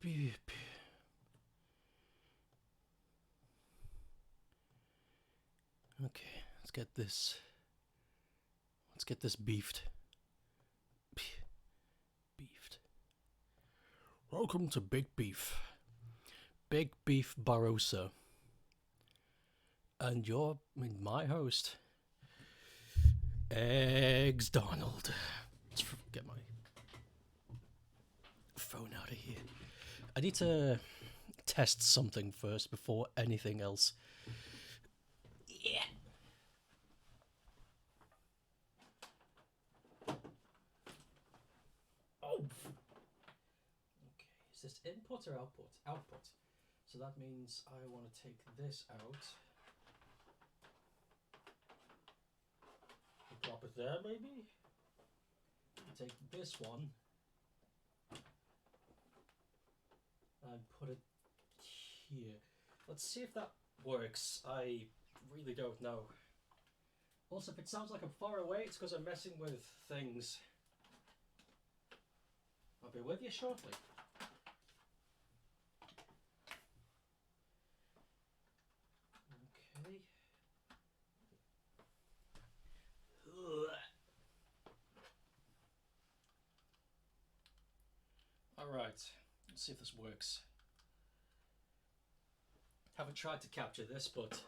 beep. Okay, let's get this. Let's get this beefed. Beefed. Welcome to Big Beef. Big Beef Barroso. And you're my host, Eggs Donald. Let's get my phone out of here. I need to test something first before anything else. Yeah. Oh. Okay, is this input or output? Output. So that means I want to take this out. Drop it there, maybe? Take this one and put it here. Let's see if that works. I really don't know. Also, if it sounds like I'm far away, it's because I'm messing with things. I'll be with you shortly. Okay. Alright, let's see if this works. Haven't tried to capture this, but...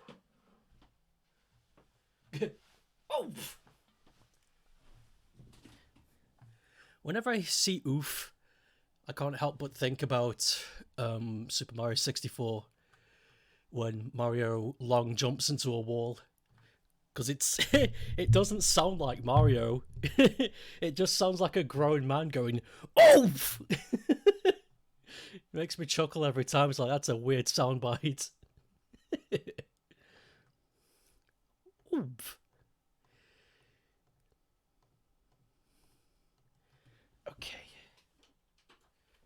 Oh! Whenever I see oof, I can't help but think about Super Mario 64 when Mario long jumps into a wall. Because it doesn't sound like Mario. It just sounds like a grown man going, oof! It makes me chuckle every time. It's like, that's a weird soundbite. Oof. Okay.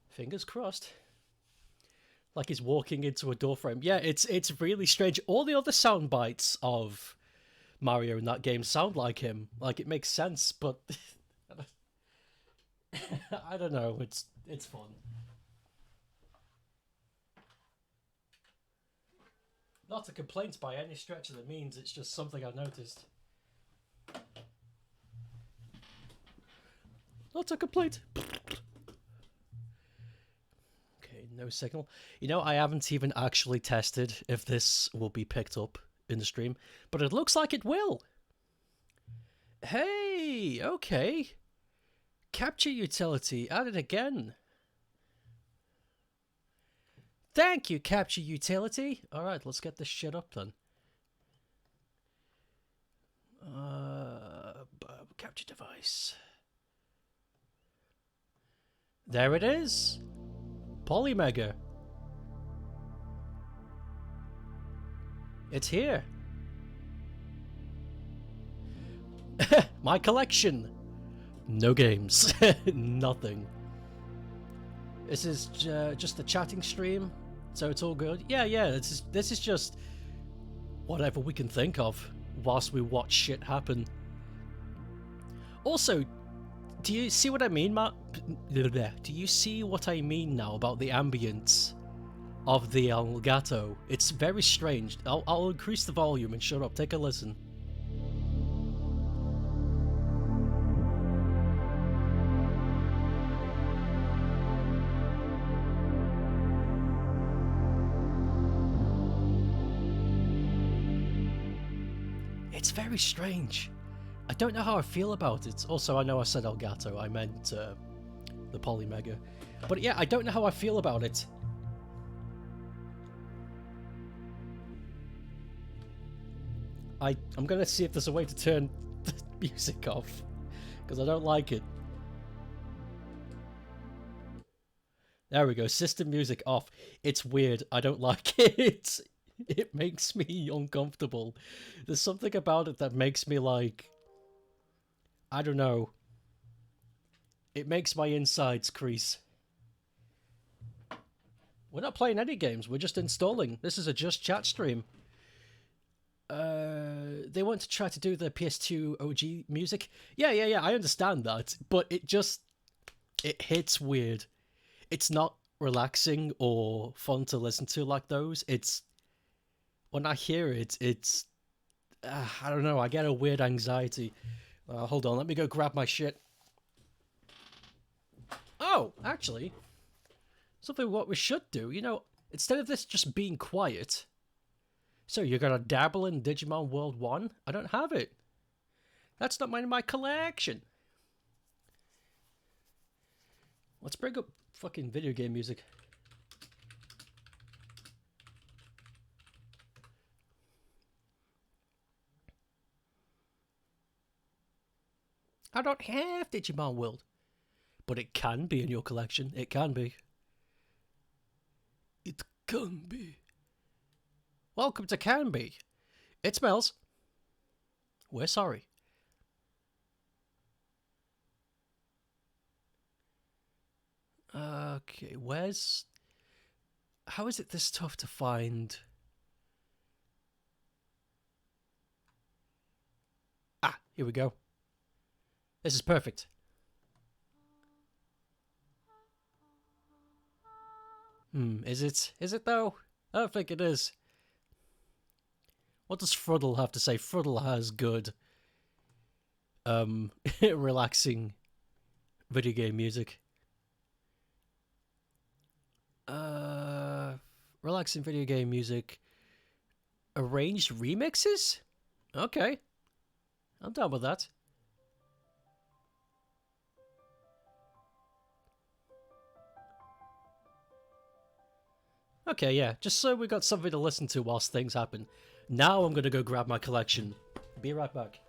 Fingers crossed. Like he's walking into a door frame. Yeah, it's really strange. All the other sound bites of Mario in that game sound like him. Like, it makes sense, but I don't know. It's fun. Not a complaint by any stretch of the means. It's just something I noticed. Not a complaint. Okay, no signal. You know, I haven't even actually tested if this will be picked up in the stream, but it looks like it will. Hey, okay. Capture utility added again. Thank you, capture utility. Alright, let's get this shit up then. Capture device. There it is. Polymega. It's here. My collection. No games. Nothing. This is just a chatting stream, so it's all good. Yeah. This is just whatever we can think of whilst we watch shit happen. Also, do you see what I mean, Matt? Do you see what I mean now about the ambience of the Elgato? It's very strange. I'll increase the volume and shut up. Take a listen. It's very strange. I don't know how I feel about it. Also, I know I said Elgato. I meant the Polymega. But yeah, I don't know how I feel about it. I'm gonna see if there's a way to turn the music off, because I don't like it. There we go, system music off. It's weird, I don't like it. It makes me uncomfortable. There's something about it that makes me like... I don't know. It makes my insides crease. We're not playing any games, we're just installing. This is a Just Chat stream. They want to try to do the PS2 OG music. Yeah, I understand that. But it hits weird. It's not relaxing or fun to listen to like those. It's when I hear it, it's I don't know. I get a weird anxiety. Hold on, let me go grab my shit. Oh, actually, something what we should do. You know, instead of this just being quiet. So you're gonna dabble in Digimon World 1? I don't have it. That's not in my collection. Let's bring up fucking video game music. I don't have Digimon World. But it can be in your collection. It can be. It can be. Welcome to Can Be. It smells. We're sorry. Okay, where's... How is it this tough to find? Ah, here we go. This is perfect. Is it? Is it though? I don't think it is. What does Fruddle have to say? Fruddle has good, relaxing video game music. Relaxing video game music. Arranged remixes? Okay. I'm down with that. Okay, yeah, just so we got something to listen to whilst things happen. Now I'm gonna go grab my collection. Be right back.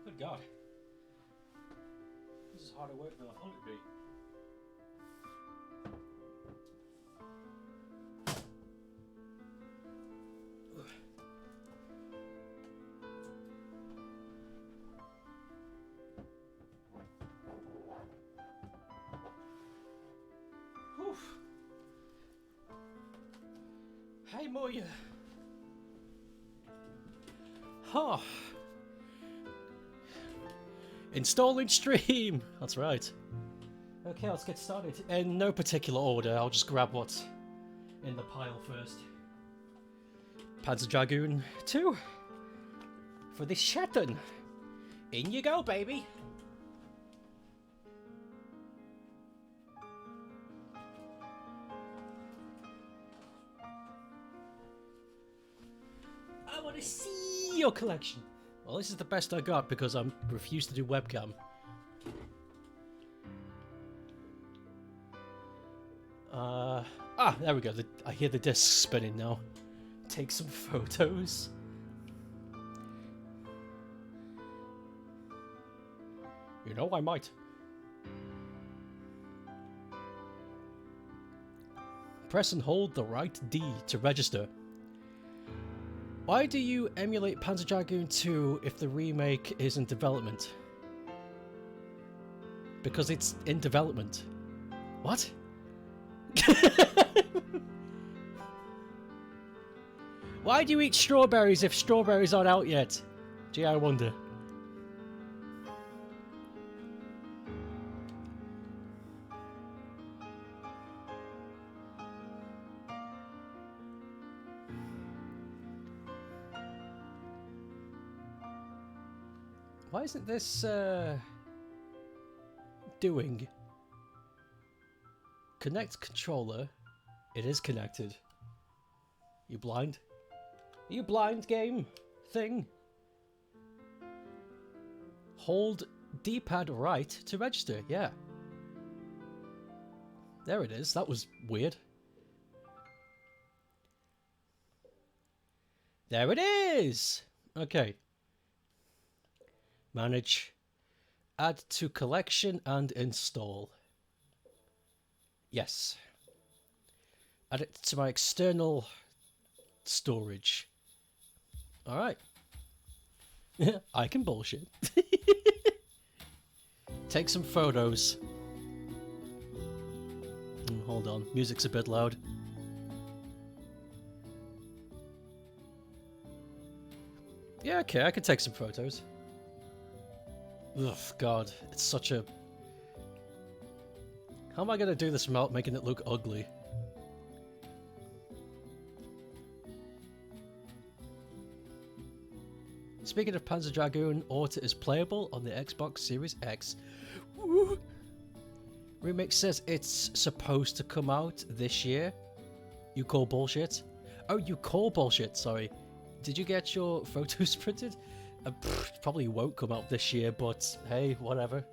Good God. This is harder work than I thought it'd be. Oof. Hey, Moya. Huh. Installing stream! That's right. Okay, let's get started. In no particular order, I'll just grab what's in the pile first. Panzer Dragoon 2. For the Shetton. In you go, baby! I want to see your collection! Well, this is the best I got because I refused to do webcam. There we go. I hear the disc spinning now. Take some photos. You know, I might. Press and hold the right D to register. Why do you emulate Panzer Dragoon 2 if the remake is in development? Because it's in development. What? Why do you eat strawberries if strawberries aren't out yet? Gee, I wonder. Why isn't this, doing? Connect controller. It is connected. You blind? Are you blind, game? Thing? Hold D-pad right to register, yeah. There it is. That was weird. There it is! Okay. Manage. Add to collection and install. Yes. Add it to my external storage. Alright. I can bullshit. Take some photos. Hold on, music's a bit loud. Yeah, okay, I can take some photos. Ugh, God, it's such a... How am I gonna do this without making it look ugly? Speaking of Panzer Dragoon, Auto is playable on the Xbox Series X. Woo! Remix says it's supposed to come out this year. You call bullshit? Oh, you call bullshit, sorry. Did you get your photos printed? Probably won't come out this year, but hey, whatever.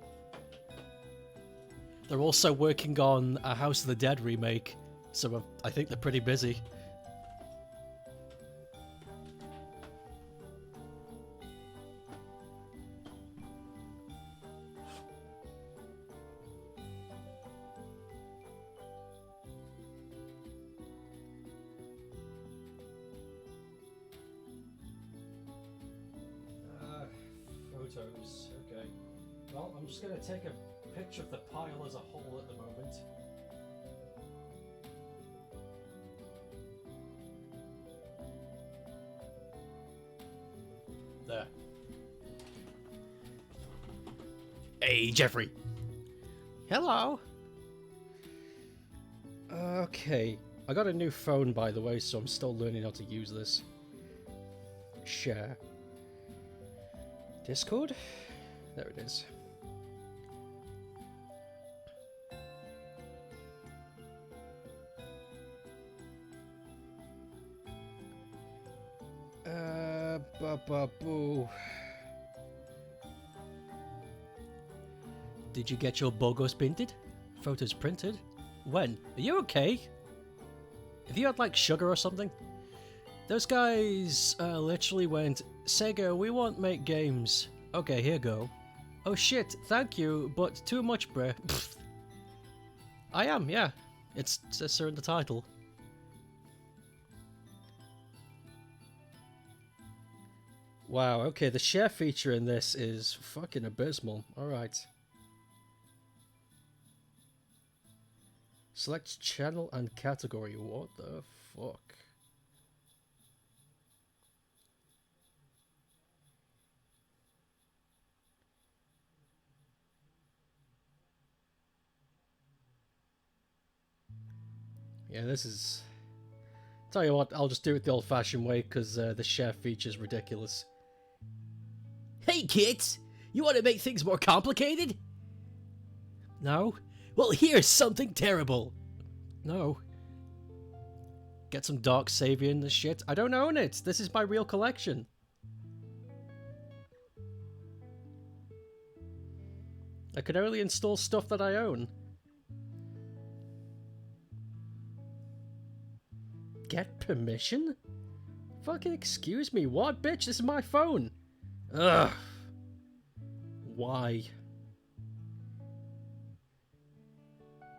They're also working on a House of the Dead remake, so I think they're pretty busy. Photos, okay. Well, I'm just going to take a picture of the pile as a whole at the moment. There. Hey, Jeffrey. Hello. Okay. I got a new phone, by the way, so I'm still learning how to use this. Share. Discord? There it is. Boo. Did you get your bogos printed? Photos printed? When? Are you okay? Have you had like sugar or something? Those guys literally went, Sega, we won't make games. Okay, here go. Oh shit, thank you, but too much, bruh. I am, yeah. It says so in the title. Wow, okay, the share feature in this is fucking abysmal. Alright. Select channel and category. What the fuck? Yeah, this is... Tell you what, I'll just do it the old-fashioned way, because the share feature's ridiculous. Hey kids! You want to make things more complicated? No? Well, here's something terrible! No. Get some Dark Savior in this shit? I don't own it! This is my real collection! I can only install stuff that I own. Get permission? Fucking excuse me, what, bitch? This is my phone! Ugh. Why?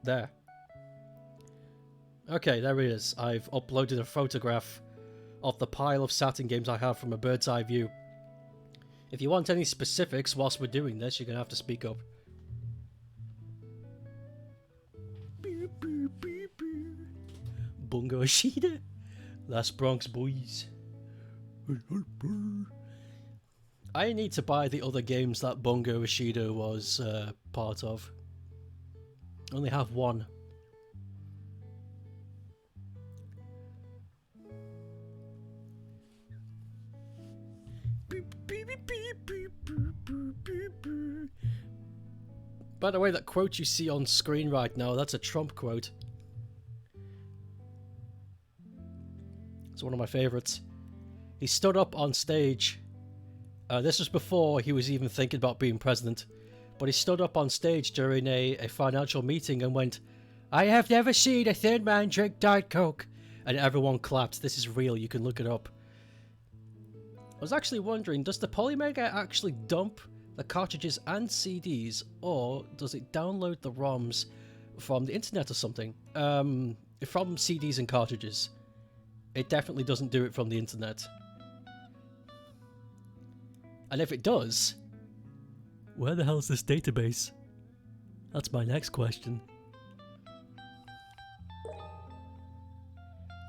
There. Okay, there it is. I've uploaded a photograph of the pile of Saturn games I have from a bird's eye view. If you want any specifics whilst we're doing this, you're gonna have to speak up. Bungo Ishida, Last Bronx Boys. I need to buy the other games that Bungo Ishida was part of. I only have one. By the way, that quote you see on screen right now, that's a Trump quote. It's one of my favourites. He stood up on stage. This was before he was even thinking about being president. but he stood up on stage during a financial meeting and went, "I have never seen a thin man drink Diet Coke." And everyone clapped. This is real, you can look it up. I was actually wondering, does the Polymega actually dump the cartridges and CDs, or does it download the ROMs from the internet or something? From CDs and cartridges. It definitely doesn't do it from the internet. And if it does, where the hell's this database? That's my next question.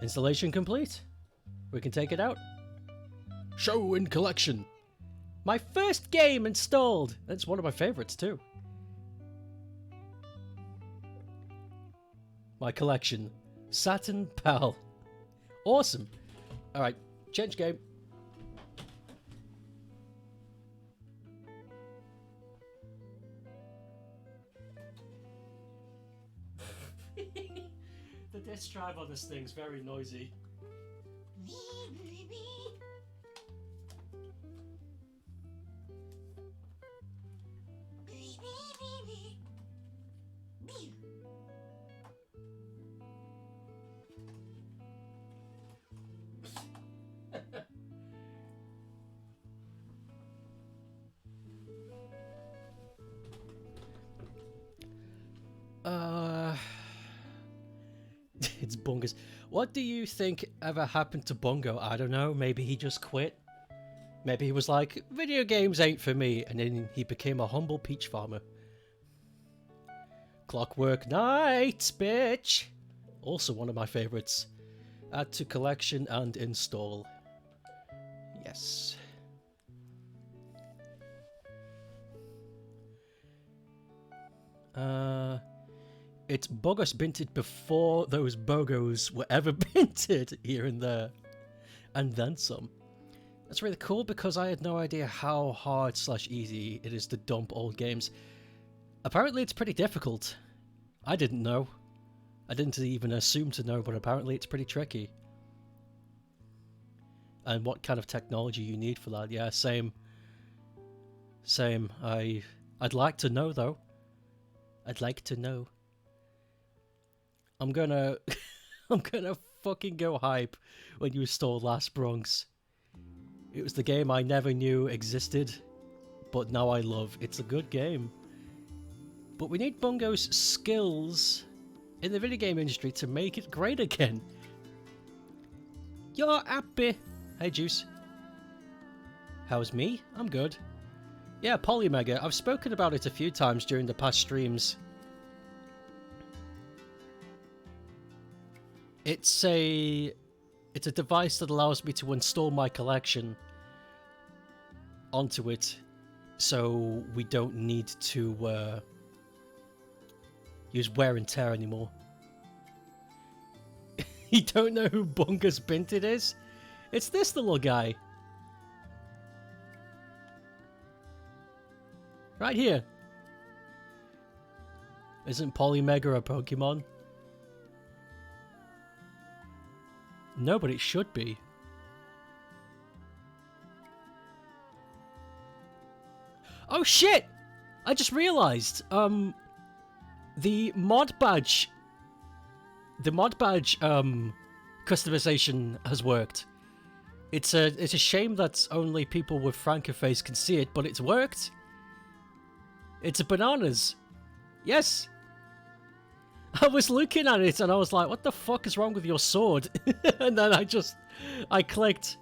Installation complete. We can take it out. Show in collection. My first game installed. That's one of my favorites too. My collection. Saturn PAL. Awesome. Alright, change game. The disk drive on this thing's very noisy. It's Bungus. What do you think ever happened to Bungo? I don't know. Maybe he just quit. Maybe he was like, video games ain't for me, and then he became a humble peach farmer. Clockwork Knights, bitch! Also one of my favorites. Add to collection and install. Yes. It's Bogus binted before those Bogos were ever binted here and there. And then some. That's really cool because I had no idea how hard / easy it is to dump old games. Apparently it's pretty difficult. I didn't know. I didn't even assume to know, but apparently it's pretty tricky. And what kind of technology you need for that. Yeah, same. Same. I'd like to know though. I'd like to know. I'm gonna fucking go hype when you install Last Bronx. It was the game I never knew existed, but now I love. It's a good game. But we need Bungo's skills in the video game industry to make it great again. You're happy. Hey, Juice. How's me? I'm good. Yeah, Polymega. I've spoken about it a few times during the past streams. It's a device that allows me to install my collection onto it, so we don't need to use wear and tear anymore. You don't know who Bungus Binted is? It's this little guy. Right here. Isn't Polymega a Pokemon? No, but it should be. Oh shit! I just realized, the mod badge customization has worked. It's a shame that only people with Frankerface can see it, but it's worked. It's a bananas. Yes. I was looking at it and I was like, what the fuck is wrong with your sword? And then I clicked.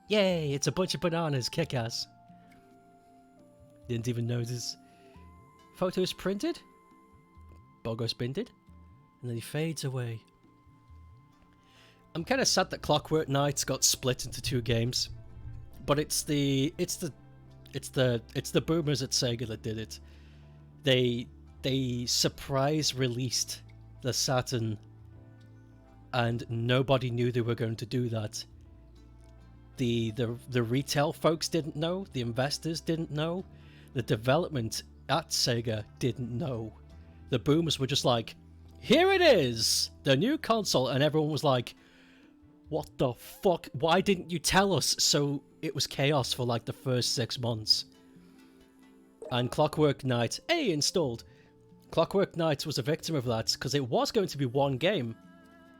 Yay, it's a bunch of bananas, kick-ass. Didn't even notice. Photos printed. Bogos binted. And then he fades away. I'm kind of sad that Clockwork Knights got split into 2 games. But it's the boomers at Sega that did it. They surprise released the Saturn, and nobody knew they were going to do that. The retail folks didn't know, the investors didn't know, the development at Sega didn't know. The boomers were just like, here it is, the new console, and everyone was like, What the fuck? Why didn't you tell us? So it was chaos for like the first 6 months. And Clockwork Knight, hey, installed. Clockwork Knight was a victim of that because it was going to be one game.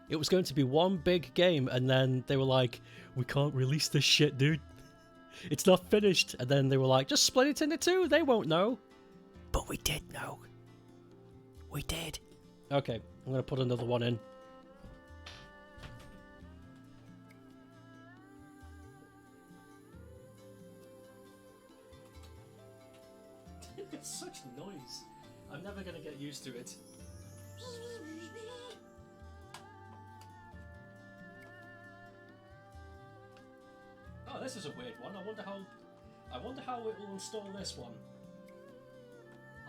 It was going to be one big game, and then they were like, we can't release this shit, dude. It's not finished. And then they were like, just split it into two. They won't know. But we did know. We did. Okay, I'm going to put another one in. It's such noise. I'm never going to get used to it. Oh, this is a weird one. I wonder how it will install this one.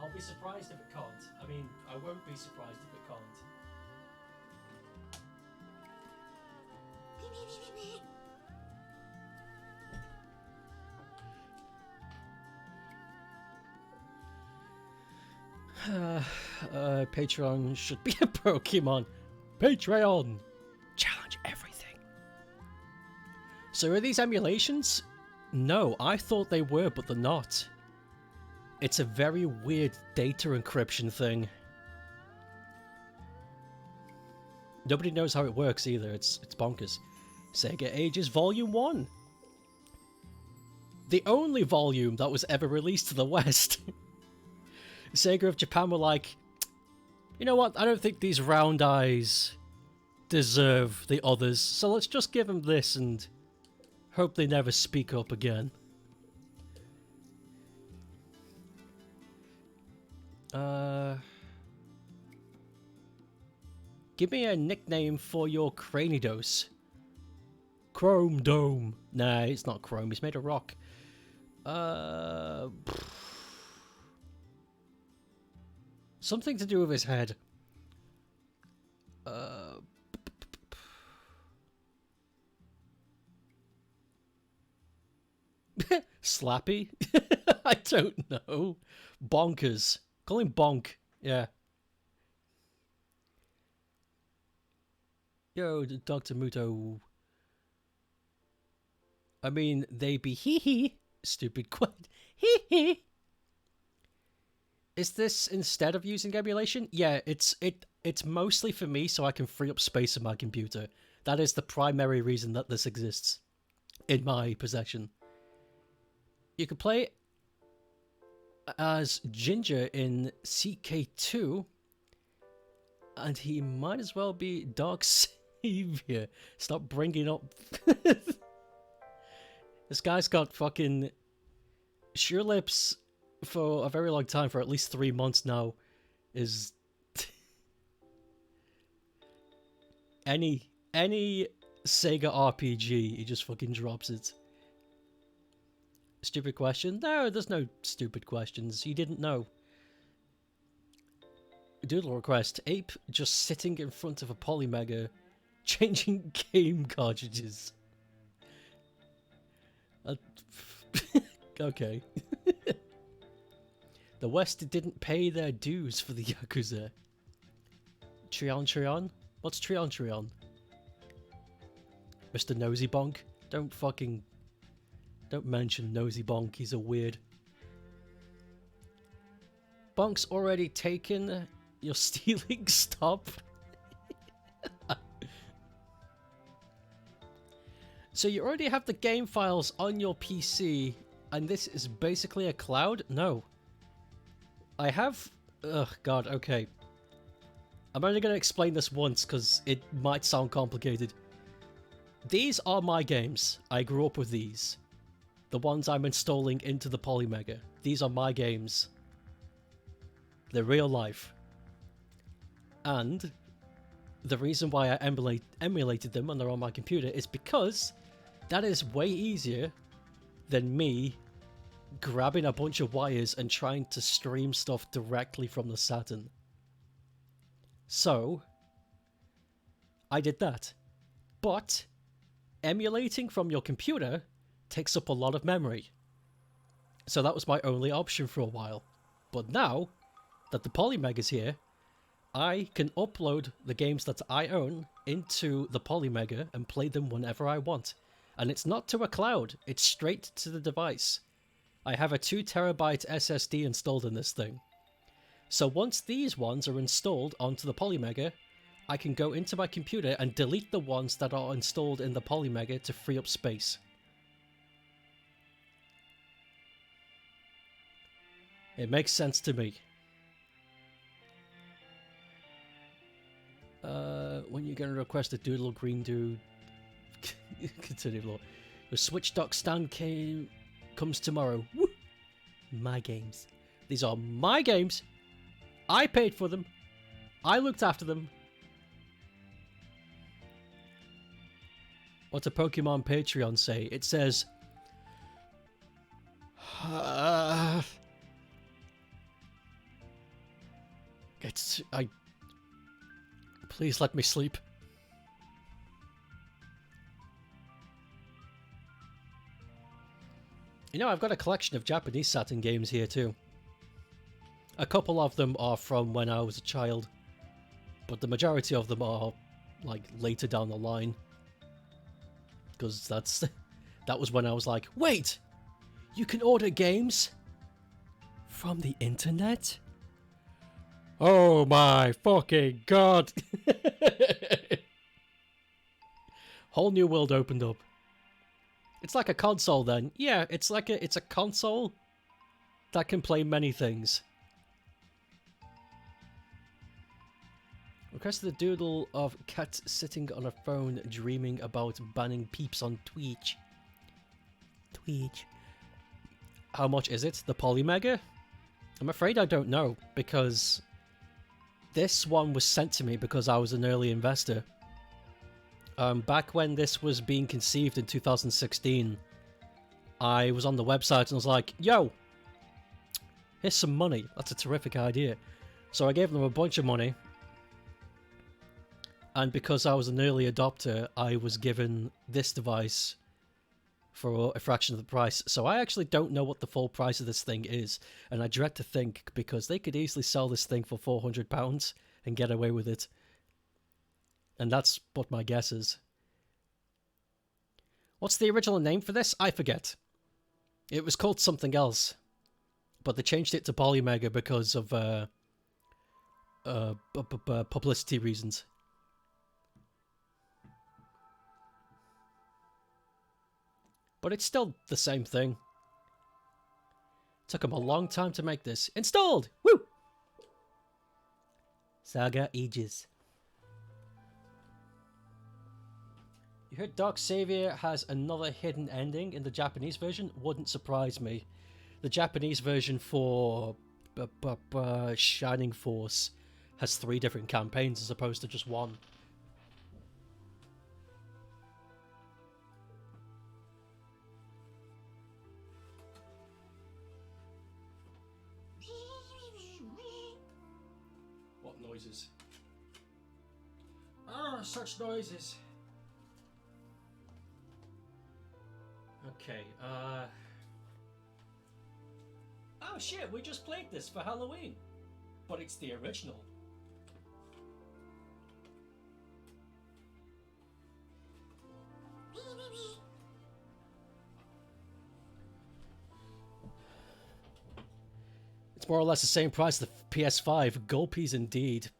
I'll be surprised if it can't. I mean, I won't be surprised if it can't. Patreon should be a Pokemon. Patreon! Challenge everything. So are these emulations? No, I thought they were, but they're not. It's a very weird data encryption thing. Nobody knows how it works either. It's bonkers. Sega Ages Volume 1. The only volume that was ever released to the West. Sega of Japan were like, you know what, I don't think these round eyes deserve the others, so let's just give them this and hope they never speak up again. Give me a nickname for your Cranidos. Chrome Dome. Nah, it's not chrome, it's made of rock. Something to do with his head. Slappy? I don't know. Bonkers. Call him Bonk. Yeah. Yo, Dr. Muto. I mean, they be hee-hee. Stupid quote. Hee-hee. Is this instead of using emulation? Yeah, it's mostly for me so I can free up space on my computer. That is the primary reason that this exists in my possession. You can play as Ginger in CK2, and he might as well be Dark Savior. Stop bringing up... This guy's got fucking Sure Lips for a very long time, for at least 3 months now, is... any Sega RPG, he just fucking drops it. Stupid question? No, there's no stupid questions. You didn't know. Doodle request. Ape just sitting in front of a Polymega, changing game cartridges. Okay. The West didn't pay their dues for the Yakuza. Trion? What's Trion? Mr. Nosy Bonk? Don't mention Nosy Bonk, he's a weird. Bonk's already taken. You're stealing, stop. So you already have the game files on your PC, and this is basically a cloud? No. I have... Ugh, God, okay. I'm only going to explain this once, because it might sound complicated. These are my games. I grew up with these. The ones I'm installing into the Polymega. These are my games. They're real life. And the reason why I emulated them when they're on my computer is because that is way easier than me grabbing a bunch of wires and trying to stream stuff directly from the Saturn. So, I did that. But emulating from your computer takes up a lot of memory. So that was my only option for a while. But now that the Polymega is here, I can upload the games that I own into the Polymega and play them whenever I want. And it's not to a cloud, it's straight to the device. I have a 2TB SSD installed in this thing. So once these ones are installed onto the Polymega, I can go into my computer and delete the ones that are installed in the Polymega to free up space. It makes sense to me. When you're going to request a doodle green dude, continue law. The Switch dock stand comes tomorrow. Woo! My games. These are my games. I paid for them. I looked after them. What's a Pokemon Patreon say? It says... Please let me sleep. You know, I've got a collection of Japanese Saturn games here too. A couple of them are from when I was a child, but the majority of them are like later down the line. Because that was when I was like, wait, you can order games from the internet? Oh my fucking god. Whole new world opened up. It's like a console then. Yeah, it's a console that can play many things. Request the doodle of cat sitting on a phone dreaming about banning peeps on Twitch. Twitch. How much is it? The Polymega? I'm afraid I don't know, because this one was sent to me because I was an early investor. Back when this was being conceived in 2016, I was on the website and was like, yo, here's some money. That's a terrific idea. So I gave them a bunch of money. And because I was an early adopter, I was given this device for a fraction of the price. So I actually don't know what the full price of this thing is. And I dread to think, because they could easily sell this thing for £400 and get away with it. And that's what my guess is. What's the original name for this? I forget. It was called something else. But they changed it to Polymega because of publicity reasons. But it's still the same thing. Took them a long time to make this. Installed! Woo! Saga ages. You heard Dark Savior has another hidden ending in the Japanese version? Wouldn't surprise me. The Japanese version for Shining Force has 3 different campaigns as opposed to just one. What noises? Ah, such noises. Okay, oh shit, we just played this for Halloween. But it's the original. It's more or less the same price as the PS5. Gulpies indeed.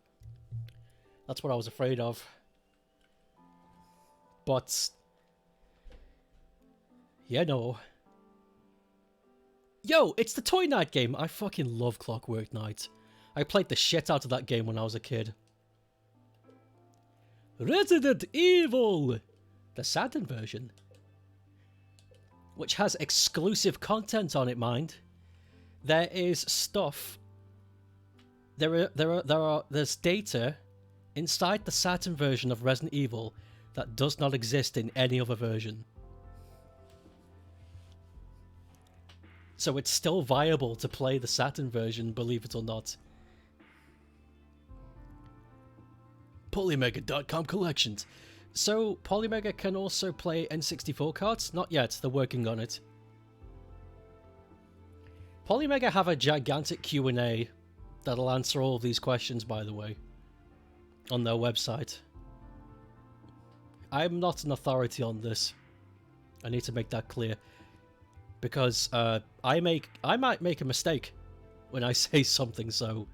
That's what I was afraid of. But... yeah, no. Yo, it's the Toy Night game. I fucking love Clockwork Knight. I played the shit out of that game when I was a kid. Resident Evil! The Saturn version. Which has exclusive content on it, mind. There is stuff. There's data inside the Saturn version of Resident Evil that does not exist in any other version. So it's still viable to play the Saturn version, believe it or not. Polymega.com collections. So Polymega can also play N64 cards? Not yet, they're working on it. Polymega have a gigantic Q&A that'll answer all of these questions, by the way. on their website. I'm not an authority on this. I need to make that clear. Because I might make a mistake when I say something, so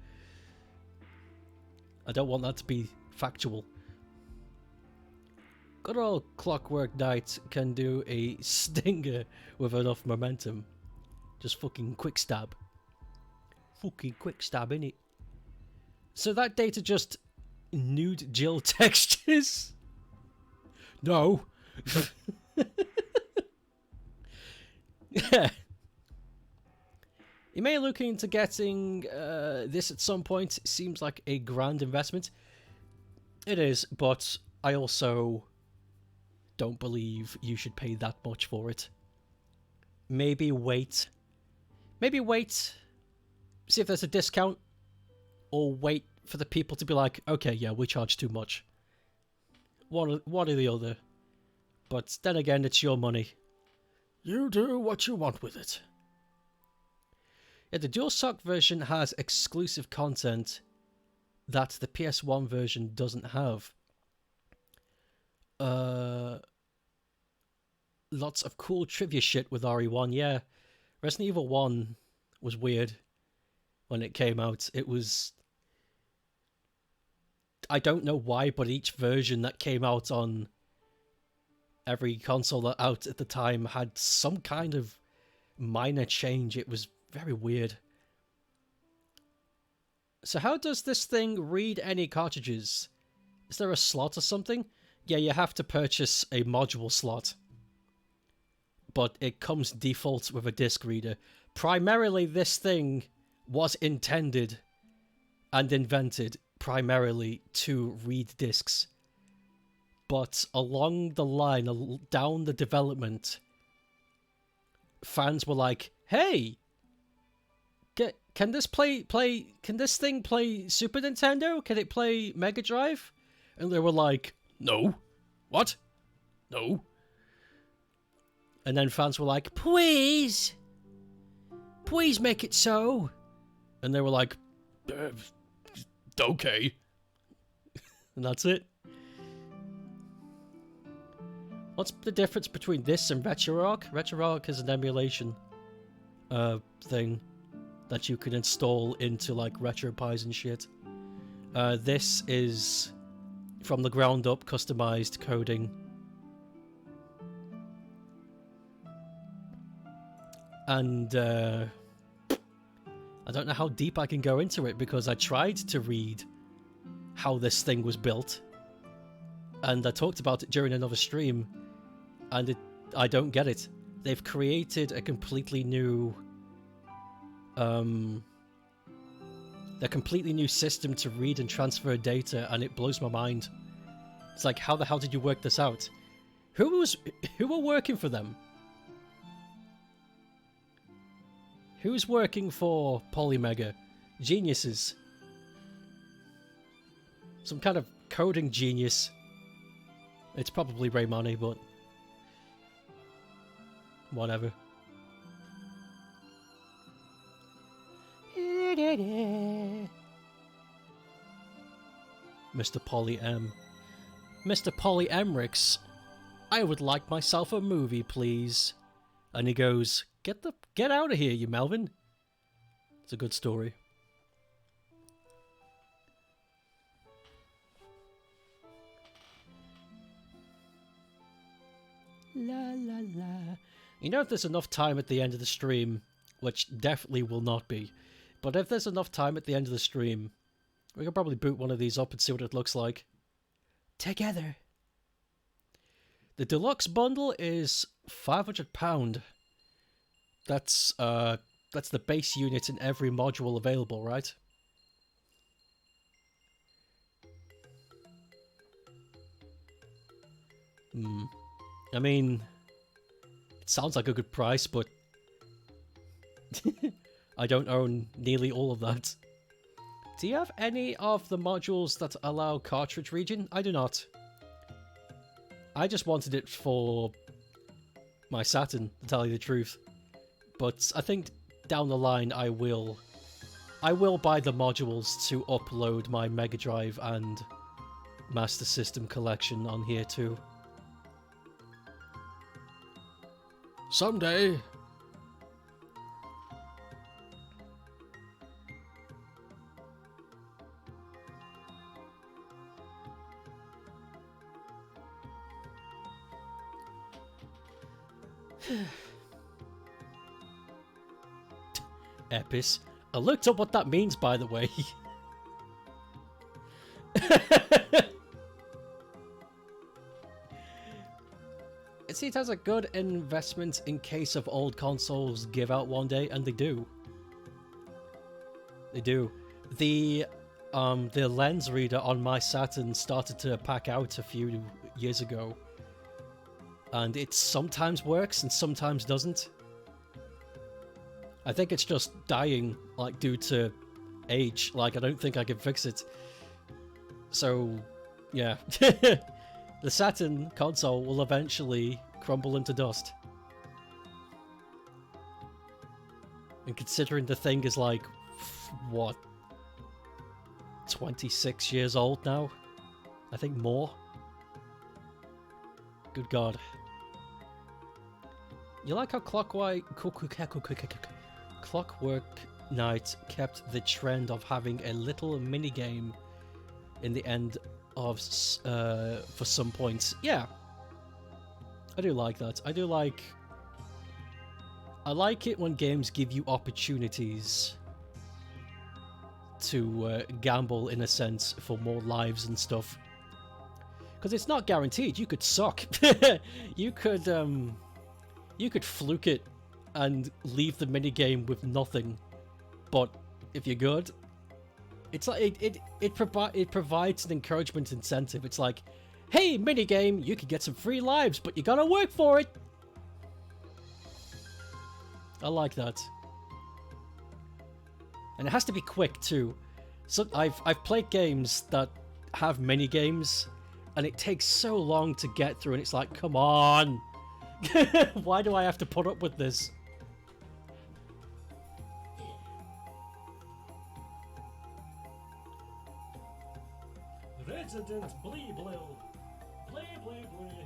I don't want that to be factual. Good old Clockwork Knight can do a stinger with enough momentum. Just fucking quick stab. Fucking quick stab, innit? So that data just nude Jill textures? No. Yeah. You may look into getting this at some point. It seems like a grand investment. It is, but I also don't believe you should pay that much for it. Maybe wait. Maybe wait. See if there's a discount. Or wait for the people to be like, okay, yeah, we charge too much. One or the other. But then again, it's your money. You do what you want with it. Yeah, the DualShock version has exclusive content that the PS1 version doesn't have. Lots of cool trivia shit with RE1, yeah. Resident Evil 1 was weird when it came out. It was... I don't know why, but each version that came out on every console that out at the time had some kind of minor change. It was very weird. So how does this thing read any cartridges? Is there a slot or something? Yeah, you have to purchase a module slot. But it comes default with a disc reader. Primarily, this thing was intended and invented primarily to read discs. But along the line, down the development, fans were like, hey, can this can this thing play Super Nintendo? Can it play Mega Drive? And they were like, no. What? No. And then fans were like, please make it so. And they were like, okay. And that's it. What's the difference between this and RetroArch? RetroArch is an emulation thing that you can install into like RetroPies and shit. This is from the ground up customized coding. And I don't know how deep I can go into it because I tried to read how this thing was built. And I talked about it during another stream. And I don't get it. They've created a completely new... a completely new system to read and transfer data, and it blows my mind. It's like, how the hell did you work this out? Who were working for them? Who's working for Polymega? Geniuses. Some kind of coding genius. It's probably Raymani, but... whatever. Mr. Polly M. Mr. Polly Emrix, I would like myself a movie, please. And he goes, get out of here, you Melvin. It's a good story. La la la. You know, if there's enough time at the end of the stream, which definitely will not be, but if there's enough time at the end of the stream, we can probably boot one of these up and see what it looks like. Together. The deluxe bundle is £500. That's the base unit in every module available, right? I mean, it sounds like a good price, but I don't own nearly all of that. Do you have any of the modules that allow cartridge region? I do not. I just wanted it for my Saturn, to tell you the truth. But I think down the line I will buy the modules to upload my Mega Drive and Master System collection on here too. Someday. Epis. I looked up what that means, by the way. It has a good investment in case of old consoles give out one day, and they do. They do. The lens reader on my Saturn started to pack out a few years ago, and it sometimes works and sometimes doesn't. I think it's just dying, like, due to age. Like, I don't think I can fix it. So, yeah. The Saturn console will eventually crumble into dust. And considering the thing is like, what, 26 years old now? I think more. Good God. You like how Clockwork Night kept the trend of having a little minigame in the end of for some points. Yeah, I do like that. I like it when games give you opportunities to gamble, in a sense, for more lives and stuff. Because it's not guaranteed. You could suck. You could fluke it and leave the minigame with nothing. But if you're good, it's like it provides an encouragement incentive. It's like, hey, minigame, you could get some free lives, but you gotta work for it. I like that. And it has to be quick too. So I've played games that have mini games, and it takes so long to get through, and it's like, come on. Why do I have to put up with this? Resident Blee Blil. Blee Blee Blee.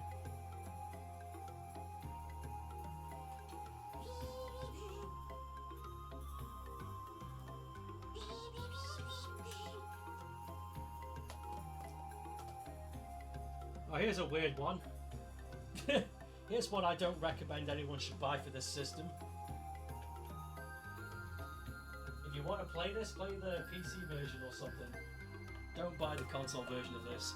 Oh, here's a weird one. Here's one I don't recommend anyone should buy for this system. If you want to play this, play the PC version or something. Don't buy the console version of this.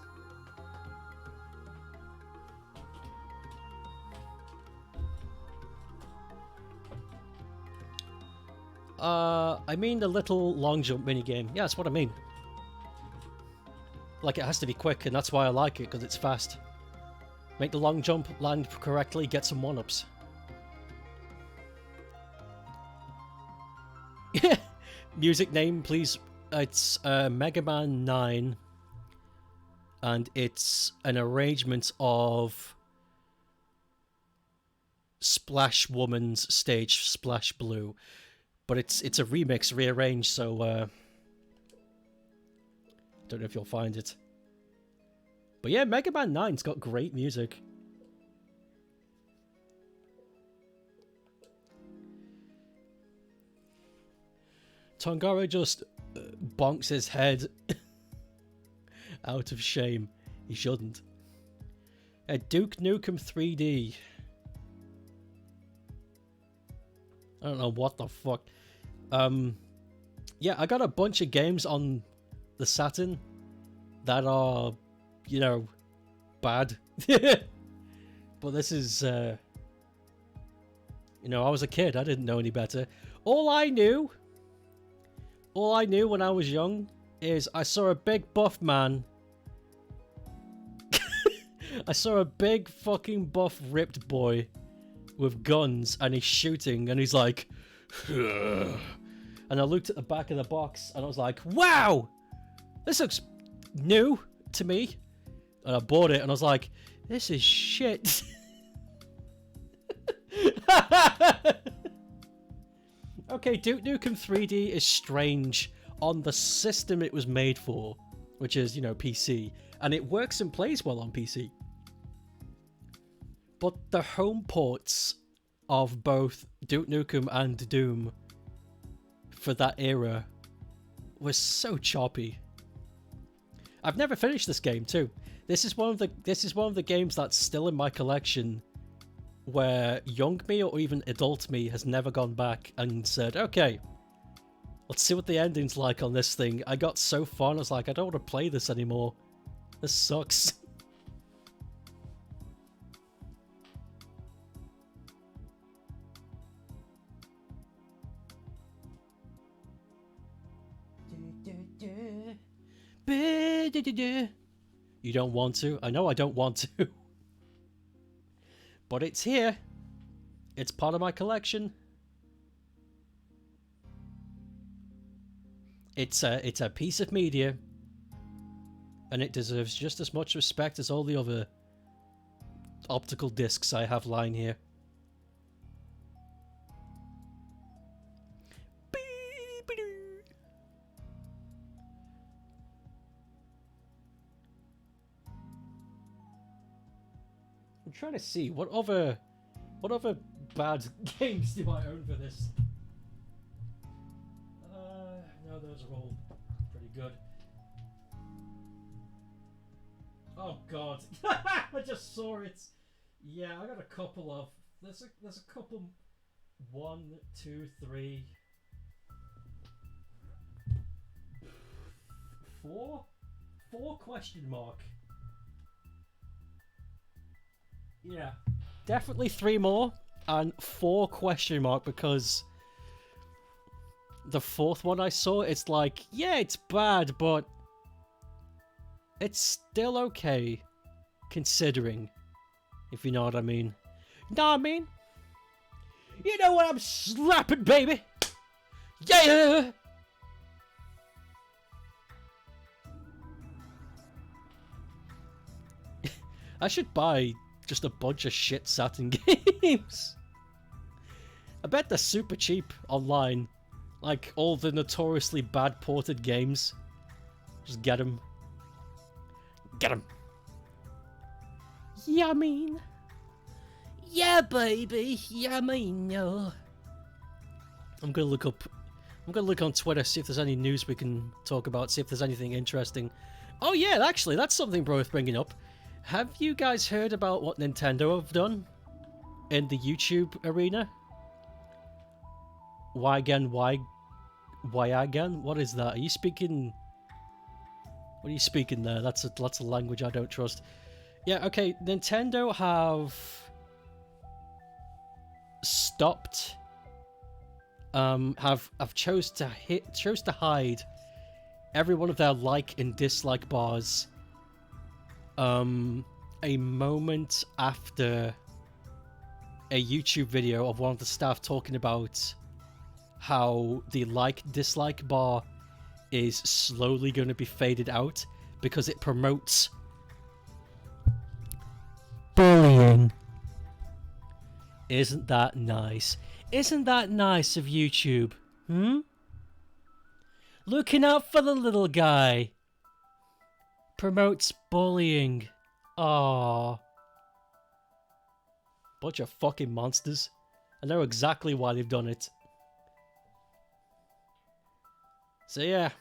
I mean the little long jump minigame. Yeah, that's what I mean. Like, it has to be quick, and that's why I like it, because it's fast. Make the long jump, land correctly, get some one-ups. Music name, please. It's Mega Man 9, and it's an arrangement of Splash Woman's stage Splash Blue, but it's a remix, rearranged, so don't know if you'll find it. But yeah, Mega Man 9's got great music. Tongaro just bonks his head out of shame. He shouldn't. Duke Nukem 3D. I don't know what the fuck. Yeah, I got a bunch of games on the Saturn that are, you know, bad. But this is, you know, I was a kid. I didn't know any better. All I knew when I was young is I saw a big buff man. I saw a big fucking buff ripped boy with guns, and he's shooting, and he's like, and I looked at the back of the box, and I was like, wow, this looks new to me. And I bought it, and I was like, this is shit. Okay, Duke Nukem 3D is strange on the system it was made for. which is, you know, PC, and it works and plays well on PC. But the home ports of both Duke Nukem and Doom for that era was so choppy. I've never finished this game too. This is one of the games that's still in my collection where young me or even adult me has never gone back and said, okay, let's see what the ending's like on this thing. I got so far and I was like, I don't want to play this anymore. This sucks. You don't want to? I know I don't want to. But it's here. It's part of my collection. It's a piece of media, and it deserves just as much respect as all the other optical discs I have lying here. I'm trying to see what other bad games do I own for this. No, those are all pretty good. Oh god, I just saw it. Yeah, I got a couple of. There's a couple. 1, 2, 3, 4 question mark. Yeah, definitely 3 more and 4 question mark, because the 4th one I saw, it's like, yeah, it's bad, but it's still okay, considering, if you know what I mean. Know what I mean? You know what I'm slapping, baby? Yeah! I should buy just a bunch of shit Saturn games. I bet they're super cheap online. Like all the notoriously bad ported games. Just get them. Get them. Yeah, I mean. Yeah, baby. Yeah, I mean, no. I'm gonna look on Twitter, see if there's any news we can talk about, see if there's anything interesting. Oh yeah, actually, that's something worth bringing up. Have you guys heard about what Nintendo have done in the YouTube arena? Why again? Why again? What is that? Are you speaking? What are you speaking there? That's a language I don't trust. Yeah, okay. Nintendo have stopped. Have chose to hide every one of their like and dislike bars. A moment after a YouTube video of one of the staff talking about how the like-dislike bar is slowly going to be faded out because it promotes bullying. Isn't that nice? Isn't that nice of YouTube? Looking out for the little guy. Promotes bullying. Aww. Bunch of fucking monsters. I know exactly why they've done it. So yeah,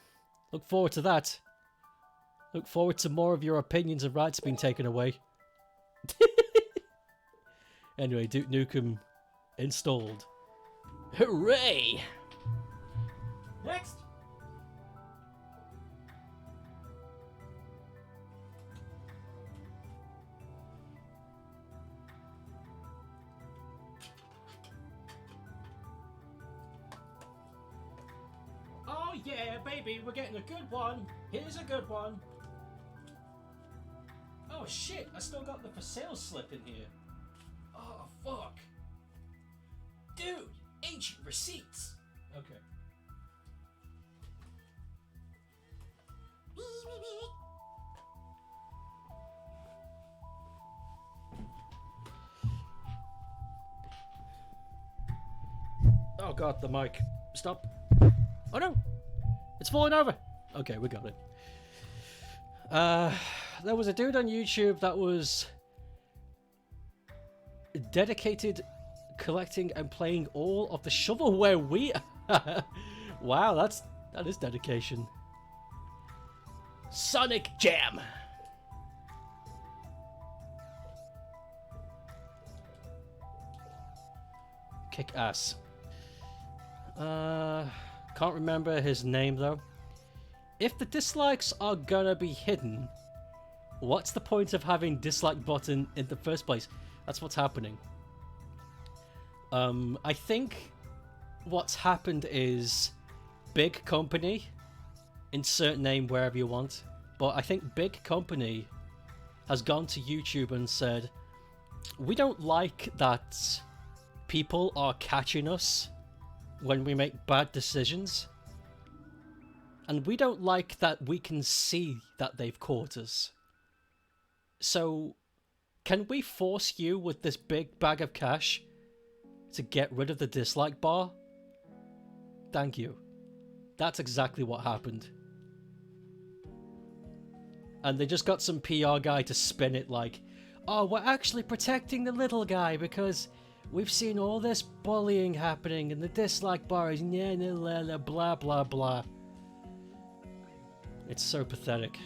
look forward to that. Look forward to more of your opinions and rights being taken away. Anyway, Duke Nukem installed. Hooray! Next! Oh yeah, baby, we're getting a good one. Here's a good one. Oh shit, I still got the for sale slip in here. Oh fuck. Dude, ancient receipts. Okay. Oh god, the mic. Stop. Oh no! It's falling over! Okay, we got it. There was a dude on YouTube that was dedicated collecting and playing all of the shovelware Wii. Wow, that is dedication. Sonic Jam. Kick ass. Can't remember his name though. If the dislikes are gonna be hidden, what's the point of having dislike button in the first place? That's what's happening. I think what's happened is big company, insert name wherever you want, but I think big company has gone to YouTube and said, we don't like that people are catching us when we make bad decisions, and we don't like that we can see that they've caught us. So can we force you with this big bag of cash to get rid of the dislike bar? Thank you. That's exactly what happened. And they just got some PR guy to spin it like, oh, we're actually protecting the little guy because we've seen all this bullying happening and the dislike bar is blah blah blah. It's so pathetic.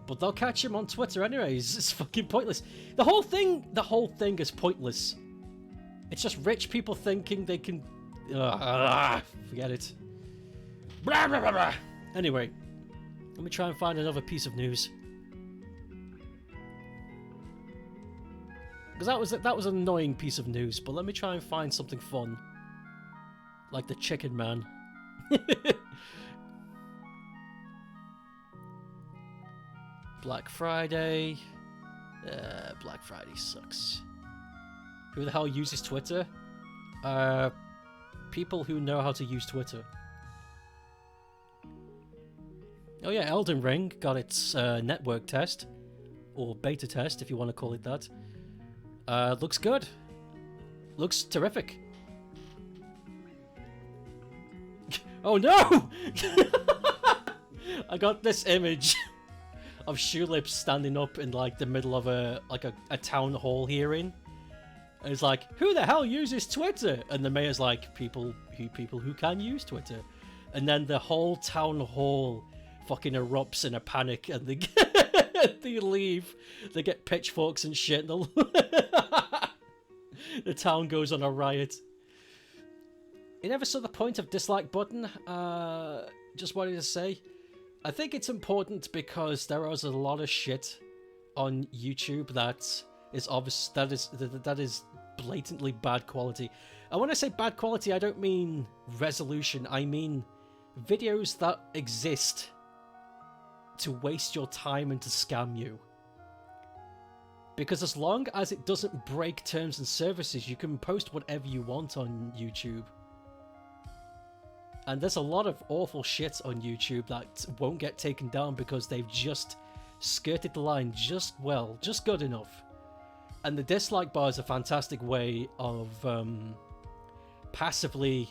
But they'll catch him on Twitter anyways. It's fucking pointless. The whole thing is pointless. It's just rich people thinking they can... forget it. Blah, blah, blah, blah. Anyway, let me try and find another piece of news. Because that was an annoying piece of news, but let me try and find something fun. Like the Chicken Man. Black Friday. Black Friday sucks. Who the hell uses Twitter? People who know how to use Twitter. Oh yeah, Elden Ring got its network test. Or beta test, if you want to call it that. Looks good. Looks terrific. Oh no! I got this image of Shoelips standing up in like the middle of a town hall hearing. And it's like, who the hell uses Twitter? And the mayor's like, people who can use Twitter. And then the whole town hall fucking erupts in a panic and they they leave. They get pitchforks and shit. And the town goes on a riot. You never saw the point of dislike button. Just wanted to say, I think it's important because there is a lot of shit on YouTube that is obvious, that is blatantly bad quality. And when I say bad quality, I don't mean resolution. I mean videos that exist to waste your time and to scam you. Because as long as it doesn't break terms and services, you can post whatever you want on YouTube. And there's a lot of awful shit on YouTube that won't get taken down because they've just skirted the line just good enough. And the dislike bar is a fantastic way of passively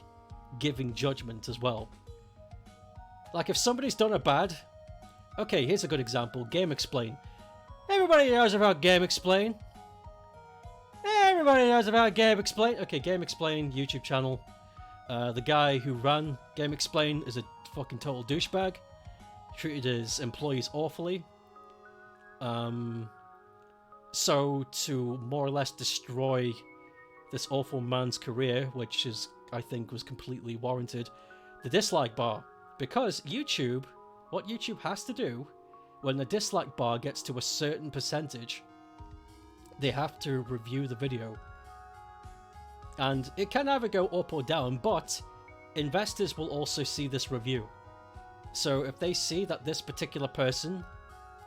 giving judgment as well. Like if somebody's done a bad... Okay, here's a good example. Game Explain. Everybody knows about Game Explain. Everybody knows about Game Explain. Okay, Game Explain, YouTube channel. The guy who ran Game Explain is a fucking total douchebag. Treated his employees awfully. So to more or less destroy this awful man's career, which is, I think, was completely warranted, the dislike bar. Because YouTube, what YouTube has to do, when the dislike bar gets to a certain percentage, they have to review the video. And it can either go up or down, but investors will also see this review. So if they see that this particular person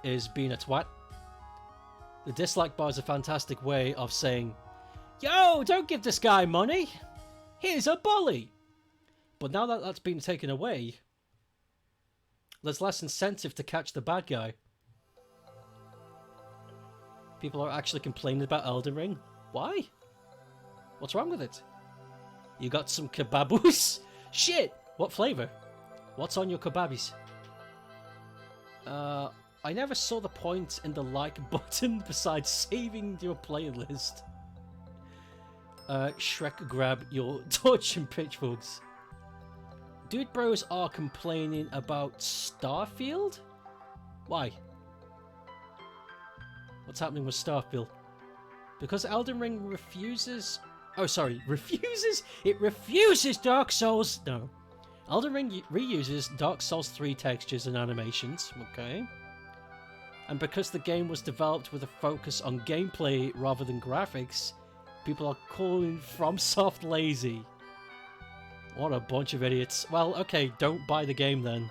is being a twat, the dislike bar is a fantastic way of saying, yo, don't give this guy money! He's a bully! But now that that's been taken away, there's less incentive to catch the bad guy. People are actually complaining about Elden Ring. Why? What's wrong with it? You got some kebabus? Shit! What flavour? What's on your kebabis? I never saw the point in the like button besides saving your playlist. Shrek, grab your torch and pitchforks. Dude bros are complaining about Starfield? Why? What's happening with Starfield? Because Elden Ring refuses... Oh, sorry. Refuses? It refuses Dark Souls... No. Elden Ring reuses Dark Souls 3 textures and animations. Okay. And because the game was developed with a focus on gameplay rather than graphics, people are calling FromSoft lazy. What a bunch of idiots. Well, okay, don't buy the game then.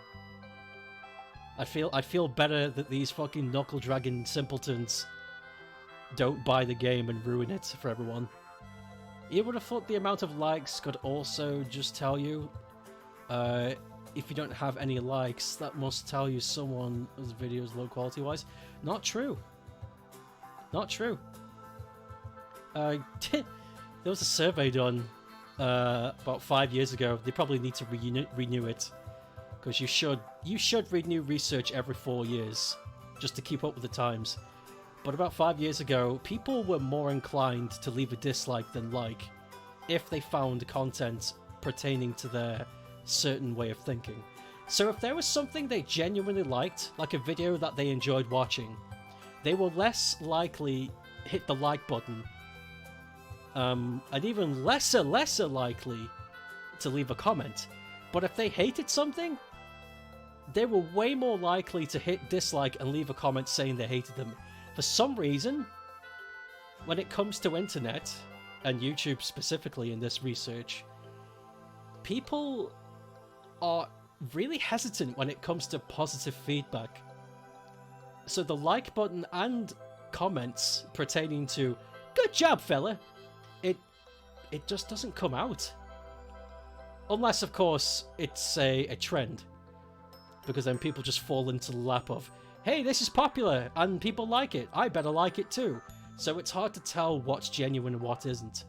I'd feel better that these fucking knuckle-dragging simpletons don't buy the game and ruin it for everyone. You would have thought the amount of likes could also just tell you, if you don't have any likes, that must tell you someone's video is low quality-wise. Not true. Not true. There was a survey done about 5 years ago. They probably need to renew it, because you should renew research every 4 years just to keep up with the times. But about 5 years ago, people were more inclined to leave a dislike than like if they found content pertaining to their certain way of thinking. So if there was something they genuinely liked, like a video that they enjoyed watching, they were less likely hit the like button, and even lesser likely to leave a comment. But if they hated something, they were way more likely to hit dislike and leave a comment saying they hated them. For some reason, when it comes to internet, and YouTube specifically in this research, people are really hesitant when it comes to positive feedback. So the like button and comments pertaining to "good job, fella," it just doesn't come out. Unless, of course, it's a trend. Because then people just fall into the lap of, hey, this is popular and people like it, I better like it too. So it's hard to tell what's genuine and what isn't.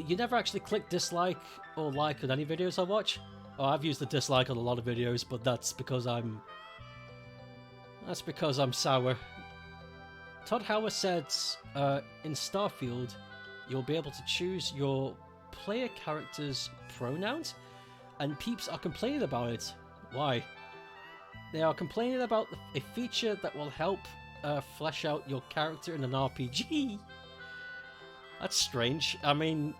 You never actually click dislike or like on any videos I watch? Oh, I've used the dislike on a lot of videos, but that's because I'm sour. Todd Howard said, in Starfield, you'll be able to choose your player character's pronouns, and peeps are complaining about it. Why? They are complaining about a feature that will help flesh out your character in an RPG. That's strange. I mean,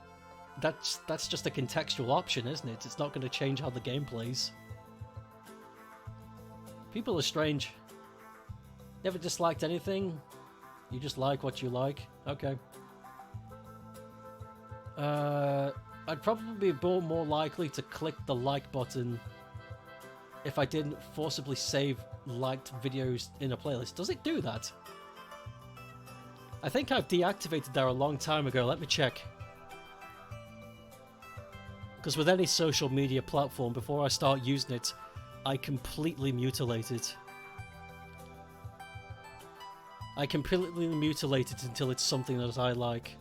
that's just a contextual option, isn't it? It's not going to change how the game plays. People are strange. Never disliked anything. You just like what you like. Okay. I'd probably be more likely to click the like button if I didn't forcibly save liked videos in a playlist. Does it do that? I think I've deactivated that a long time ago. Let me check. Because with any social media platform, before I start using it, I completely mutilate it. I completely mutilate it until it's something that I like.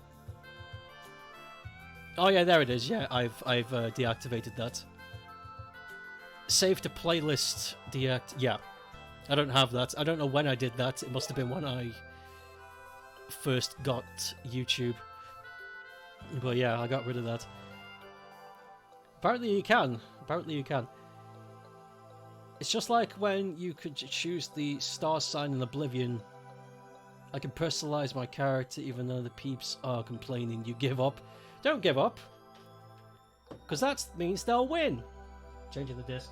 Oh yeah, there it is. Yeah, I've deactivated that. Save to playlist yeah. I don't have that. I don't know when I did that. It must have been when I first got YouTube. But yeah, I got rid of that. Apparently you can. Apparently you can. It's just like when you could choose the star sign in Oblivion. I can personalize my character even though the peeps are complaining. You give up. Don't give up. Because that means they'll win. Changing the disc.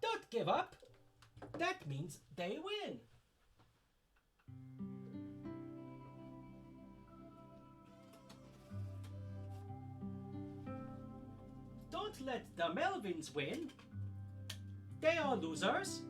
Don't give up. That means they win. Don't let the Melvins win. They are losers.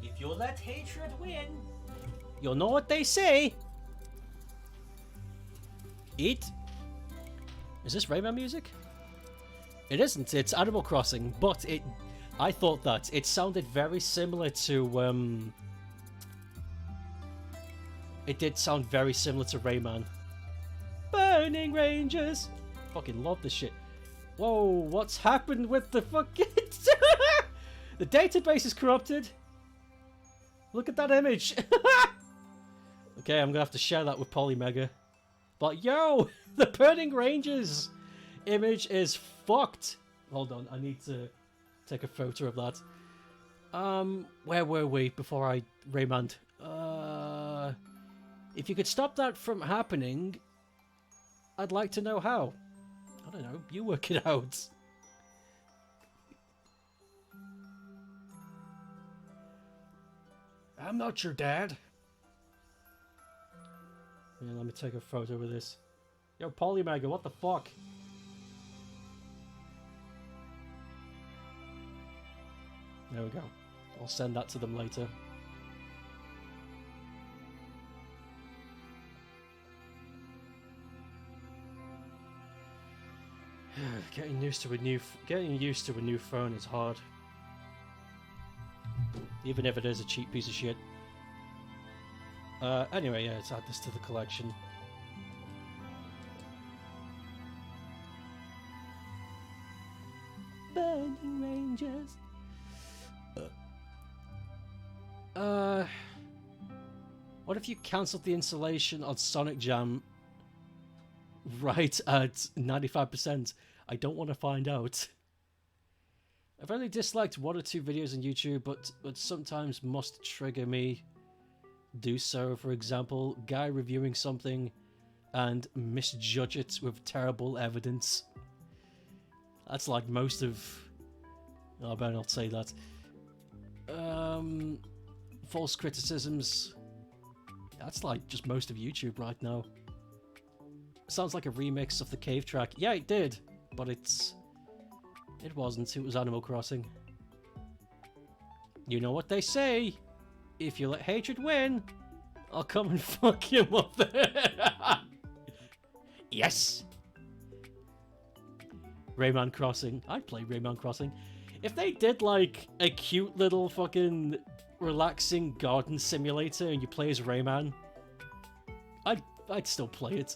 If you let hatred win. You know what they say. Eat. Is this Rayman music? It isn't. It's Animal Crossing, but I thought that it sounded very similar to. It did sound very similar to Rayman. Burning Rangers. Fucking love this shit. Whoa, what's happened with the fucking... The database is corrupted. Look at that image. Okay, I'm gonna have to share that with Polymega. But yo, the Burning Rangers image is fucked. Hold on, I need to take a photo of that. Where were we before I Raymond? If you could stop that from happening, I'd like to know how. I don't know, you work it out. I'm not your dad. Yeah, let me take a photo of this. Yo, Polymega, what the fuck? There we go. I'll send that to them later. Getting used to a new phone is hard. Even if it is a cheap piece of shit. Anyway, yeah, let's add this to the collection. Burning Rangers. What if you cancelled the installation on Sonic Jam right at 95%? I don't want to find out. I've only disliked one or two videos on YouTube, but sometimes must trigger me. Do so, for example, guy reviewing something and misjudge it with terrible evidence. That's like most of... Oh, I better not say that. False criticisms. That's like just most of YouTube right now. Sounds like a remix of the Cave track. Yeah, it did, but it wasn't. It was Animal Crossing. You know what they say. If you let hatred win, I'll come and fuck you up there. Yes! Rayman Crossing. I'd play Rayman Crossing. If they did like a cute little fucking relaxing garden simulator and you play as Rayman, I'd still play it.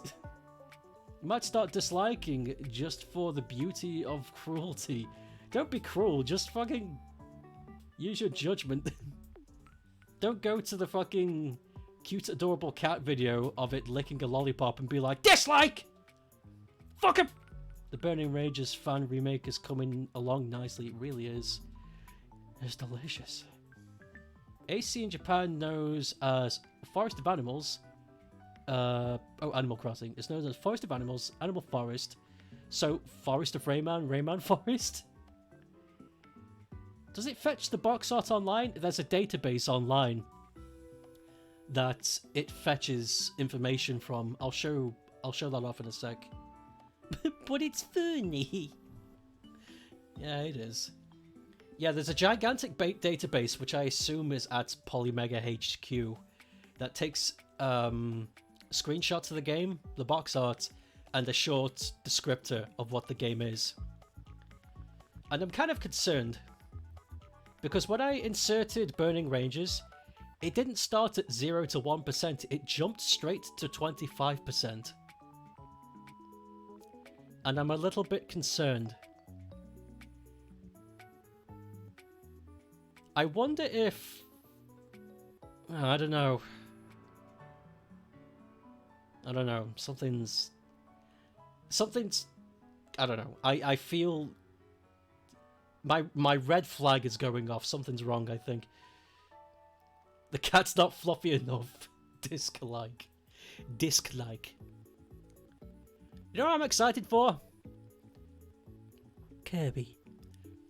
You might start disliking just for the beauty of cruelty. Don't be cruel, just fucking use your judgment. Don't go to the fucking cute, adorable cat video of it licking a lollipop and be like, dislike! Fuck him! The Burning Rangers fan remake is coming along nicely. It really is. It's delicious. AC in Japan knows as Forest of Animals. Animal Crossing. It's known as Forest of Animals, Animal Forest. So, Forest of Rayman, Rayman Forest? Does it fetch the box art online? There's a database online that it fetches information from. I'll show that off in a sec. But it's funny. Yeah, it is. Yeah, there's a gigantic database which I assume is at Polymega HQ that takes screenshots of the game, the box art, and a short descriptor of what the game is. And I'm kind of concerned because when I inserted Burning Rangers, it didn't start at 0 to 1%, it jumped straight to 25%. And I'm a little bit concerned. I wonder if... I don't know. Something's... I don't know. I feel... My red flag is going off. Something's wrong, I think. The cat's not fluffy enough. Disc-like. Disc-like. You know what I'm excited for? Kirby.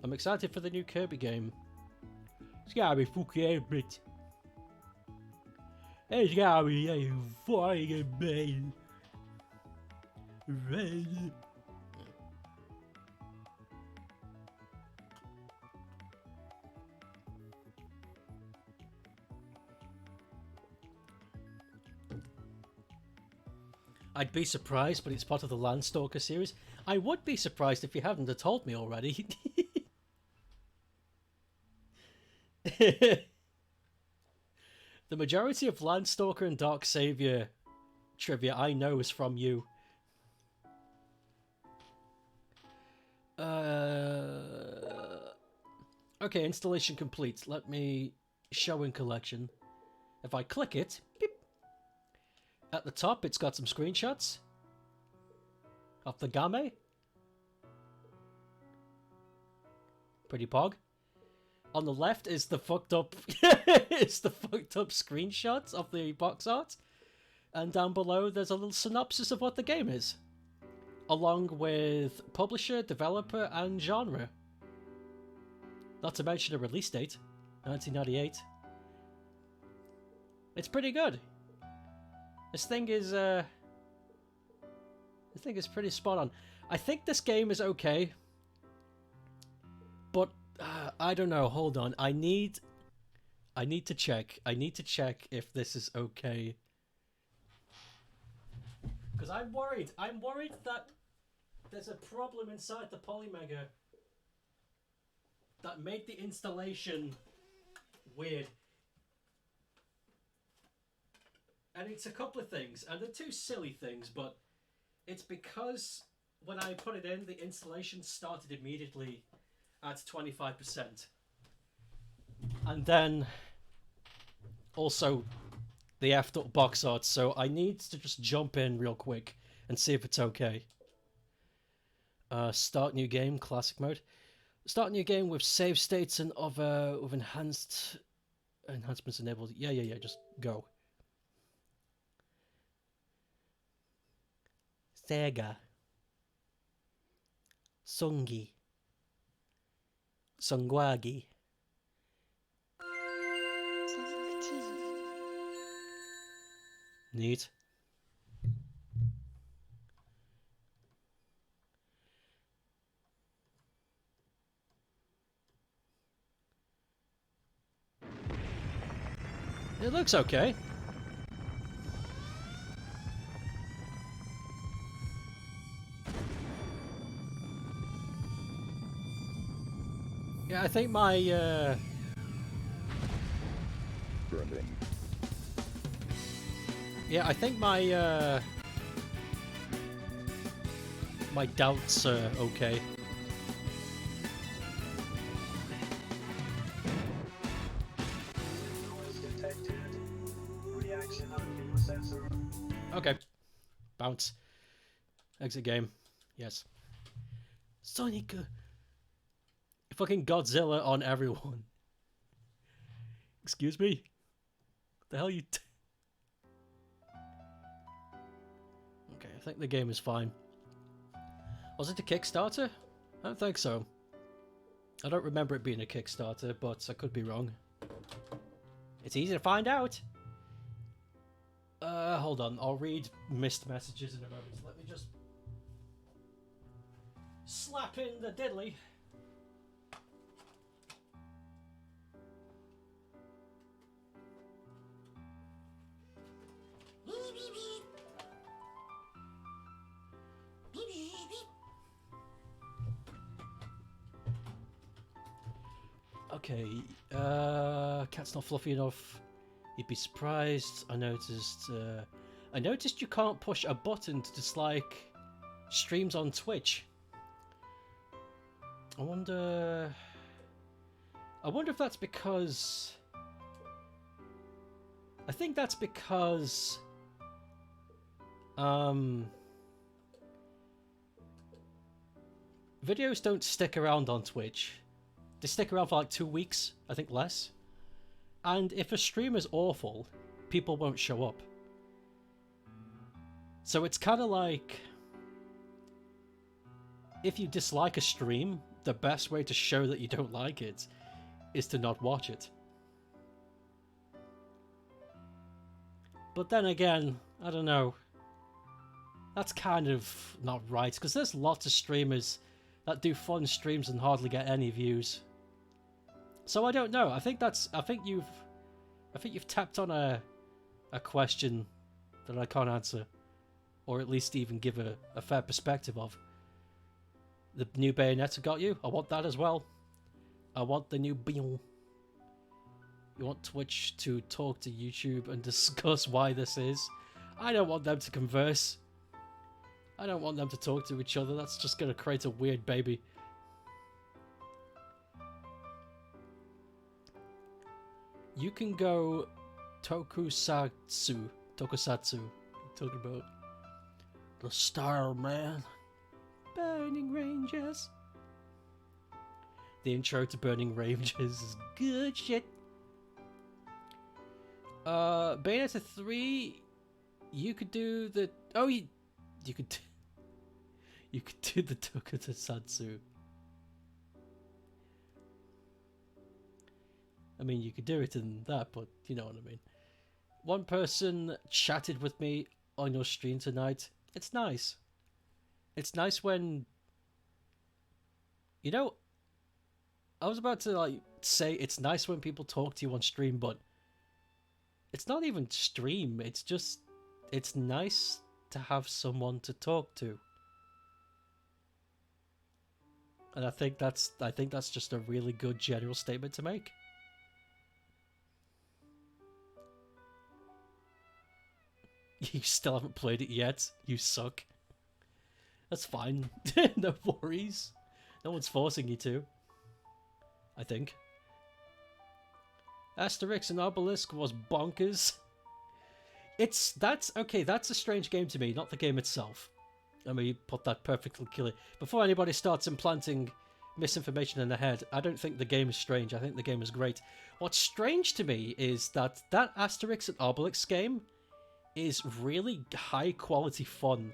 I'm excited for the new Kirby game. It's gotta be fucking epic. It's gotta be a fucking man. Ready. I'd be surprised, but it's part of the Landstalker series. I would be surprised if you hadn't have told me already. The majority of Landstalker and Dark Savior trivia I know is from you. Okay, installation complete. Let me show in collection. If I click it, beep. At the top it's got some screenshots of the game. Pretty pog. On the left is the fucked up screenshots of the box art. And down below there's a little synopsis of what the game is. Along with publisher, developer, and genre. Not to mention a release date, 1998. It's pretty good. This thing is pretty spot on. I think this game is okay. But I don't know. Hold on. I need to check. I need to check if this is okay. Because I'm worried. I'm worried that there's a problem inside the Polymega that made the installation weird. And it's a couple of things, and they're two silly things, but it's because when I put it in, the installation started immediately at 25%. And then also the effed up box art, so I need to just jump in real quick and see if it's okay. Start new game, classic mode. Start new game with save states and other with enhancements enabled. Yeah, just go. Sega. Sungi. Sungwagi. Neat. It looks okay. Yeah, I think my yeah, I think my my doubts are okay. Okay. Bounce. Exit game. Yes. Sonic. Fucking Godzilla on everyone. Excuse me? What the hell you... Okay, I think the game is fine. Was it a Kickstarter? I don't think so. I don't remember it being a Kickstarter, but I could be wrong. It's easy to find out. Hold on. I'll read missed messages in a moment. Let me just slap in the diddly. Okay, cat's not fluffy enough. You'd be surprised. I noticed you can't push a button to dislike streams on Twitch. I wonder if that's because... I think that's because... videos don't stick around on Twitch. They stick around for like 2 weeks, I think less. And if a stream is awful, people won't show up. So it's kind of like... if you dislike a stream, the best way to show that you don't like it is to not watch it. But then again, I don't know. That's kind of not right, because there's lots of streamers that do fun streams and hardly get any views. So I don't know. I think you've tapped on a question that I can't answer. or at least even give a fair perspective of. The new Bayonetta got you? I want that as well. I want the new Bion. You want Twitch to talk to YouTube and discuss why this is? I don't want them to converse. I don't want them to talk to each other. That's just going to create a weird baby. You can go tokusatsu. Talking about the style, man. Burning Rangers. The intro to Burning Rangers is good shit. Bayonetta 3, you could do the... Oh, you could do the tokusatsu. I mean, you could do it in that, but you know what I mean. One person chatted with me on your stream tonight. It's nice. It's nice when... You know, I was about to like say it's nice when people talk to you on stream, but it's not even stream. It's just... It's nice to have someone to talk to. And I think that's just a really good general statement to make. You still haven't played it yet? You suck. That's fine. No worries. No one's forcing you to. I think. Asterix and Obelisk was bonkers. That's a strange game to me, not the game itself. Let me put that perfectly clearly. Before anybody starts implanting misinformation in their head, I don't think the game is strange. I think the game is great. What's strange to me is that Asterix and Obelix game is really high quality fun,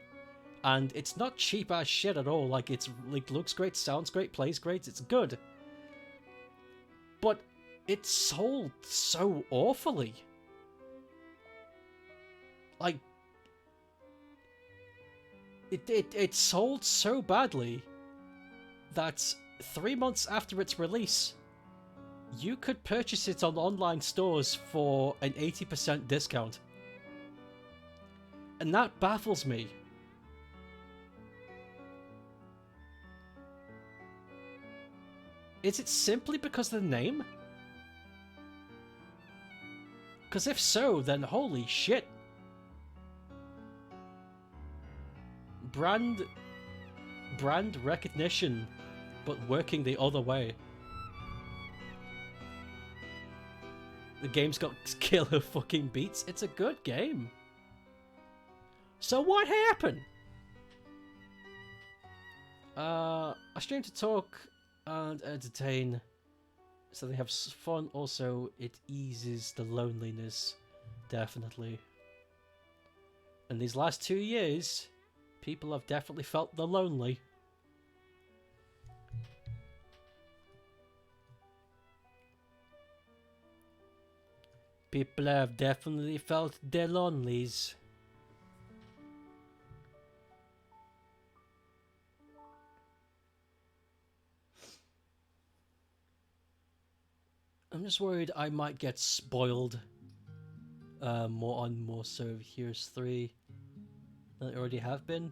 and it's not cheap ass shit at all. Like, it's like looks great, sounds great, plays great, it's good, but it's sold so awfully. Like, it sold so badly that 3 months after its release, you could purchase it on online stores for an 80% discount. And that baffles me. Is it simply because of the name? Because if so, then holy shit. Brand recognition, but working the other way. The game's got killer fucking beats. It's a good game. So what happened? I stream to talk and entertain, so they have fun. Also, it eases the loneliness, definitely. And these last 2 years, people have definitely felt the lonely. People have definitely felt their lonelies. I'm just worried I might get spoiled more so Here's 3 than I already have been.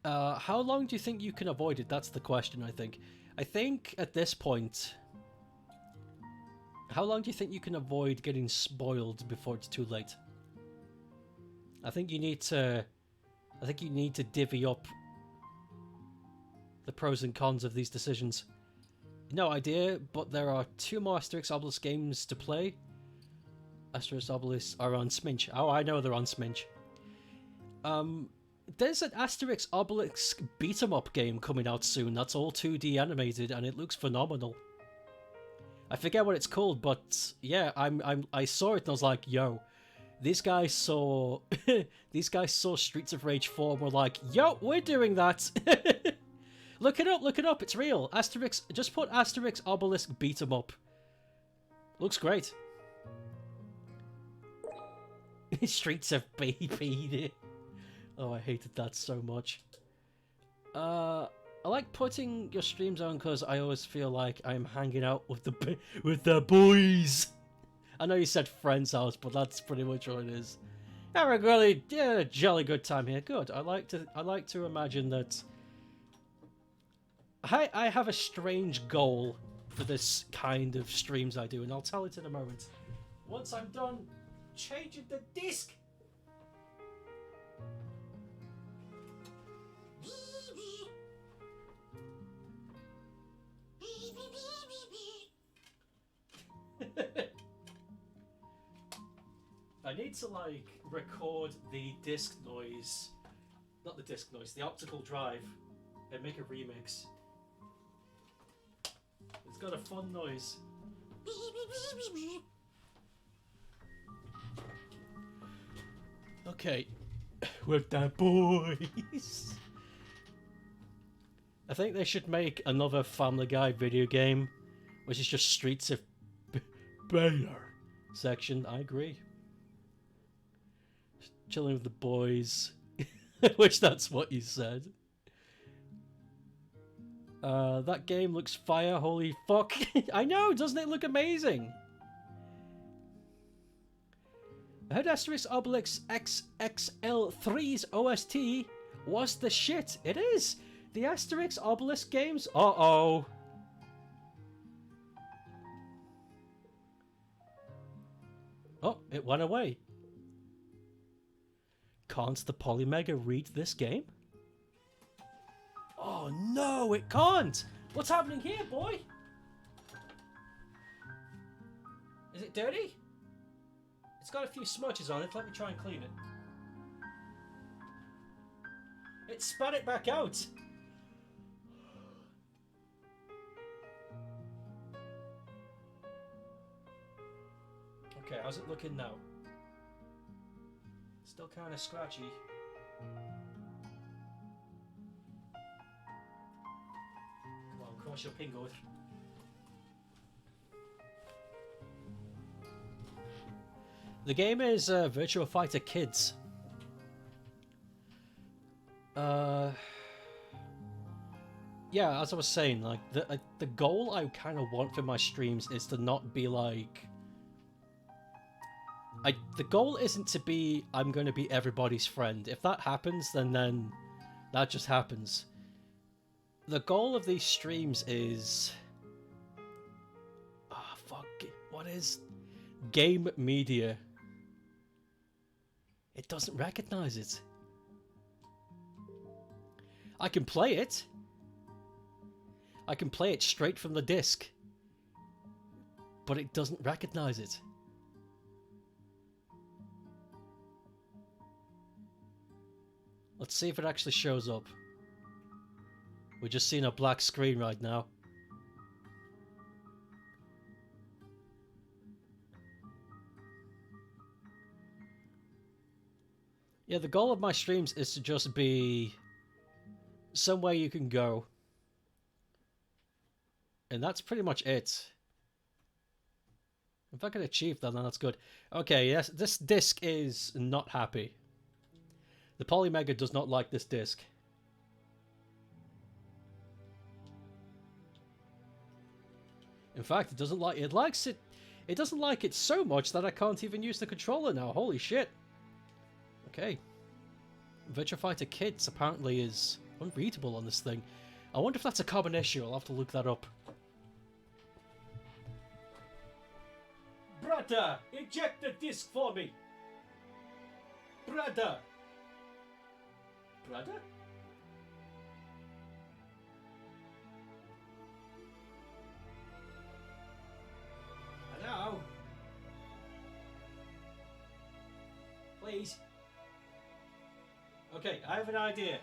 How long do you think you can avoid it? That's the question, I think. I think at this point, how long do you think you can avoid getting spoiled before it's too late? I think you need to divvy up the pros and cons of these decisions. No idea, but there are 2 more Asterix Obelisk games to play. Asterix Obelisk are on Sminch. Oh, I know they're on Sminch. There's an Asterix Obelisk beat-em-up game coming out soon that's all 2D animated, and it looks phenomenal. I forget what it's called, but yeah, I saw it and I was like, yo, these guys saw Streets of Rage 4 and were like, yo, we're doing that. Look it up, it's real. Asterix, just put Asterix Obelisk beat 'em up. Looks great. Streets of Baby. Oh, I hated that so much. I like putting your streams on because I always feel like I'm hanging out with the boys. I know you said friend's house, but that's pretty much what it is. Have a really, yeah, jolly good time here. Good. I like to imagine that I have a strange goal for this kind of streams I do, and I'll tell it in a moment. Once I'm done changing the disc. I need to like record the disc noise, not the disc noise, the optical drive, and make a remix. It's got a fun noise. Okay, with the boys. I think they should make another Family Guy video game, which is just Streets of Bayer section. I agree. Chilling with the boys. I wish that's what you said. That game looks fire, holy fuck. I know, doesn't it look amazing? I heard Asterix Obelix XXL3's OST was the shit. It is. The Asterix Obelix games. Uh-oh. Oh, it went away. Can't the Polymega read this game? Oh no, it can't! What's happening here, boy? Is it dirty? It's got a few smudges on it. Let me try and clean it. It spat it back out. Okay, how's it looking now? Still kind of scratchy. Come on, cross your pingo. The game is Virtua Fighter Kids. Yeah, as I was saying, like the goal I kind of want for my streams is to not be like. The goal isn't to be I'm going to be everybody's friend. If that happens, then that just happens. The goal of these streams is what is game media? It doesn't recognize it. I can play it. I can play it straight from the disc. But it doesn't recognize it. Let's see if it actually shows up. We're just seeing a black screen right now. Yeah, the goal of my streams is to just be somewhere you can go. And that's pretty much it. If I can achieve that, then that's good. Okay, yes, this disc is not happy. The Polymega does not like this disc. In fact, it doesn't like it. Likes it. It doesn't like it so much that I can't even use the controller now. Holy shit. Okay. Virtua Fighter Kids apparently is unreadable on this thing. I wonder if that's a common issue. I'll have to look that up. Brother, eject the disc for me. Brother. Brother? Hello? Please? Okay, I have an idea.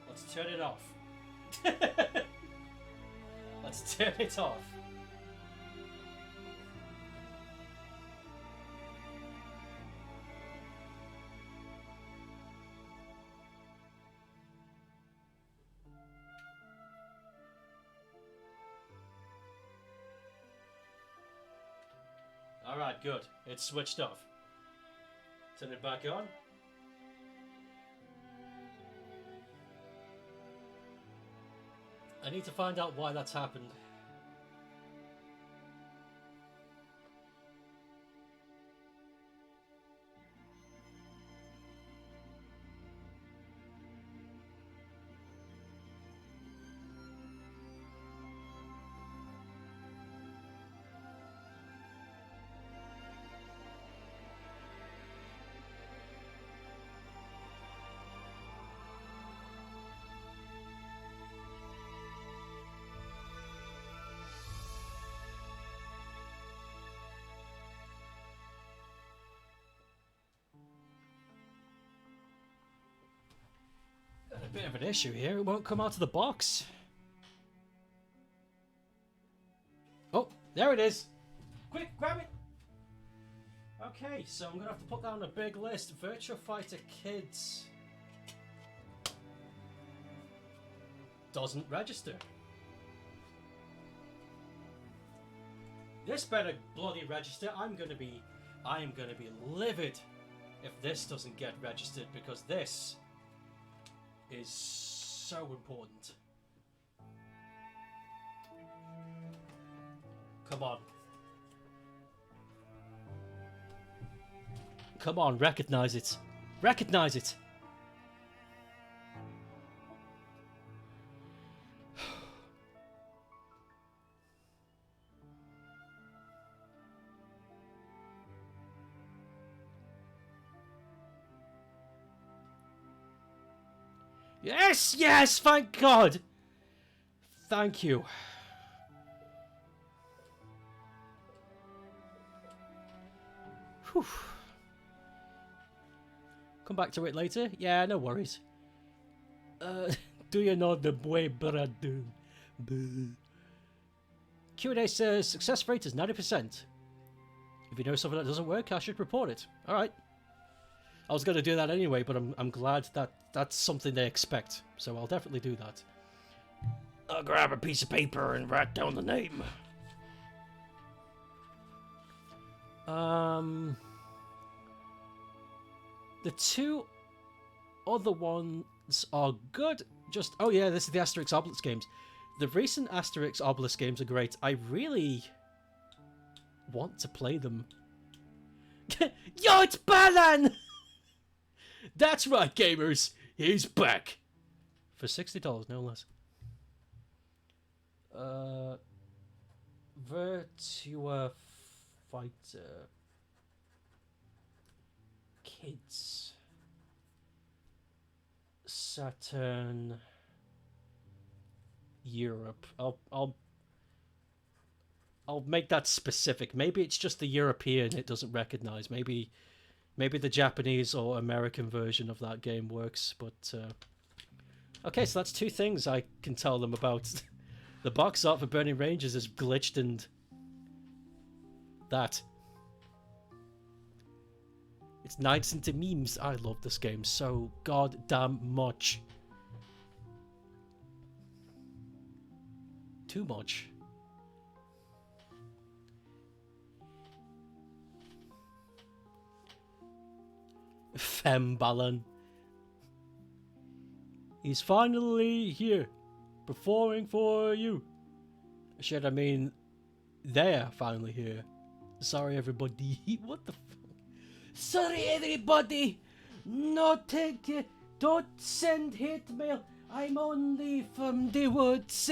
Let's turn it off. Let's turn it off. Alright, good. It's switched off. Turn it back on. I need to find out why that's happened. Bit of an issue here. It won't come out of the box. Oh, there it is. Quick, grab it. Okay, so I'm going to have to put down a big list. Virtua Fighter Kids doesn't register. This better bloody register. I am going to be livid if this doesn't get registered, because this is so important. Come on. Come on, recognize it. Recognize it. Yes, yes, thank God. Thank you. Whew. Come back to it later? Yeah, no worries. Do you know the boy brother? Q&A says success rate is 90%. If you know something that doesn't work, I should report it. Alright. I was going to do that anyway, but I'm glad that that's something they expect. So I'll definitely do that. I'll grab a piece of paper and write down the name. The two other ones are good. Just, oh yeah, this is the Asterix Obelix games. The recent Asterix Obelix games are great. I really want to play them. Yo, it's Balan! That's right, gamers. He's back. For $60, no less. Virtua Fighter Kids. Saturn Europe. I'll make that specific. Maybe it's just the European it doesn't recognize. Maybe the Japanese or American version of that game works, but okay, so that's two things I can tell them about. The box art for Burning Rangers is glitched, and that. It's nights into memes. I love this game so goddamn much. Too much. Fembalan. He's finally here, performing for you. Shit, I mean, they're finally here. Sorry, everybody. What the fuck? Sorry, everybody. No, take it. Don't send hate mail. I'm only from the woods.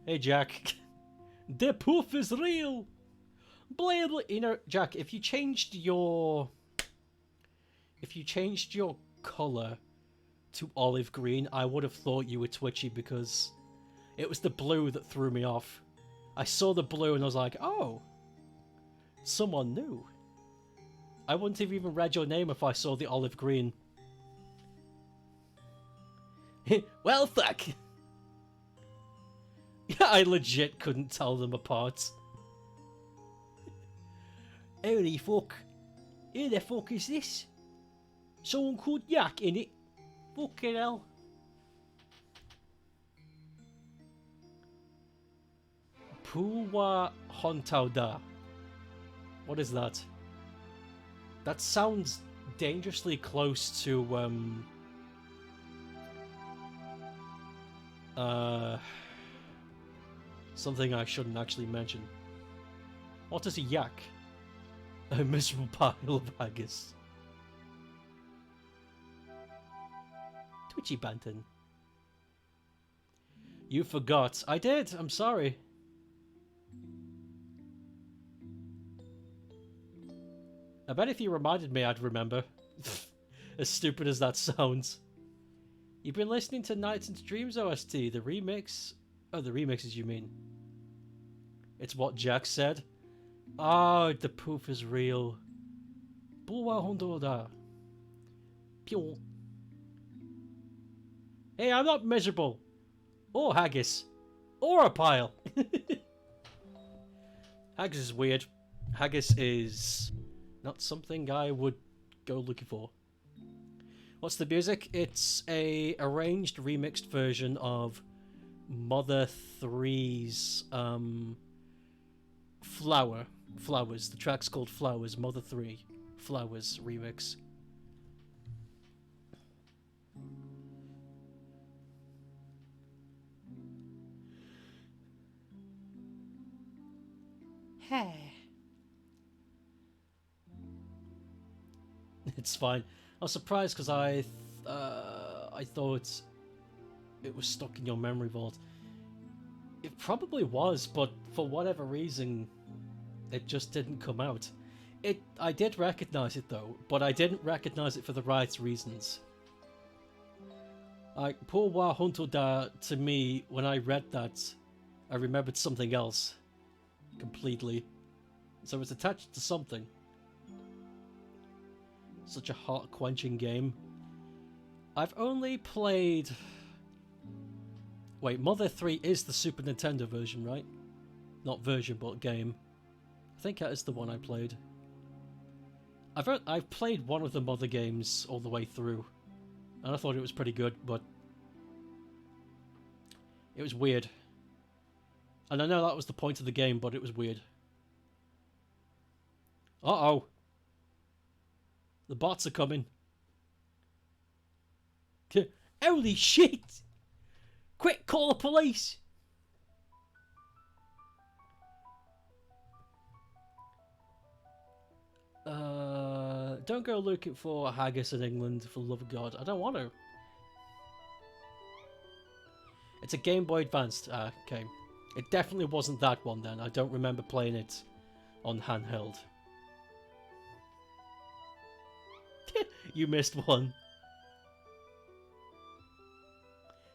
Hey, Jack. The poof is real. Blah, blah. You know, Jack, if you changed your colour to olive green, I would have thought you were twitchy, because it was the blue that threw me off. I saw the blue and I was like, oh, someone new. I wouldn't have even read your name if I saw the olive green. Well, fuck. Yeah, I legit couldn't tell them apart. Holy fuck. Who the fuck is this? Someone called Yak in it. Fucking hell. Puwa Hontauda. What is that? That sounds dangerously close to something I shouldn't actually mention. What is a yak? A miserable pile of haggis. Twitchy Banton. You forgot. I did. I'm sorry. I bet if you reminded me, I'd remember. As stupid as that sounds. You've been listening to Nights into Dreams OST, the remix. Oh, the remixes, you mean? It's what Jack said. Oh, the poof is real. Bulwa Hondoda. Pion. Hey, I'm not miserable. Or haggis. Or a pile. Haggis is weird. Haggis is not something I would go looking for. What's the music? It's a arranged, remixed version of Mother 3's Flowers. The track's called Flowers. Mother 3 Flowers remix. Hey. It's fine. I was surprised because I thought it was stuck in your memory vault. It probably was, but for whatever reason, it just didn't come out. I did recognize it though, but I didn't recognize it for the right reasons. Like, Pour Voir Hunter Da, to me, when I read that, I remembered something else. Completely. So it's attached to something. Such a heart-quenching game. I've only played... Wait, Mother 3 is the Super Nintendo version, right? Not version, but game. I think that is the one I played. I've played one of the Mother games all the way through, and I thought it was pretty good, but it was weird. And I know that was the point of the game, but it was weird. Uh-oh. The bots are coming. Holy shit! Quick, call the police! Don't go looking for haggis in England, for the love of God. I don't want to. It's a Game Boy Advanced. Okay. It definitely wasn't that one then. I don't remember playing it on handheld. You missed one.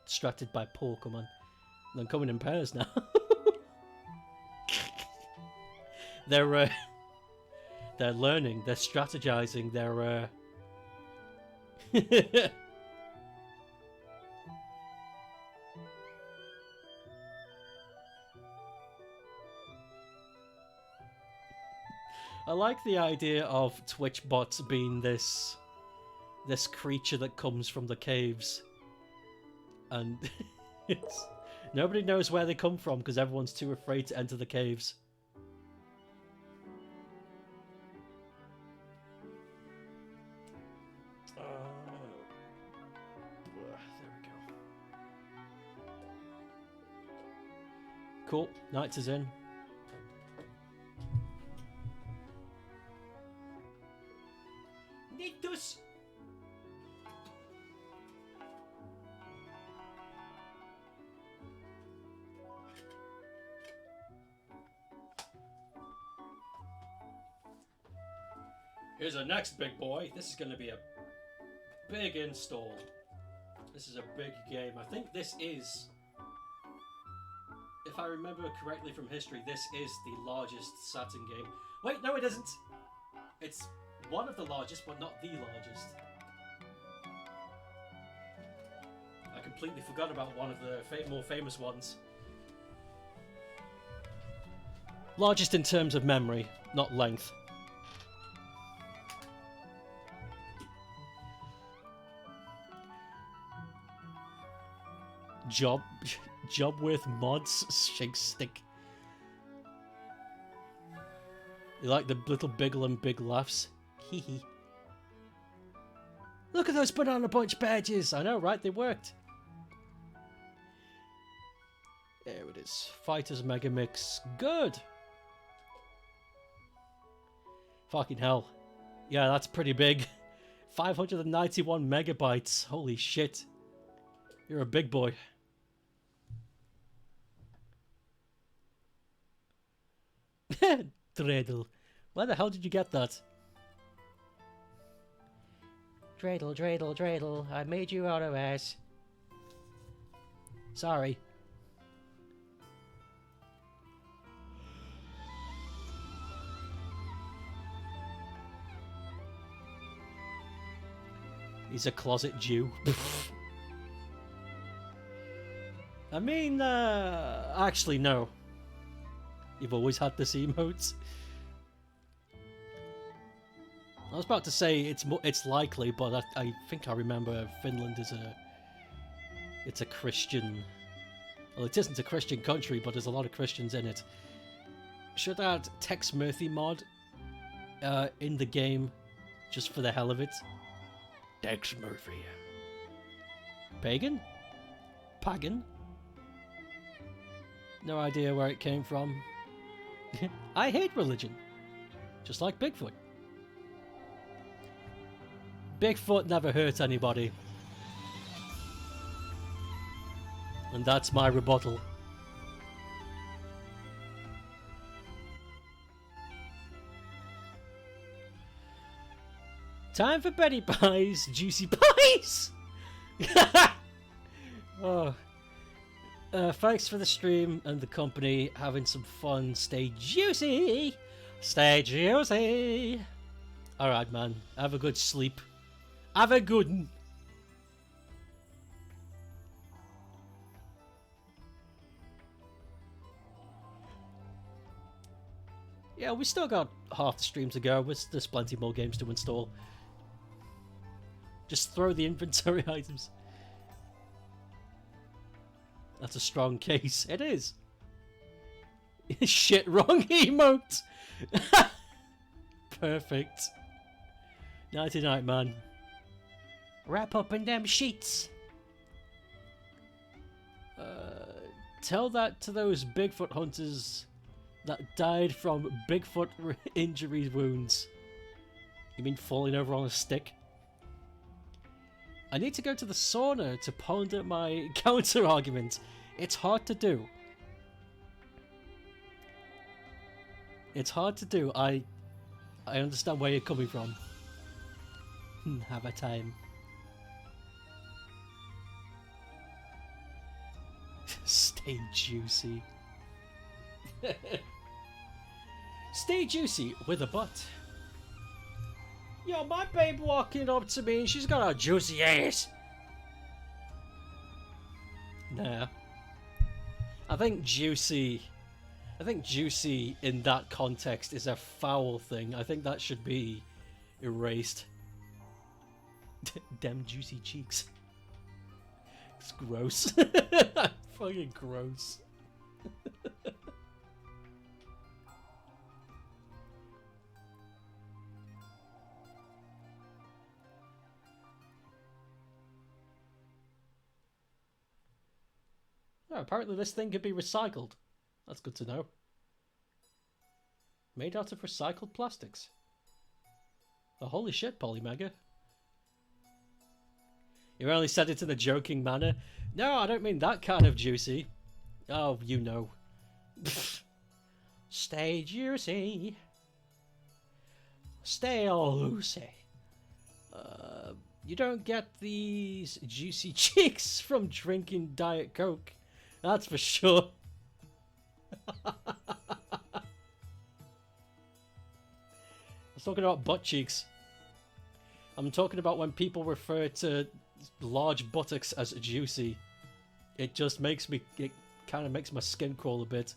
Distracted by Pokemon. They're coming in pairs now. They're learning, they're strategizing, they're I like the idea of Twitch bots being this creature that comes from the caves, and nobody knows where they come from because everyone's too afraid to enter the caves. There we go. Cool, night is in. Nitus! Here's our next big boy. This is going to be a big install. This is a big game. I think this is, if I remember correctly from history, this is the largest Saturn game. Wait, no it isn't. It's one of the largest, but not the largest. I completely forgot about one of the more famous ones. Largest in terms of memory, not length. Job with mods, shake stick. You like the little Biggle and Big laughs? Hee hee. Look at those Banana Bunch badges! I know, right? They worked. There it is. Fighters Mega Mix. Good! Fucking hell. Yeah, that's pretty big. 591 megabytes. Holy shit. You're a big boy. Dreidel. Where the hell did you get that? Dreidel, Dreidel, Dreidel. I made you out of ass. Sorry. He's a closet Jew. I mean, actually, no. You've always had this emote. I was about to say it's likely, but I think I remember Finland is a Christian. Well, it isn't a Christian country, but there's a lot of Christians in it. Should add Tex Murphy mod in the game, just for the hell of it. Tex Murphy. Pagan? Pagan? No idea where it came from. I hate religion. Just like Bigfoot. Bigfoot never hurt anybody. And that's my rebuttal. Time for Betty Pies, Juicy Pies! Oh. Thanks for the stream and the company. Having some fun. Stay juicy! Stay juicy! Alright, man. Have a good sleep. Have a good one. Yeah, we still got half the stream to go. There's plenty more games to install. Just throw the inventory items. That's a strong case. It is. Shit, wrong emote. Perfect. Nighty night, man. Wrap up in them sheets. Tell that to those Bigfoot hunters that died from Bigfoot injury wounds. You mean falling over on a stick? I need to go to the sauna to ponder my counter argument. It's hard to do. It's hard to do. I understand where you're coming from. Have a time. Stay juicy. Stay juicy with a butt. Yo, my babe walking up to me and she's got a juicy ass. Nah. I think juicy in that context is a foul thing. I think that should be erased. Damn juicy cheeks. It's gross. Fucking gross. Oh, apparently this thing could be recycled. That's good to know. Made out of recycled plastics. Oh, holy shit, Polymega. You only said it in a joking manner. No, I don't mean that kind of juicy. Oh, you know. Stay juicy. Stay all loosey. You don't get these juicy cheeks from drinking Diet Coke. That's for sure. I was talking about butt cheeks. I'm talking about when people refer to large buttocks as juicy. It just makes me... It kind of makes my skin crawl a bit.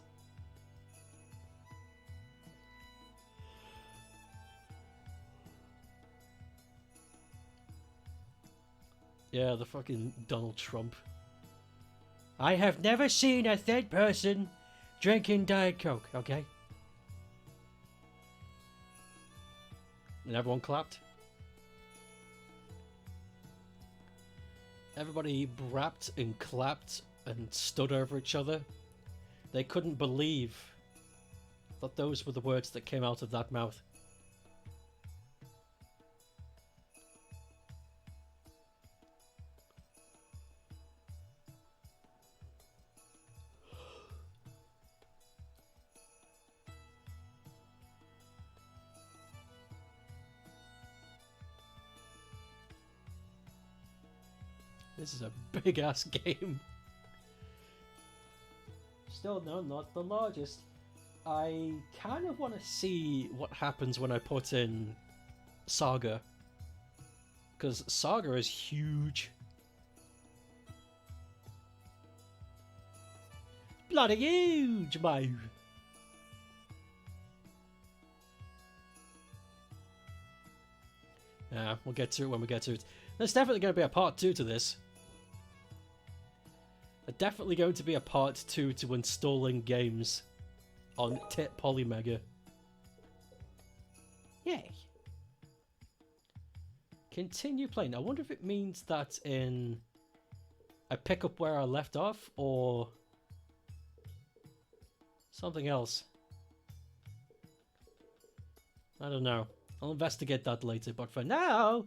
Yeah, the fucking Donald Trump. I have never seen a third person drinking Diet Coke, okay? And everyone clapped. Everybody rapped and clapped and stood over each other. They couldn't believe that those were the words that came out of that mouth. This is a big ass game. Still, no, not the largest. I kind of want to see what happens when I put in Saga. Because Saga is huge. bloody huge, mate. Yeah, we'll get to it when we get to it. There's definitely going to be a part 2 to this. There's definitely going to be a part 2 to installing games on Polymega. Yay. Continue playing. I wonder if it means that I pick up where I left off, or something else. I don't know. I'll investigate that later, but for now...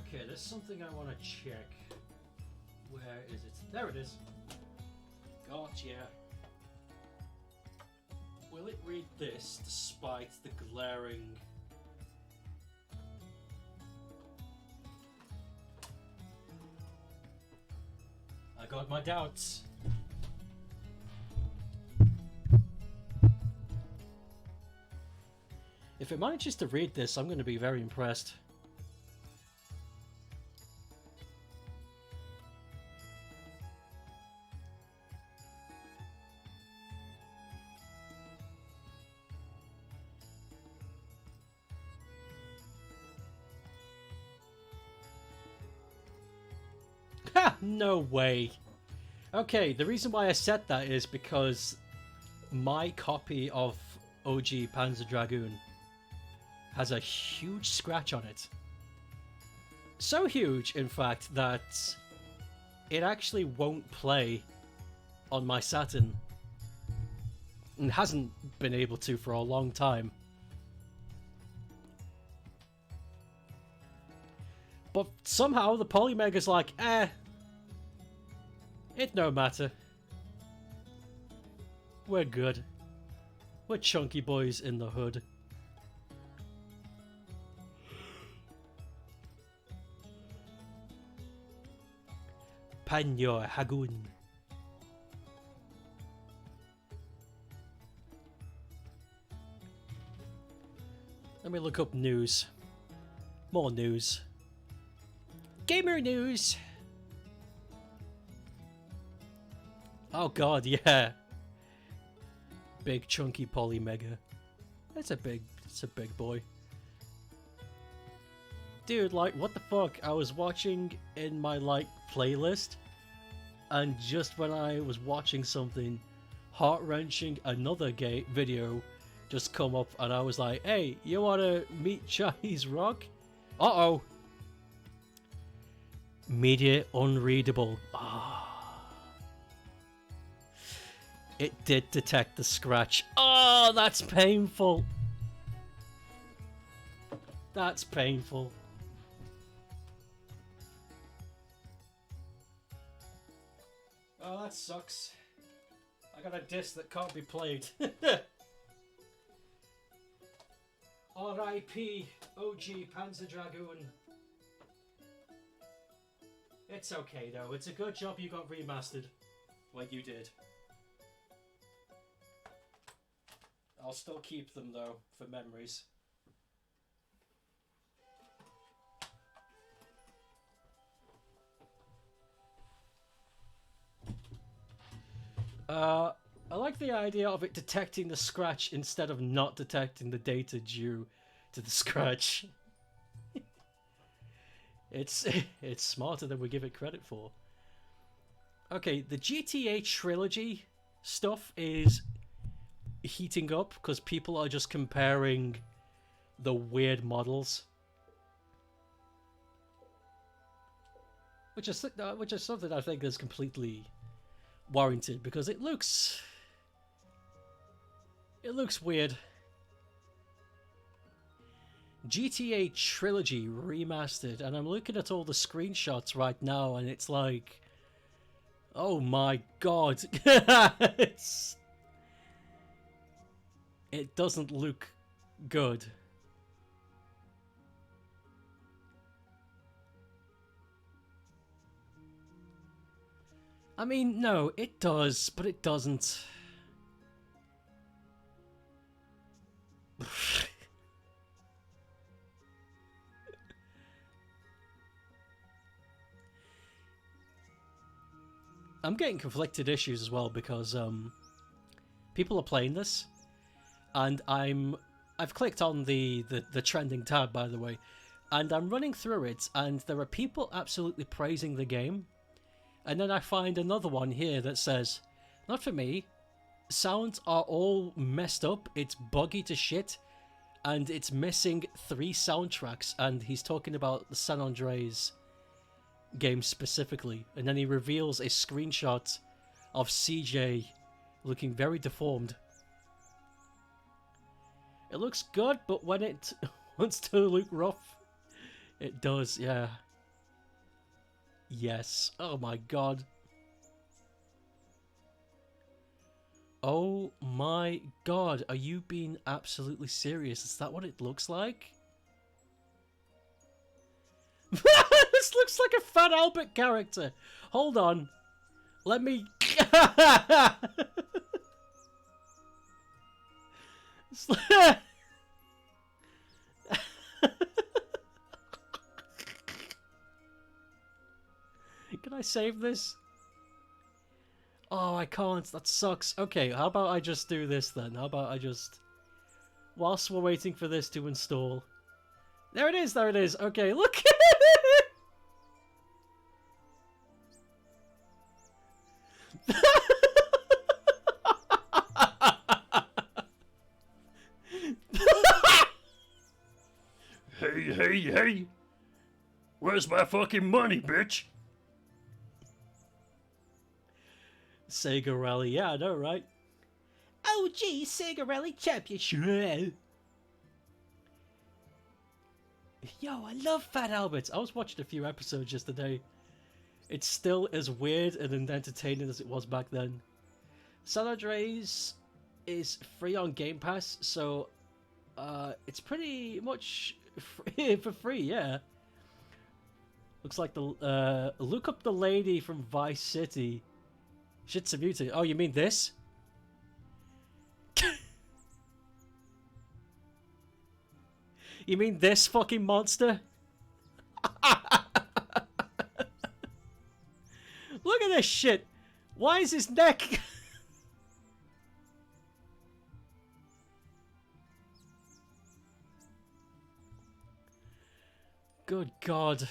Okay, there's something I want to check. Where is it? There it is. Gotcha. Will it read this despite the glaring... I got my doubts. If it manages to read this, I'm going to be very impressed. Ha! No way. Okay, the reason why I said that is because my copy of OG Panzer Dragoon has a huge scratch on it. So huge, in fact, that it actually won't play on my Saturn. And hasn't been able to for a long time. But somehow the Polymega's like, it no matter. We're good. We're chunky boys in the hood. Panyo Hagun. Let me look up news. More news. Gamer news! Oh god, yeah. Big chunky Polymega. It's a big boy. Dude, like, what the fuck? I was watching in my, like, playlist, and just when I was watching something heart-wrenching, another gay video just come up, and I was like, hey, you wanna meet Chinese Rock? Uh-oh. Media unreadable. Ah. It did detect the scratch. Oh, that's painful. That's painful. Oh, that sucks. I got a disc that can't be played. R.I.P. OG Panzer Dragoon. It's okay though. It's a good job you got remastered. Like you did. I'll still keep them though, for memories. I like the idea of it detecting the scratch instead of not detecting the data due to the scratch. It's smarter than we give it credit for. Okay, the GTA trilogy stuff is heating up because people are just comparing the weird models, which is something I think is completely warranted because it looks weird. GTA Trilogy Remastered, and I'm looking at all the screenshots right now, and it's like, oh my god, it doesn't look good. I mean, no, it does, but it doesn't. I'm getting conflicted issues as well because people are playing this, and I've clicked on the trending tab, by the way, and I'm running through it, and there are people absolutely praising the game, and then I find another one here that says, "Not for me. Sounds are all messed up. It's buggy to shit, and it's missing 3 soundtracks." And he's talking about the San Andreas game specifically, and then he reveals a screenshot of CJ looking very deformed. It looks good, but when it wants to look rough, it does, yeah. Yes. Oh my god. Oh my god, are you being absolutely serious? Is that what it looks like? This looks like a Fat Albert character. Hold on. Let me... Can I save this? Oh, I can't. That sucks. Okay, how about I just do this then? How about I just... Whilst we're waiting for this to install... There it is, there it is. Okay, look at it! Hey! Where's my fucking money, bitch? Sega Rally, yeah, I know, right? Oh, gee, Sega Rally Championship. Yo, I love Fat Albert. I was watching a few episodes yesterday. It's still as weird and entertaining as it was back then. San Andreas is free on Game Pass, so it's pretty much free for free, yeah. Looks like the look up the lady from Vice City. Shit's a mutant. Oh, you mean this? You mean this fucking monster? Look at this shit. Why is his neck? Good God.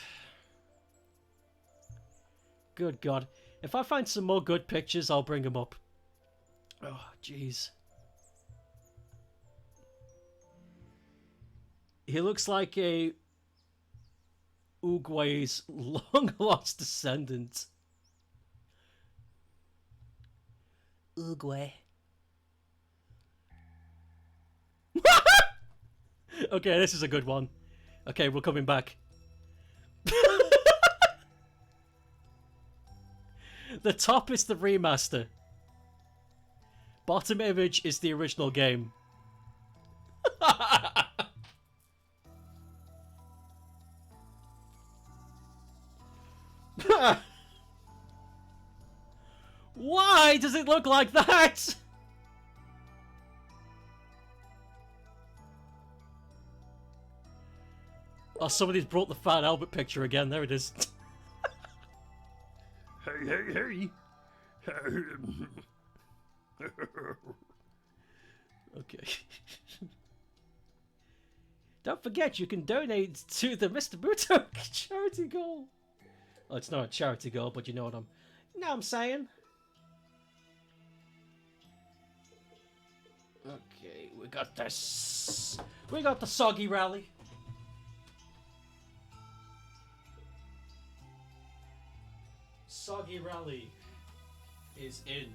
Good God. If I find some more good pictures, I'll bring them up. Oh, jeez. He looks like a Uruguay's long-lost descendant. Uruguay. Okay, this is a good one. Okay, we're coming back. The top is the remaster. Bottom image is the original game. Why does it look like that? Oh, somebody's brought the Fat Albert picture again. There it is. Hey. Okay. Don't forget, you can donate to the Mr. Buto charity goal. Oh, it's not a charity goal, but you know what I'm saying. Okay, we got this. We got the soggy rally. Soggy rally is in.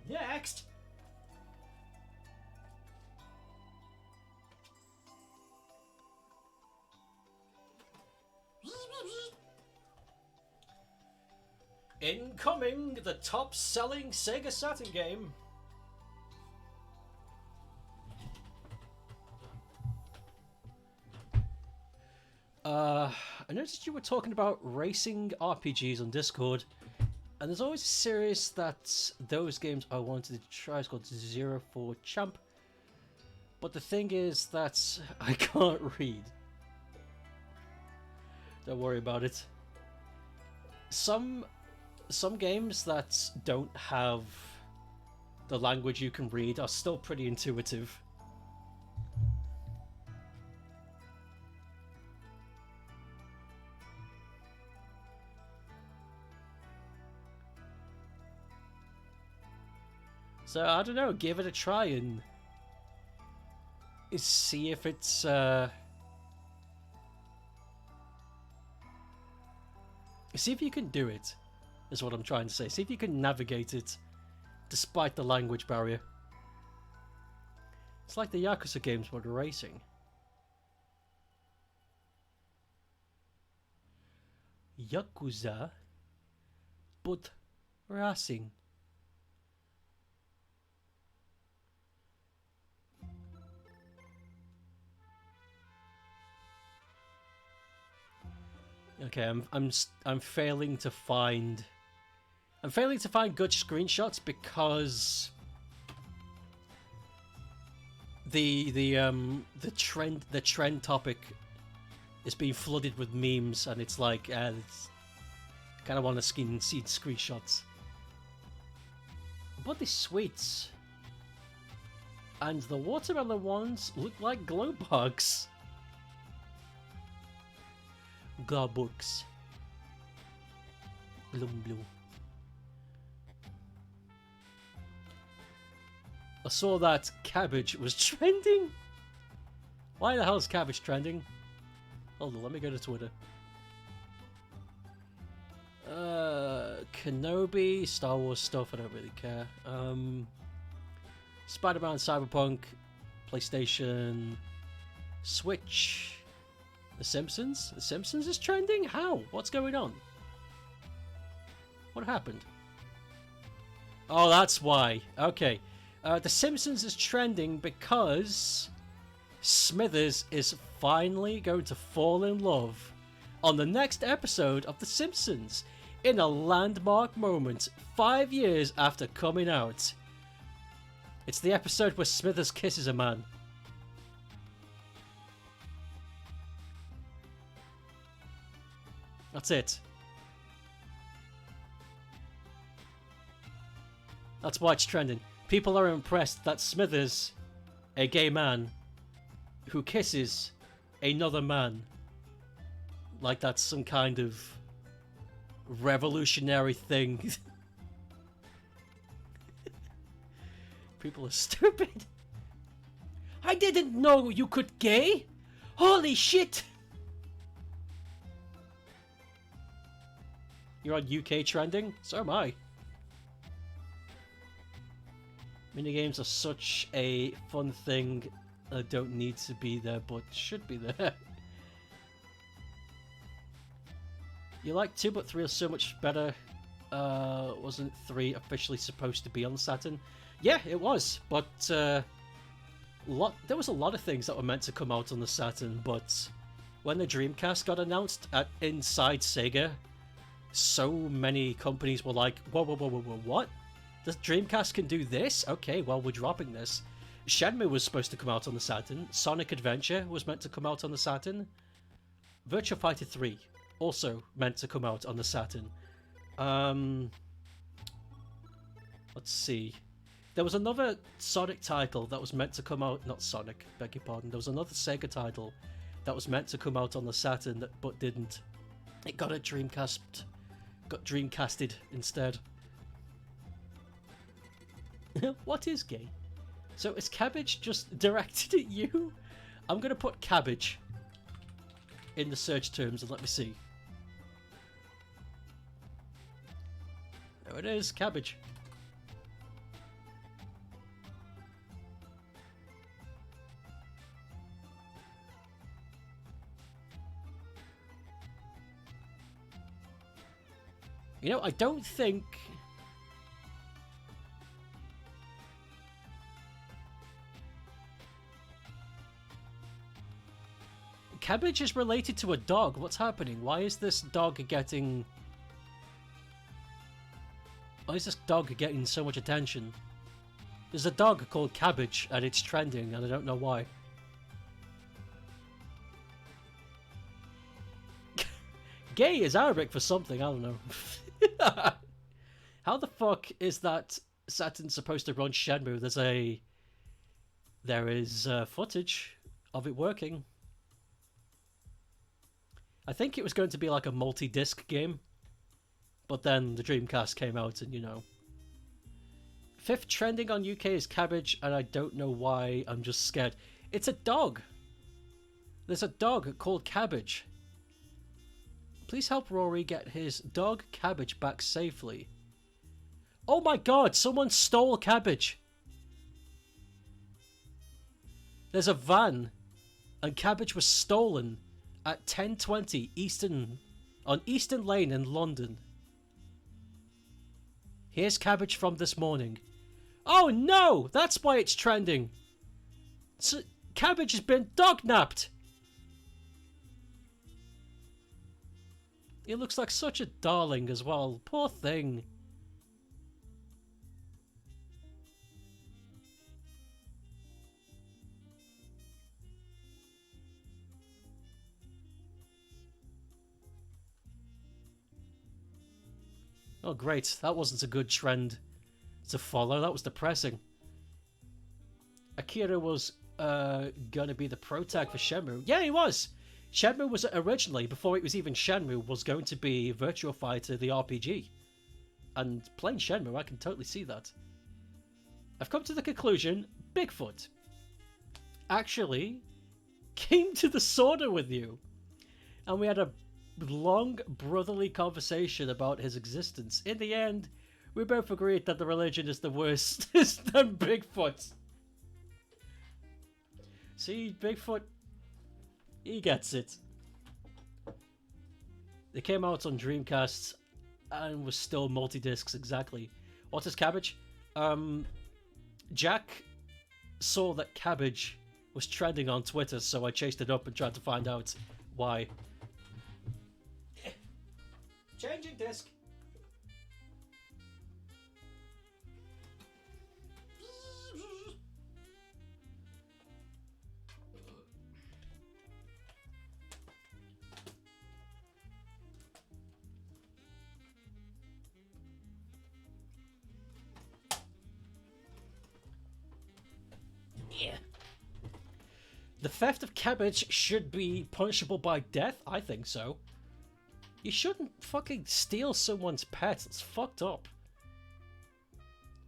Next. Incoming, the top-selling Sega Saturn game. I noticed you were talking about racing RPGs on Discord, and there's always a series that those games I wanted to try. It's called 04 Champ. But the thing is that I can't read. Don't worry about it. Some games that don't have the language you can read are still pretty intuitive. So I don't know, give it a try and see if it's see if you can do it, is what I'm trying to say. See if you can navigate it despite the language barrier. It's like the Yakuza games with racing. Yakuza, but racing. Okay, I'm failing to find. I'm failing to find good screenshots because the trend topic is being flooded with memes, and it's like I kind of want to see screenshots. But these sweets and the watermelon ones look like glow bugs. Glowbugs. Blum blue. I saw that cabbage was trending. Why the hell is cabbage trending? Hold on, let me go to Twitter. Kenobi, Star Wars stuff, I don't really care. Spider-Man, Cyberpunk, PlayStation, Switch, The Simpsons? The Simpsons is trending? How? What's going on? What happened? Oh, that's why. Okay. The Simpsons is trending because Smithers is finally going to fall in love on the next episode of The Simpsons in a landmark moment 5 years after coming out. It's the episode where Smithers kisses a man. That's it. That's why it's trending. People are impressed that Smithers, a gay man, who kisses another man, like that's some kind of revolutionary thing. People are stupid. I didn't know you could gay. Holy shit. You're on UK trending? So am I. Minigames are such a fun thing. Don't need to be there, but should be there. You like 2, but 3 are so much better. Wasn't 3 officially supposed to be on Saturn? Yeah, it was, but there was a lot of things that were meant to come out on the Saturn, but when the Dreamcast got announced at Inside Sega, so many companies were like, whoa, what? The Dreamcast can do this? Okay, well, we're dropping this. Shenmue was supposed to come out on the Saturn. Sonic Adventure was meant to come out on the Saturn. Virtua Fighter 3 also meant to come out on the Saturn. Let's see. There was another Sonic title that was meant to come out... Not Sonic, beg your pardon. There was another Sega title that was meant to come out on the Saturn, but didn't. It got a Dreamcast... Got Dreamcasted instead. What is gay? So is cabbage just directed at you? I'm going to put cabbage in the search terms and let me see. There it is, cabbage. You know, I don't think... Cabbage is related to a dog. What's happening? Why is this dog getting... Why is this dog getting so much attention? There's a dog called Cabbage, and it's trending, and I don't know why. Gay is Arabic for something, I don't know. How the fuck is that Saturn supposed to run Shenmue? There is footage of it working. I think it was going to be like a multi-disc game, but then the Dreamcast came out and, you know. 5th trending on UK is Cabbage, and I don't know why, I'm just scared. It's a dog! There's a dog called Cabbage. Please help Rory get his dog Cabbage back safely. Oh my god, someone stole Cabbage! There's a van, and Cabbage was stolen at 10:20 on Eastern Lane in London. Here's Cabbage from this morning. Oh no! That's why it's trending! Cabbage has been dog-napped! He looks like such a darling as well. Poor thing. Oh great, that wasn't a good trend to follow. That was depressing. Akira was gonna be the pro tag for Shenmue. Yeah, he was! Shenmue was originally, before it was even Shenmue, was going to be Virtua Fighter the RPG. And playing Shenmue, I can totally see that. I've come to the conclusion, Bigfoot actually came to the sauna with you. And we had a long brotherly conversation about his existence. In the end, we both agreed that the religion is the worst than Bigfoot. See, Bigfoot, he gets it. They came out on Dreamcast and was still multi-discs, exactly. What is Cabbage? Jack saw that Cabbage was trending on Twitter, so I chased it up and tried to find out why. Changing disc. Yeah. The theft of Cabbage should be punishable by death? I think so. You shouldn't fucking steal someone's pet. It's fucked up.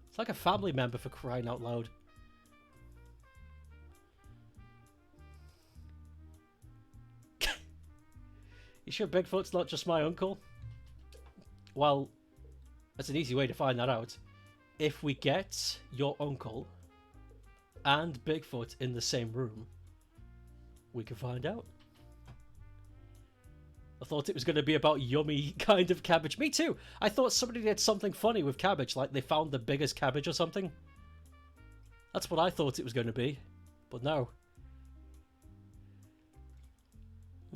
It's like a family member, for crying out loud. You sure Bigfoot's not just my uncle? Well, that's an easy way to find that out. If we get your uncle and Bigfoot in the same room, we can find out. I thought it was going to be about yummy kind of cabbage. Me too. I thought somebody did something funny with cabbage, like they found the biggest cabbage or something. That's what I thought it was going to be. But no.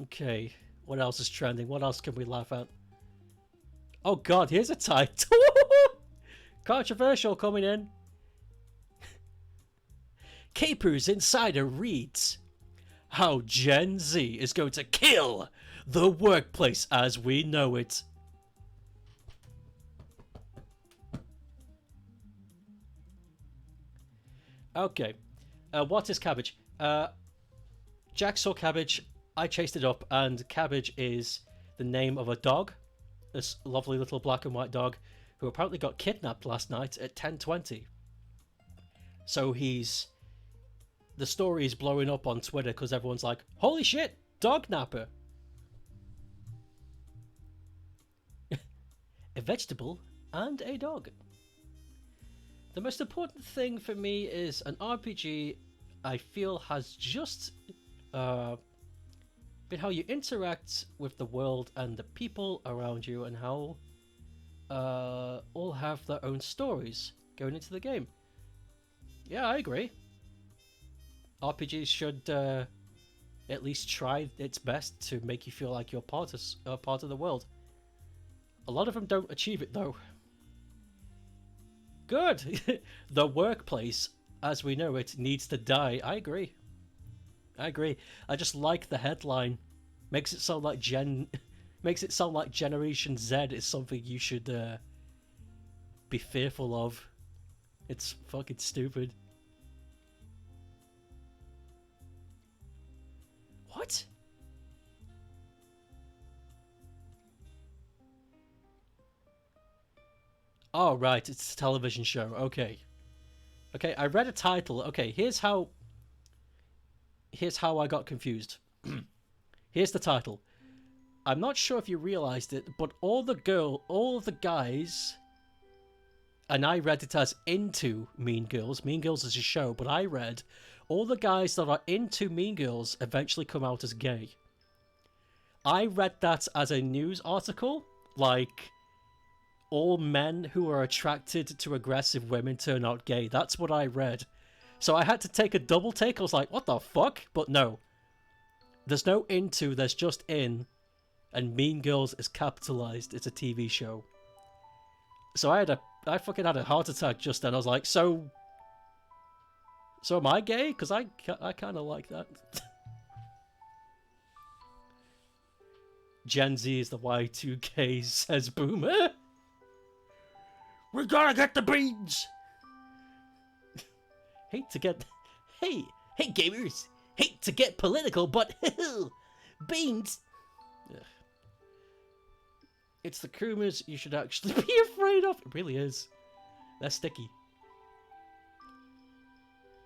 Okay. What else is trending? What else can we laugh at? Oh god, here's a title. Controversial coming in. Capers Insider reads, how Gen Z is going to kill the workplace as we know it. Okay. What is Cabbage? Jack saw Cabbage. I chased it up, and Cabbage is the name of a dog. This lovely little black and white dog who apparently got kidnapped last night at 10:20. So the story is blowing up on Twitter because everyone's like, holy shit, dog napper. A vegetable and a dog. The most important thing for me is an RPG I feel has just been how you interact with the world and the people around you, and how all have their own stories going into the game. Yeah, I agree. RPGs should at least try its best to make you feel like you're part of the world. A lot of them don't achieve it though. Good! The workplace, as we know it, needs to die. I agree. I just like the headline. Makes it sound like Generation Z is something you should be fearful of. It's fucking stupid. What? Oh, right, it's a television show. Okay. Okay, I read a title. Okay, here's how I got confused. Here's the title. I'm not sure if you realized it, but all of the guys, and I read it as into Mean Girls. Mean Girls is a show, but I read all the guys that are into Mean Girls eventually come out as gay. I read that as a news article, like all men who are attracted to aggressive women turn out gay. That's what I read. So I had to take a double take. I was like, what the fuck? But no. There's no into, there's just in. And Mean Girls is capitalized. It's a TV show. So I fucking had a heart attack just then. I was like, so am I gay? Because I kind of like that. Gen Z is the Y2K, says Boomer. We gotta get the beans! Hey gamers, hate to get political, but beans. Ugh. It's the Kumas you should actually be afraid of. It really is. They're sticky.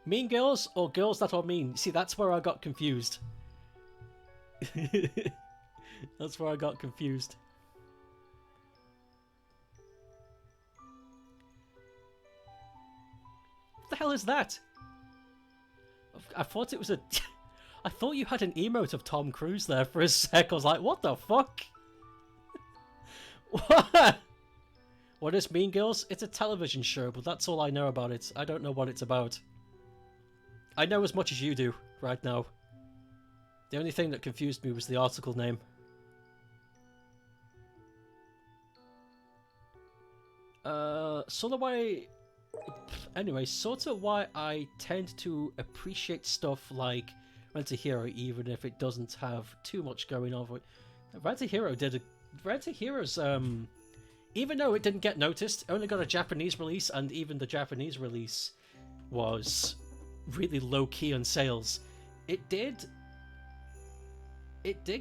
Mean girls or girls that are mean? See, that's where I got confused. That's where I got confused. What the hell is that? I thought it was a... I thought you had an emote of Tom Cruise there for a sec. I was like, what the fuck? What? What is Mean Girls? It's a television show, but that's all I know about it. I don't know what it's about. I know as much as you do right now. The only thing that confused me was the article name. Sort of why... Anyway, sort of why I tend to appreciate stuff like Rent a Hero, even if it doesn't have too much going on. Rent a Hero Rent a Hero's, even though it didn't get noticed, only got a Japanese release, and even the Japanese release was really low-key on sales. It did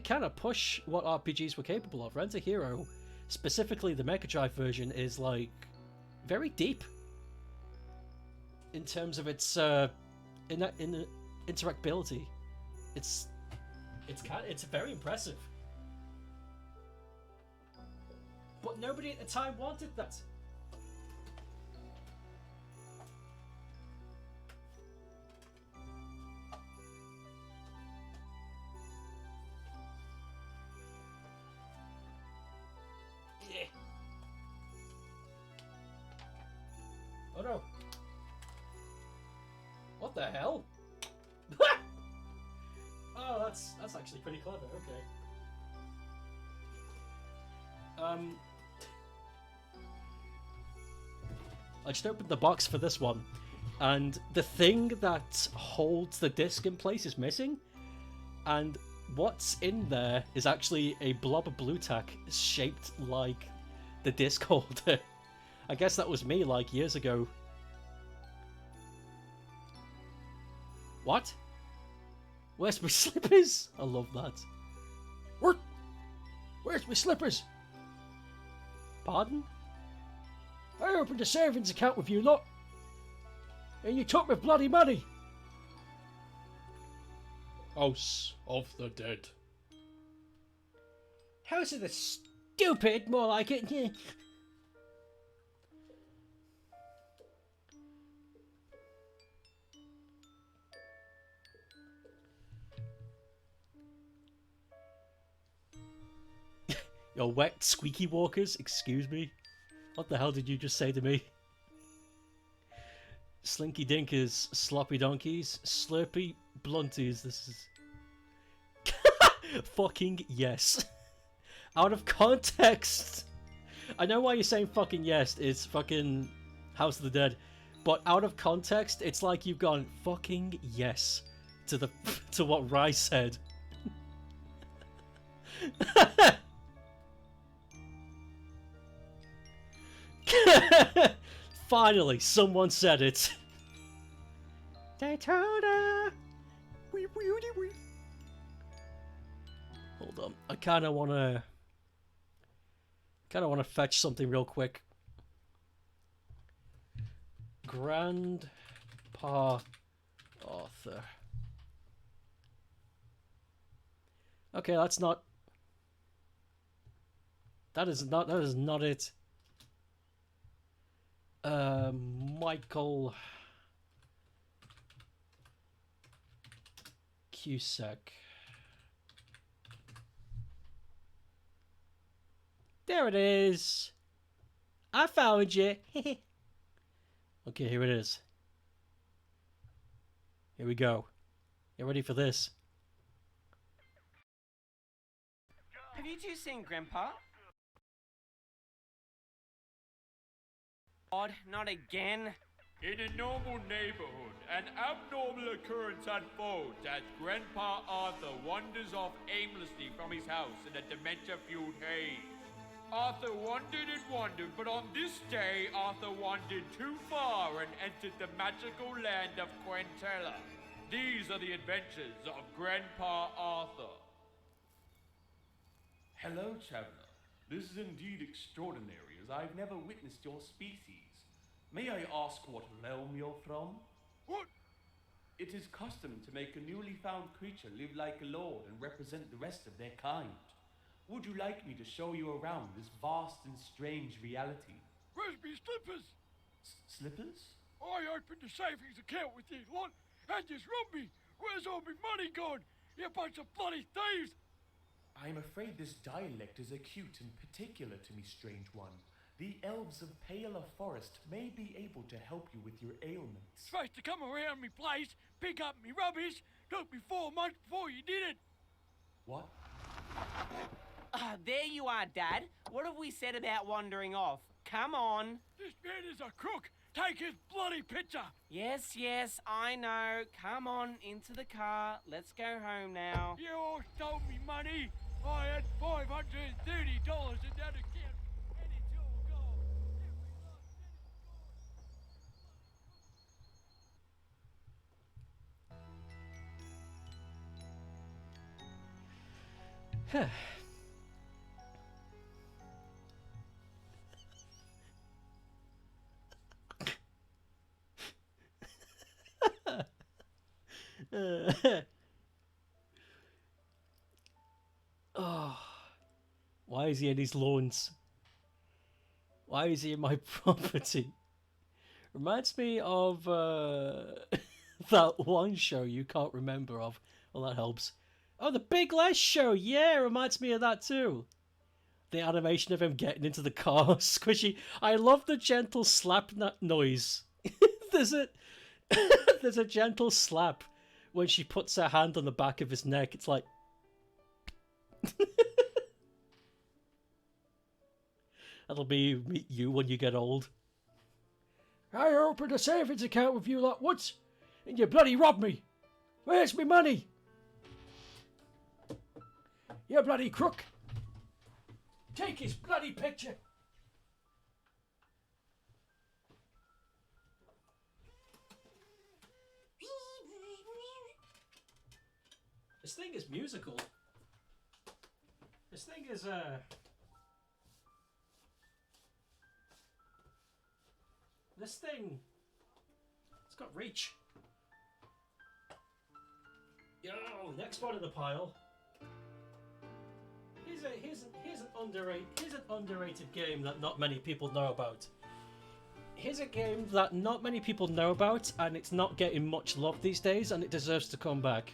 kind of push what RPGs were capable of. Rent a Hero, specifically the Mega Drive version, is like very deep in terms of its interactability. It's very impressive. But nobody at the time wanted that. Yeah. Oh no. What the hell? Oh, that's actually pretty clever. Okay. I just opened the box for this one, and the thing that holds the disc in place is missing, and what's in there is actually a blob of blue tack shaped like the disc holder. I guess that was me like years ago. What? Where's my slippers? I love that. Where's my slippers? Pardon? I opened a savings account with you lot, and you took my bloody money. House of the Dead. House of the Stupid, more like it. Your wet squeaky walkers, excuse me? What the hell did you just say to me? Slinky dinkers, sloppy donkeys, slurpy blunties. Fucking yes. Out of context. I know why you're saying fucking yes. It's fucking House of the Dead. But out of context, it's like you've gone fucking yes to the to what Rai said. Finally, someone said it. Daytona. Hold on, I kind of want to fetch something real quick. Grandpa Arthur. Okay, that's not. That is not it. Michael Cusack. There it is. I found you. Okay, here it is. Here we go. You ready for this? Have you two seen Grandpa? God, not again. In a normal neighborhood, an abnormal occurrence unfolds as Grandpa Arthur wanders off aimlessly from his house in a dementia-fueled haze. Arthur wandered and wandered, but on this day, Arthur wandered too far and entered the magical land of Quintella. These are the adventures of Grandpa Arthur. Hello, traveler. This is indeed extraordinary, as I've never witnessed your species. May I ask what realm you're from? What? It is custom to make a newly found creature live like a lord and represent the rest of their kind. Would you like me to show you around this vast and strange reality? Where's me slippers? Slippers? I opened a savings account with you lot and just robbed me. Where's all my money gone? You bunch of bloody thieves! I am afraid this dialect is acute and particular to me, strange one. The elves of Paler Forest may be able to help you with your ailments. Supposed to come around me place, pick up me rubbish. Took me 4 months before you did it. What? Ah, there you are, Dad. What have we said about wandering off? Come on. This man is a crook. Take his bloody picture. Yes, yes, I know. Come on, into the car. Let's go home now. You all stole me money. I had $530 in that account, and it's all gone. Huh. Oh, why is he in his lawns? Why is he in my property? Reminds me of that one show you can't remember of. Well, that helps. Oh, the Big Les show. Yeah, reminds me of that too. The animation of him getting into the car, squishy. I love the gentle slap noise. There's a gentle slap when she puts her hand on the back of his neck. It's like. That'll be you when you get old. I opened a savings account with you lot once, and you bloody robbed me. Where's me money? You bloody crook. Take his bloody picture. This thing is musical. This thing is This thing, it's got reach. Yo, next one in the pile. Here's an underrated game that not many people know about. Here's a game that not many people know about, and it's not getting much love these days, and it deserves to come back.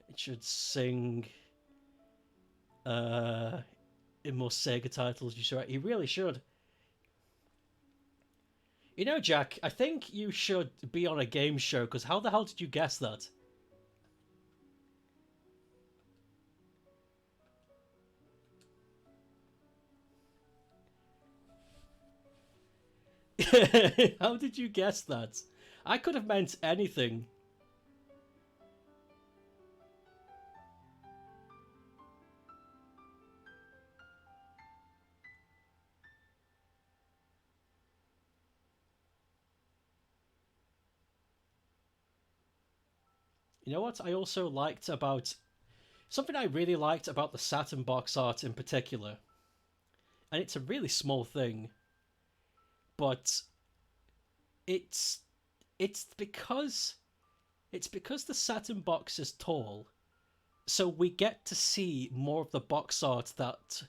It should sing in most Sega titles. You should. He really should. You know, Jack, I think you should be on a game show, because how the hell did you guess that? How did you guess that? I could have meant anything. You know what I also liked about... Something I really liked about the Saturn box art in particular, and it's a really small thing, but it's because the Saturn box is tall, so we get to see more of the box art that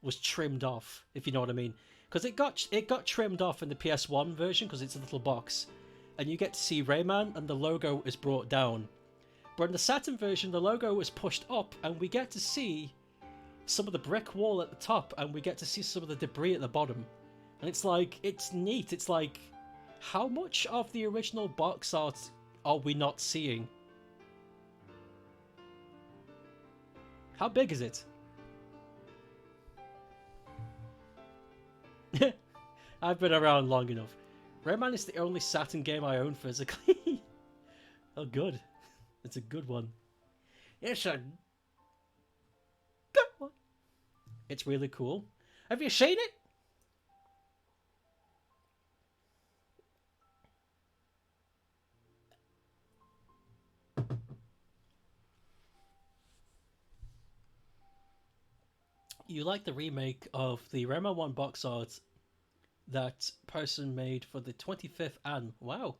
was trimmed off, if you know what I mean. Because it got trimmed off in the PS1 version because it's a little box, and you get to see Rayman and the logo is brought down. But in the Saturn version, the logo is pushed up, and we get to see some of the brick wall at the top, and we get to see some of the debris at the bottom. And it's like, it's neat. It's like, how much of the original box art are we not seeing? How big is it? I've been around long enough. Rayman is the only Saturn game I own physically. Oh, good. It's a good one. It's a good one. It's really cool. Have you seen it? You like the remake of the Rayman 1 box art that person made for the 25th Ann. Wow.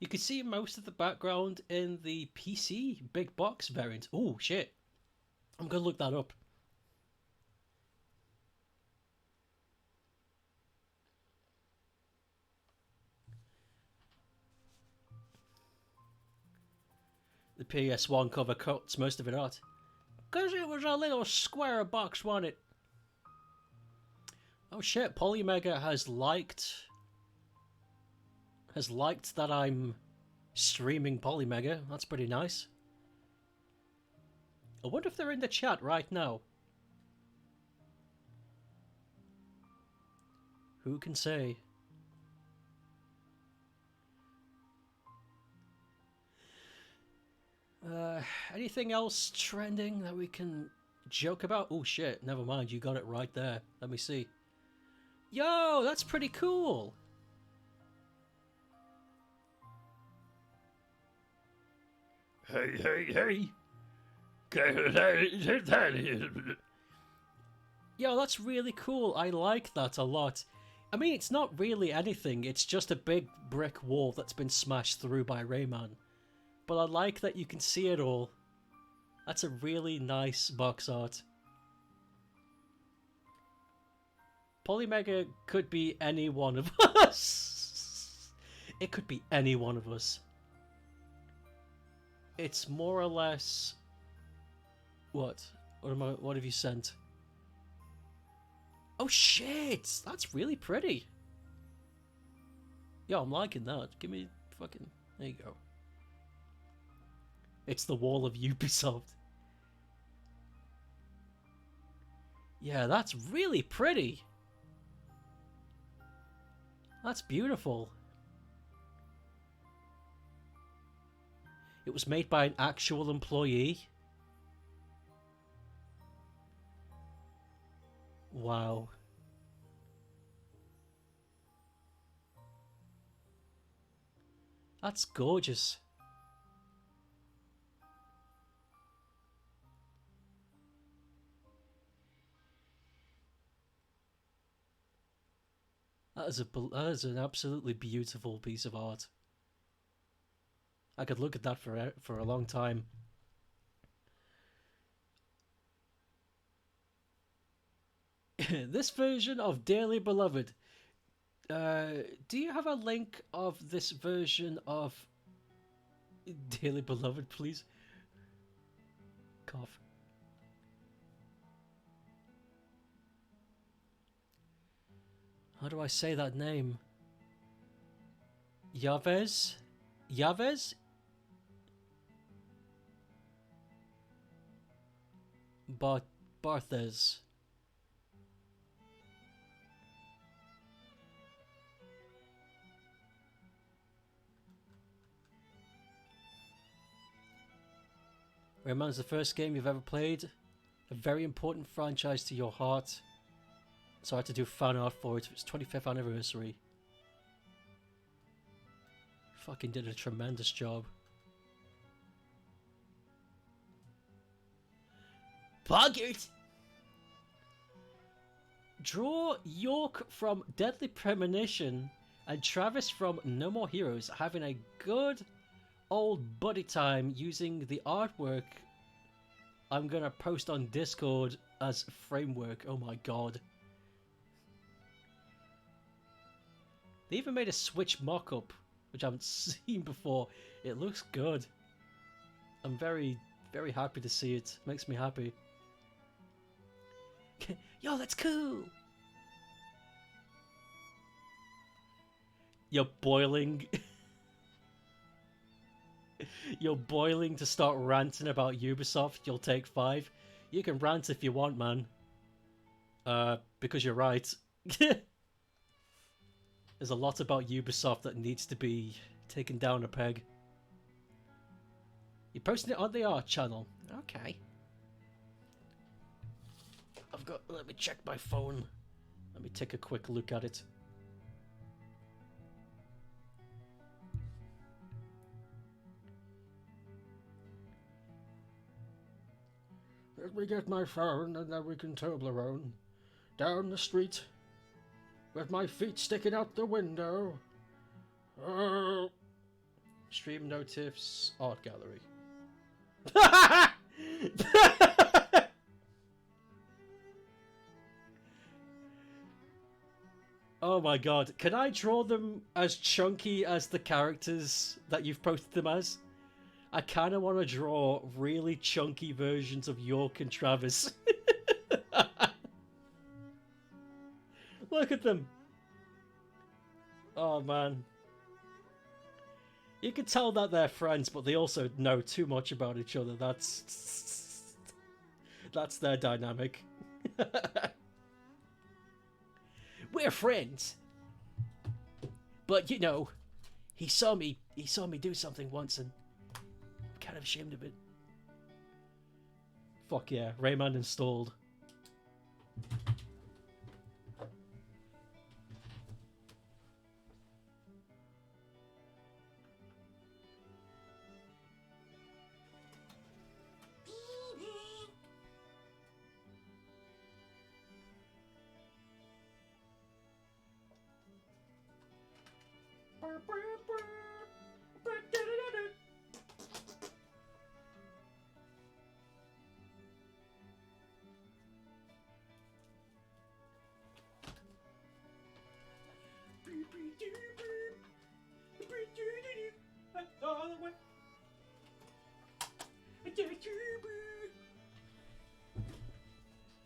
You can see most of the background in the PC big box variant. Oh, shit. I'm going to look that up. The PS1 cover cuts most of it out. Because it was a little square box, wasn't it? Oh shit, Polymega has liked that I'm streaming Polymega. That's pretty nice. I wonder if they're in the chat right now. Who can say? Anything else trending that we can joke about? Oh shit, never mind, you got it right there. Let me see. Yo, that's pretty cool. Hey. Yo, that's really cool. I like that a lot. I mean, it's not really anything. It's just a big brick wall that's been smashed through by Rayman. But I like that you can see it all. That's a really nice box art. Polymega could be any one of us. It could be any one of us. It's more or less... What? What have you sent? Oh shit! That's really pretty. Yo, I'm liking that. Give me fucking... There you go. It's the wall of Ubisoft. Yeah, that's really pretty. That's beautiful. It was made by an actual employee. Wow. That's gorgeous. That is an absolutely beautiful piece of art. I could look at that for a long time. This version of Dearly Beloved. Do you have a link of this version of Dearly Beloved, please? Cough. How do I say that name? Yavez? Yavez? Barthez. Rayman's the first game you've ever played. A very important franchise to your heart. So I had to do fan art for it. It was 25th anniversary. Fucking did a tremendous job. Poggert! Draw York from Deadly Premonition and Travis from No More Heroes having a good old buddy time using the artwork I'm gonna post on Discord as framework. Oh my god. They even made a Switch mock-up, which I haven't seen before. It looks good. I'm very, very happy to see it. Makes me happy. Yo, that's cool! You're boiling. You're boiling to start ranting about Ubisoft. You'll take 5. You can rant if you want, man. Because you're right. There's a lot about Ubisoft that needs to be taken down a peg. You're posting it on the art channel. Okay. Let me check my phone. Let me take a quick look at it. Let me get my phone and then we can Toblerone. Down the street. With my feet sticking out the window. Oh. Stream notifs, art gallery. Oh my god, can I draw them as chunky as the characters that you've posted them as? I kind of want to draw really chunky versions of York and Travis. Look at them. Oh man. You can tell that they're friends, but they also know too much about each other. That's their dynamic. We're friends. But you know, he saw me do something once and I'm kind of ashamed of it. Fuck yeah, Rayman installed.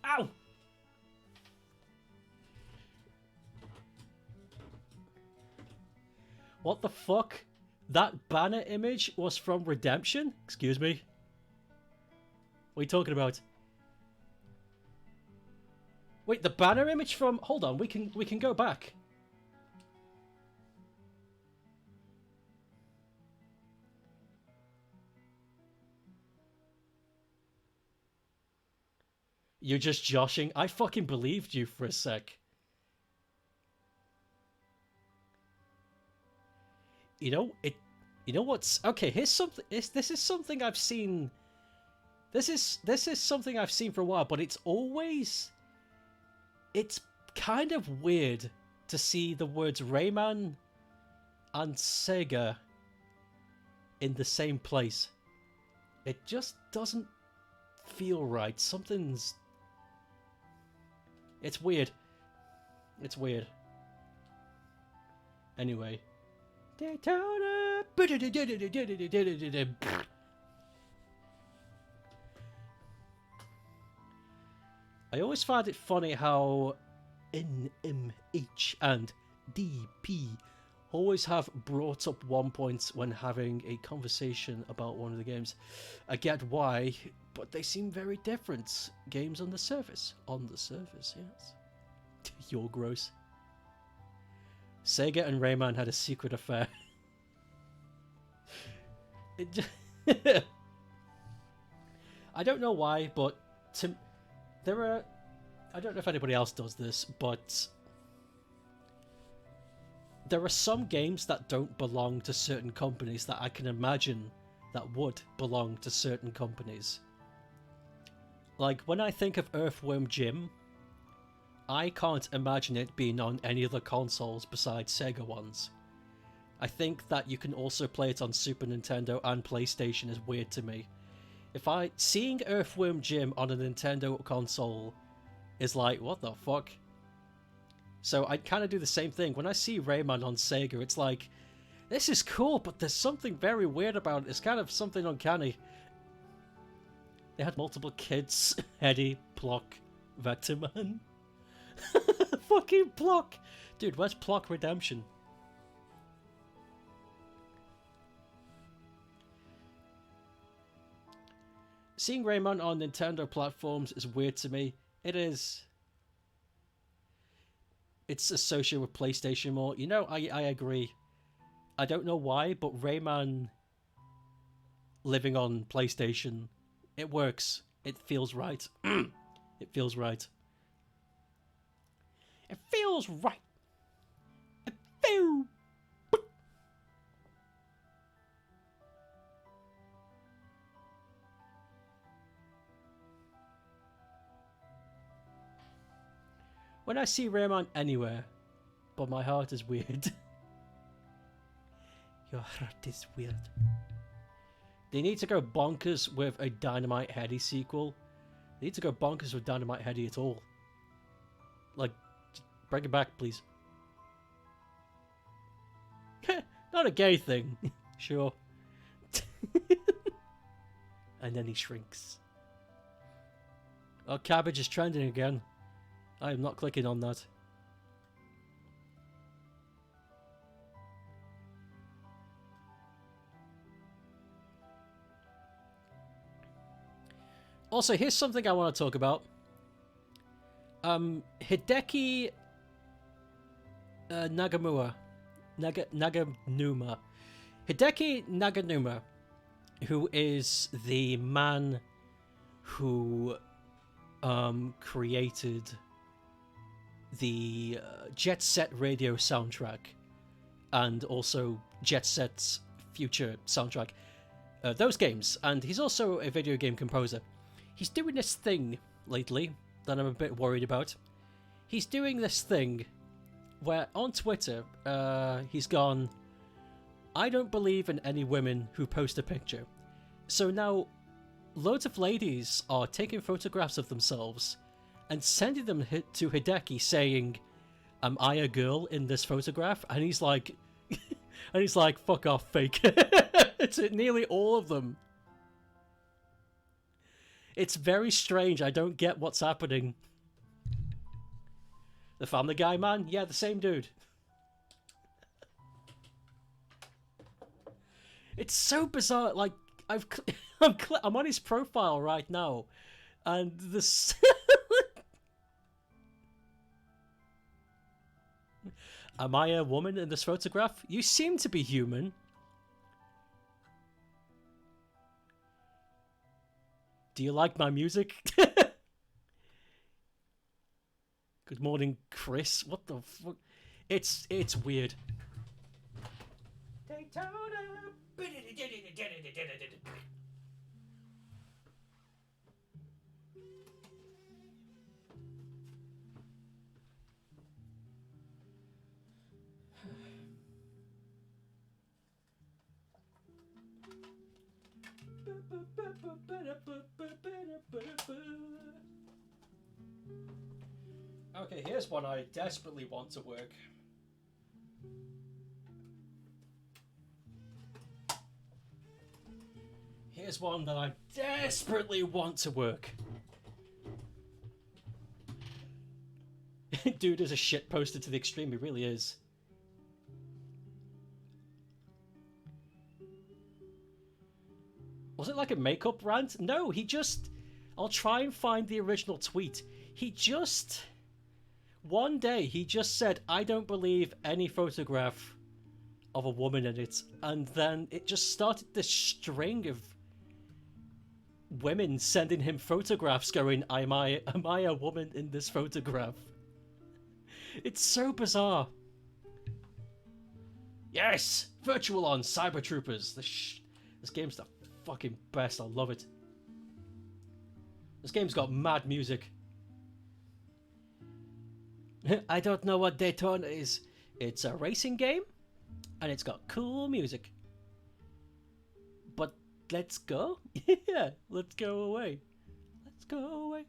Ow! What the fuck? That banner image was from Redemption? Excuse me? What are you talking about? Wait, the banner image from... Hold on, we can go back. You're just joshing? I fucking believed you for a sec. You know what's... Okay, here's something... This is something I've seen... This is something I've seen for a while, but it's always... It's kind of weird to see the words Rayman and Sega in the same place. It just doesn't feel right. Something's... It's weird. It's weird. Anyway. Daytona. I always find it funny how NMH and DP always have brought up one point when having a conversation about one of the games. I get why, but they seem very different. Games on the surface. On the surface, yes. You're gross. Sega and Rayman had a secret affair. I don't know why, but there are... I don't know if anybody else does this, but there are some games that don't belong to certain companies that I can imagine that would belong to certain companies. Like, when I think of Earthworm Jim, I can't imagine it being on any other consoles besides Sega ones. I think that you can also play it on Super Nintendo and PlayStation is weird to me. Seeing Earthworm Jim on a Nintendo console is like, what the fuck? So I kind of do the same thing. When I see Rayman on Sega, it's like, this is cool, but there's something very weird about it. It's kind of something uncanny. They had multiple kids. Eddie, Plock, Vectorman. Fucking Plock! Dude, where's Plock Redemption? Seeing Rayman on Nintendo platforms is weird to me. It is. It's associated with PlayStation more. You know, I agree. I don't know why, but Rayman living on PlayStation, it works. It feels right. It feels right. It feels right. It feels... When I see Rayman anywhere, but my heart is weird. Your heart is weird. They need to go bonkers with a Dynamite Heady sequel. They need to go bonkers with Dynamite Heady at all. Like, bring it back, please. Not a gay thing. Sure. And then he shrinks. Oh, cabbage is trending again. I am not clicking on that. Also, here's something I want to talk about. Hideki Naganuma. Hideki Naganuma, who is the man who created the Jet Set Radio soundtrack and also Jet Set's future soundtrack. Those games. And he's also a video game composer. He's doing this thing lately that I'm a bit worried about. He's doing this thing where on Twitter, he's gone, I don't believe in any women who post a picture. So now, loads of ladies are taking photographs of themselves and sending them to Hideki saying, am I a girl in this photograph? And he's like, fuck off, fake. It's nearly all of them. It's very strange. I don't get what's happening. The Family Guy man? Yeah, the same dude. It's so bizarre. Like, I'm on his profile right now, and this. Am I a woman in this photograph? You seem to be human. Do you like my music? Good morning, Chris. What the fuck? It's weird. Daytona. Okay, here's one I desperately want to work. Here's one that I desperately want to work. Dude is a shit poster to the extreme, he really is. a makeup rant? No, he just... I'll try and find the original tweet. He just... One day, he just said, I don't believe any photograph of a woman in it. And then it just started this string of women sending him photographs going, am I a woman in this photograph? It's so bizarre. Yes! Virtual on Cyber Troopers. This game's the fucking best. I love it. This game's got mad music. I don't know what Daytona is. It's a racing game, and it's got cool music. But let's go. Yeah, let's go away. Let's go away.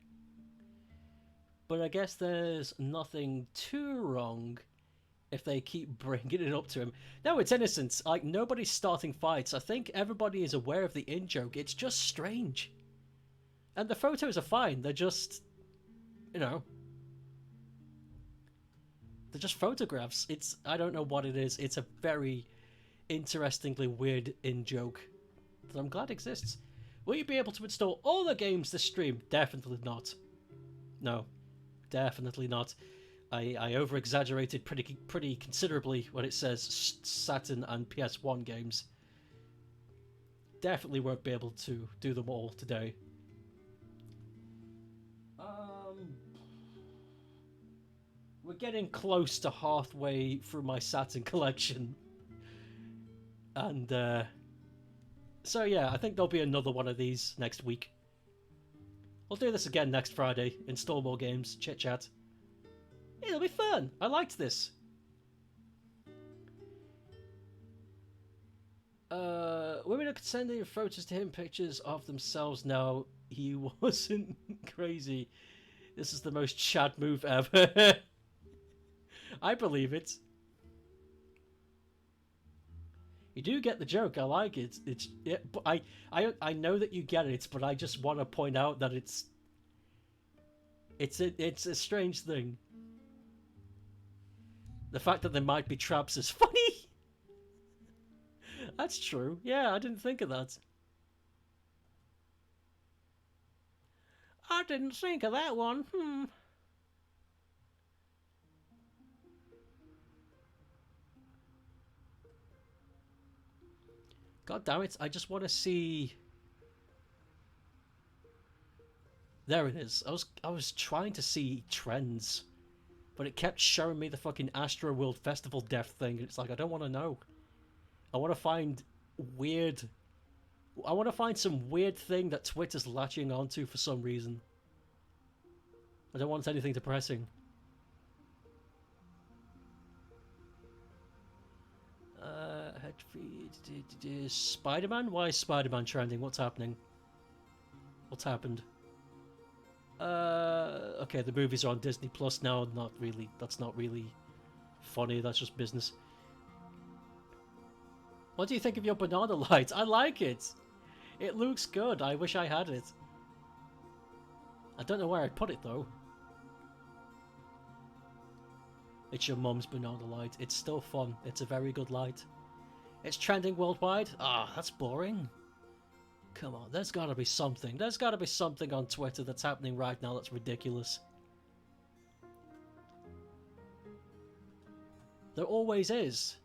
But I guess there's nothing too wrong if they keep bringing it up to him. No, it's innocent. Like, nobody's starting fights. I think everybody is aware of the in-joke. It's just strange. And the photos are fine. They're just, you know, they're just photographs. I don't know what it is. It's a very interestingly weird in-joke that I'm glad exists. Will you be able to install all the games this stream? Definitely not. No, definitely not. I over-exaggerated pretty considerably when it says Saturn and PS1 games. Definitely won't be able to do them all today. We're getting close to halfway through my Saturn collection. And, so yeah, I think there'll be another one of these next week. We'll do this again next Friday. Install more games, chit-chat. It'll be fun. I liked this. Women are sending photos to him, pictures of themselves. No, he wasn't crazy. This is the most Chad move ever. I believe it. You do get the joke. I like it. But I know that you get it, but I just want to point out that it's a strange thing. The fact that there might be traps is funny. That's true. Yeah, I didn't think of that. I didn't think of that one. God damn it, I just want to see... There it is. I was trying to see trends, but it kept showing me the fucking Astro World Festival death thing. It's like, I don't want to know. I want to find weird... I want to find some weird thing that Twitter's latching onto for some reason. I don't want anything depressing. Spider-Man? Why is Spider-Man trending? What's happening? What's happened? Okay, the movies are on Disney Plus now. Not really. That's not really funny. That's just business. What do you think of your banana light? I like it. It looks good. I wish I had it. I don't know where I'd put it though. It's your mum's banana light. It's still fun. It's a very good light. It's trending worldwide? Ah, that's boring. Come on, there's gotta be something. There's gotta be something on Twitter that's happening right now that's ridiculous. There always is.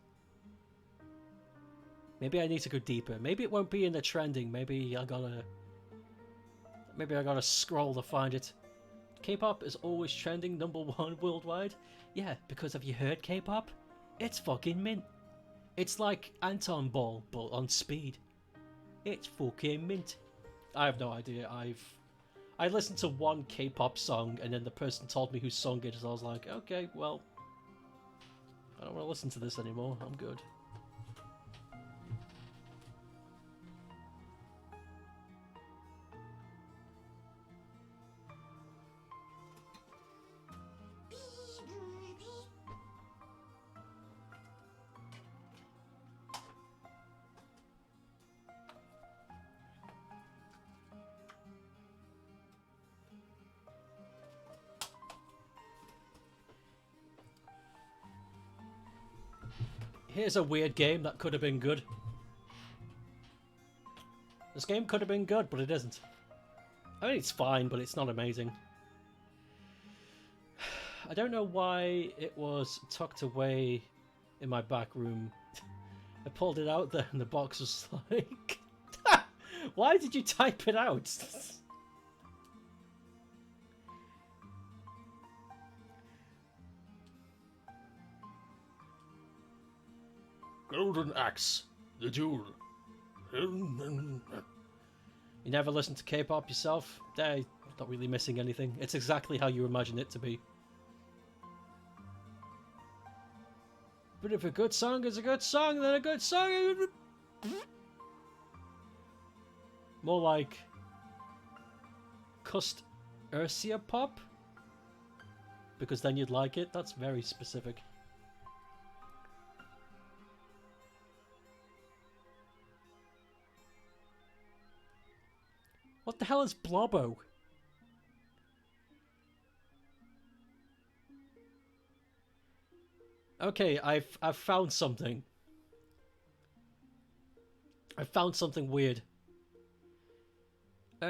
Maybe I need to go deeper. Maybe it won't be in the trending. Maybe I gotta scroll to find it. K-pop is always trending #1 worldwide. Yeah, because have you heard K-pop? It's fucking mint. It's like Anton Ball, but on speed. It's fucking mint. I have no idea. I listened to one K-pop song and then the person told me who sung it, so I was like, okay, well, I don't want to listen to this anymore. I'm good. Here's a weird game that could have been good. This game could have been good, but it isn't. I mean, it's fine, but it's not amazing. I don't know why it was tucked away in my back room. I pulled it out there and the box was like... Why did you type it out? Golden Axe, the duel. You never listened to K-pop yourself? Not really missing anything. It's exactly how you imagine it to be. But if a good song is a good song, then a good song is... More like... Cust Ursia pop? Because then you'd like it? That's very specific. What the hell is Blobbo? Okay, I've found something. I found something weird.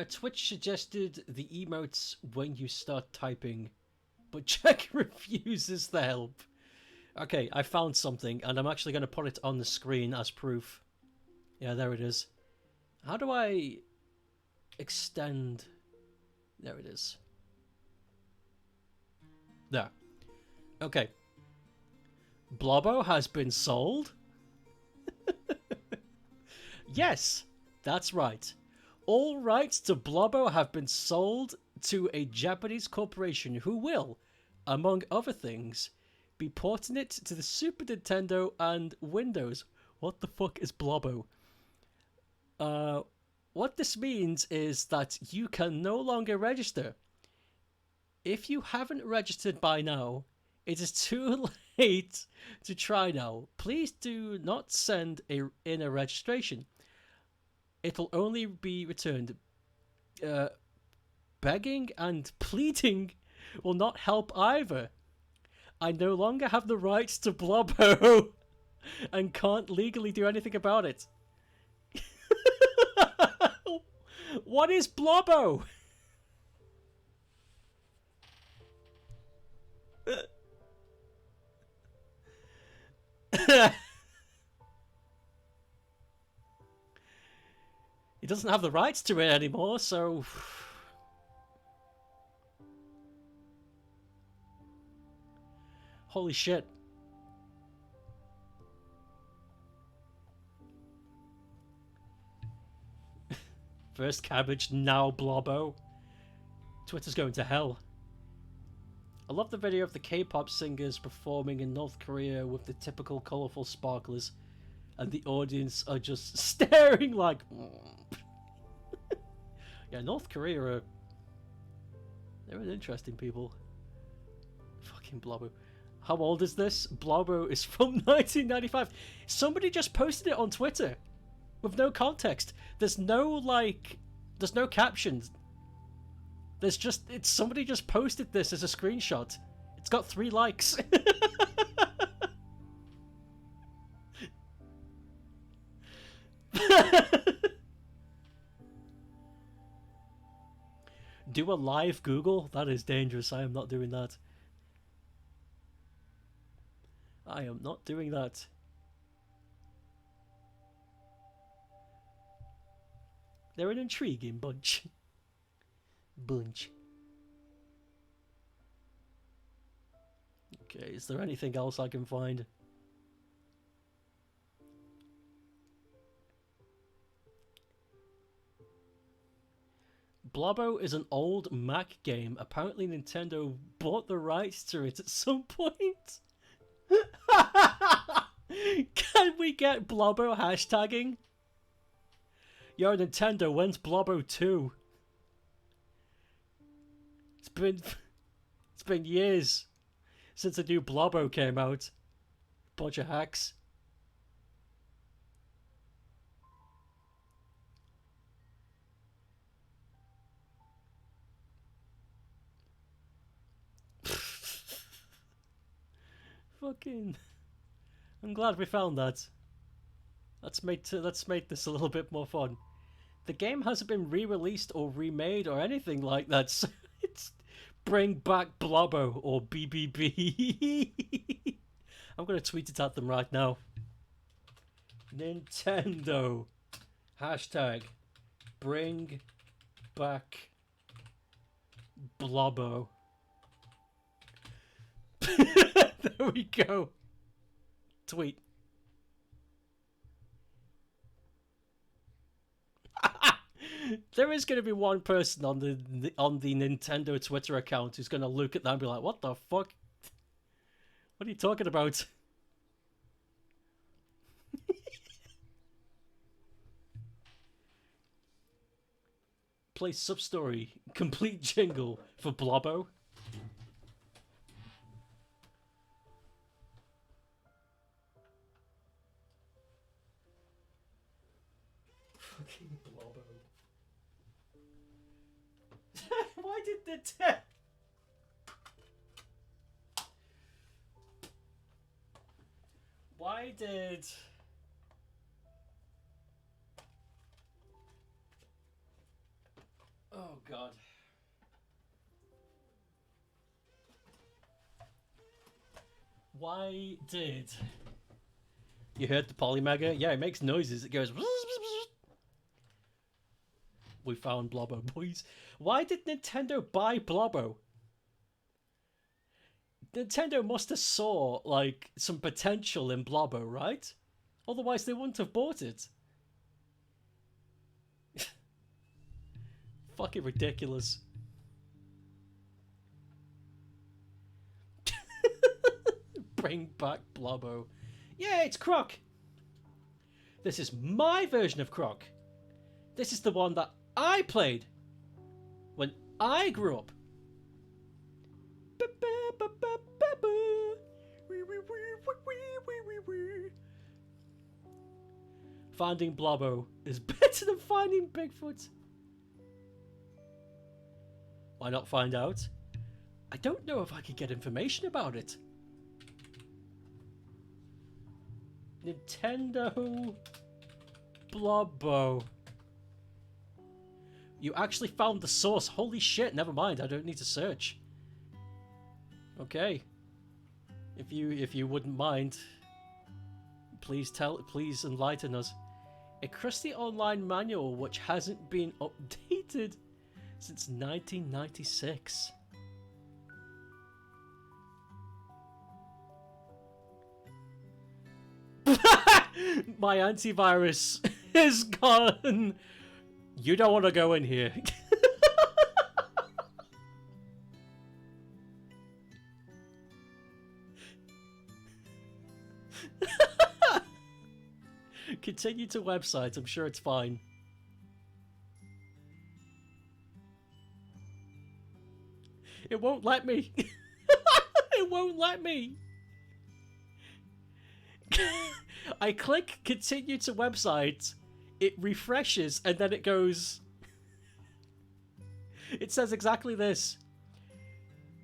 Twitch suggested the emotes when you start typing, but Jack refuses the help. Okay, I found something, and I'm actually going to put it on the screen as proof. Yeah, there it is. How do I extend? There it is. There. Okay. Blobbo has been sold? Yes, that's right. All rights to Blobbo have been sold to a Japanese corporation who will, among other things, be porting it to the Super Nintendo and Windows. What the fuck is Blobbo? What this means is that you can no longer register. If you haven't registered by now, it is too late to try now. Please do not send in a registration. It'll only be returned. Begging and pleading will not help either. I no longer have the rights to Blobbo and can't legally do anything about it. What is Blobbo? He doesn't have the rights to it anymore, so... Holy shit. First cabbage, now Blobbo. Twitter's going to hell. I love the video of the K-pop singers performing in North Korea with the typical colourful sparklers, and the audience are just staring like... Yeah, North Korea are... They're an interesting people. Fucking Blobbo. How old is this? Blobbo is from 1995. Somebody just posted it on Twitter with no context. There's no, like... There's no captions. There's just... Somebody just posted this as a screenshot. It's got 3 likes. Do a live Google? That is dangerous. I am not doing that. I am not doing that. They're an intriguing bunch. Okay, is there anything else I can find? Blobbo is an old Mac game. Apparently Nintendo bought the rights to it at some point. Can we get Blobbo hashtagging? Yo, Nintendo, when's Blobbo 2? It's been years since a new Blobbo came out. Bunch of hacks. Fucking... I'm glad we found that. Let's make this a little bit more fun. The game hasn't been re-released or remade or anything like that. So it's bring back Blobbo or BBB. I'm gonna tweet it at them right now. Nintendo. Hashtag bring back Blobbo. There we go. Tweet. There is going to be one person on the Nintendo Twitter account who's going to look at that and be like, "What the fuck? What are you talking about?" Play sub-story complete jingle for Blobbo. Fucking Blobbo. Why did the Why did... Oh god. Why did... You heard the Polymega? Yeah, it makes noises. It goes... We found Blobbo, boys. Why did Nintendo buy Blobbo? Nintendo must have saw, like, some potential in Blobbo, right? Otherwise they wouldn't have bought it. Fucking ridiculous. Bring back Blobbo. Yeah, it's Croc. This is my version of Croc. This is the one that I played when I grew up. Finding Blobbo is better than finding Bigfoot. Why not find out? I don't know if I could get information about it. Nintendo Blobbo. You actually found the source. Holy shit, never mind. I don't need to search. Okay. If you wouldn't mind, please enlighten us. A crusty online manual which hasn't been updated since 1996. My antivirus is gone. You don't want to go in here. Continue to website. I'm sure it's fine. It won't let me. It won't let me. I click continue to website. It refreshes and then it goes. It says exactly this.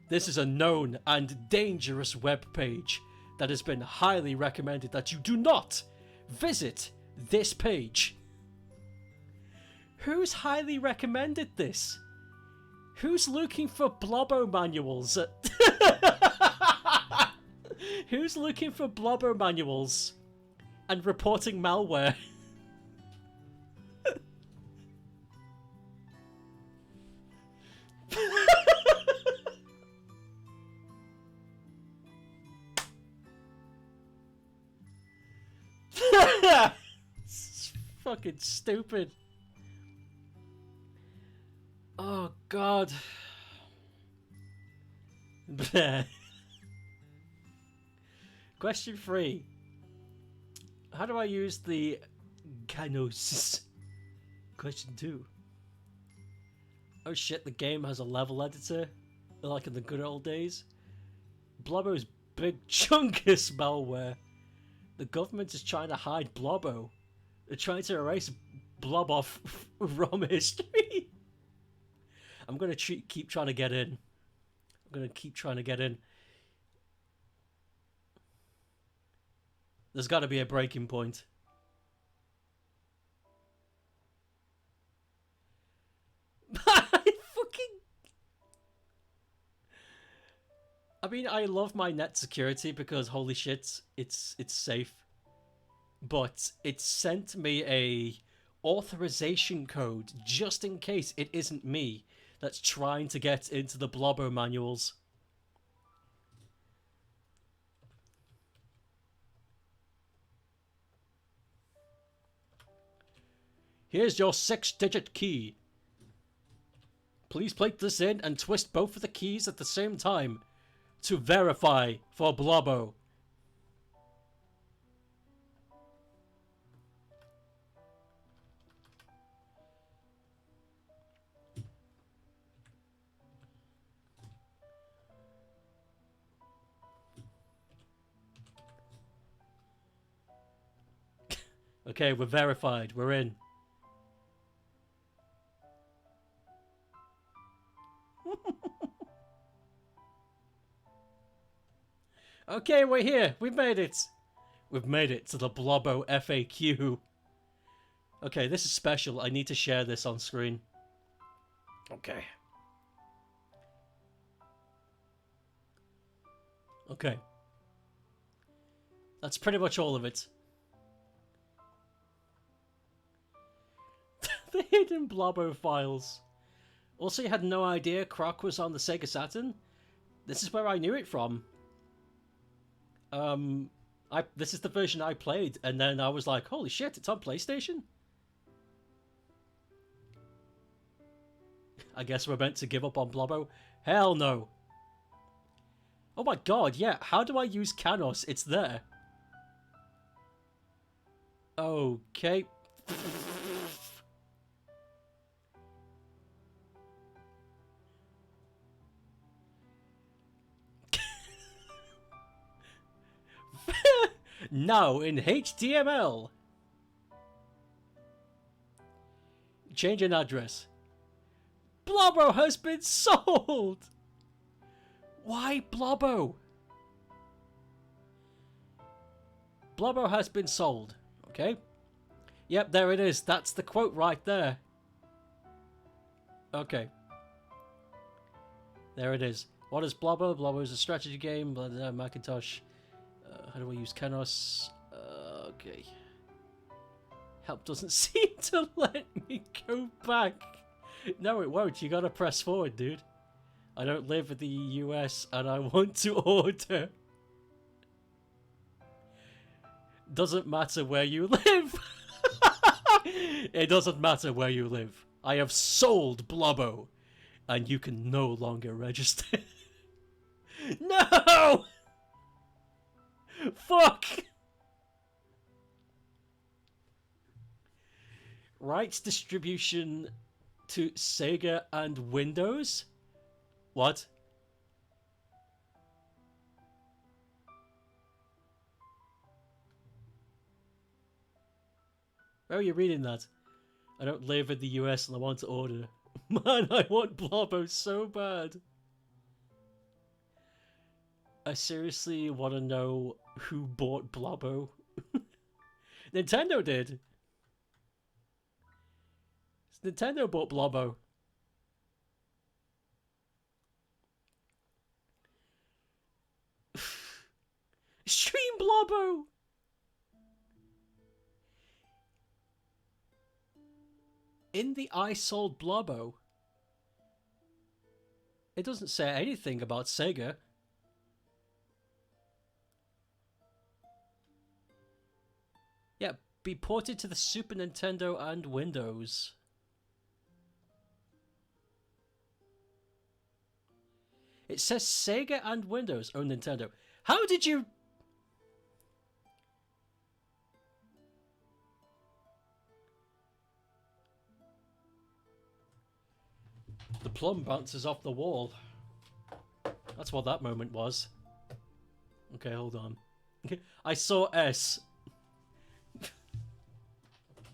This is a known and dangerous web page that has been highly recommended that you do not visit this page. Who's highly recommended this? Who's looking for Blobbo manuals? Who's looking for Blobbo manuals and reporting malware? It's fucking stupid. Oh god. Question 3. How do I use the Ganosis? Question 2. Oh shit, the game has a level editor, like in the good old days. Blobbo's big chunkus malware. The government is trying to hide Blobbo. They're trying to erase Blob off ROM history. I'm gonna keep trying to get in. There's got to be a breaking point. I mean, I love my net security because holy shit, it's safe. But it sent me a authorization code just in case it isn't me that's trying to get into the Blobbo manuals. Here's your 6-digit key. Please plate this in and twist both of the keys at the same time to verify for Blobbo. Okay, we're verified. We're in. Okay, we're here. We've made it. We've made it to the Blobbo FAQ. Okay, this is special. I need to share this on screen. Okay. Okay. That's pretty much all of it. The hidden Blobbo files. Also, you had no idea Croc was on the Sega Saturn? This is where I knew it from. This is the version I played, and then I was like, holy shit, it's on PlayStation? I guess we're meant to give up on Blobbo? Hell no. Oh my god, yeah, how do I use Canos? It's there. Okay. Now in HTML. Change an address. Blobbo has been sold! Why Blobbo? Blobbo has been sold. Okay. Yep, there it is. That's the quote right there. Okay. There it is. What is Blobbo? Blobbo is a strategy game. Blah, blah, blah, Macintosh. How do I use Canos? Okay. Help doesn't seem to let me go back. No, it won't. You gotta press forward, dude. I don't live in the US and I want to order. Doesn't matter where you live. It doesn't matter where you live. I have sold Blobbo and you can no longer register. No! Fuck! Rights distribution to Sega and Windows? What? Where are you reading that? I don't live in the US and I want to order. Man, I want Blobbo so bad. I seriously want to know who bought Blobbo. Nintendo did. Nintendo bought Blobbo. Stream Blobbo! In the I sold Blobbo, it doesn't say anything about Sega. Yeah, be ported to the Super Nintendo and Windows. It says Sega and Windows own Nintendo. How did you... The plum bounces off the wall. That's what that moment was. Okay, hold on. I saw S.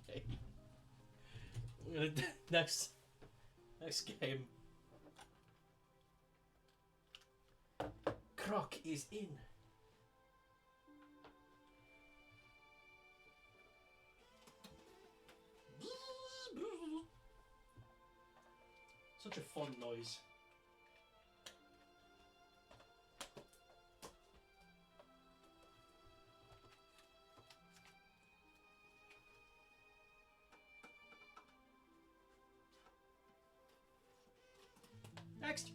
Okay. Next game. Croc is in. Such a fun noise. Next.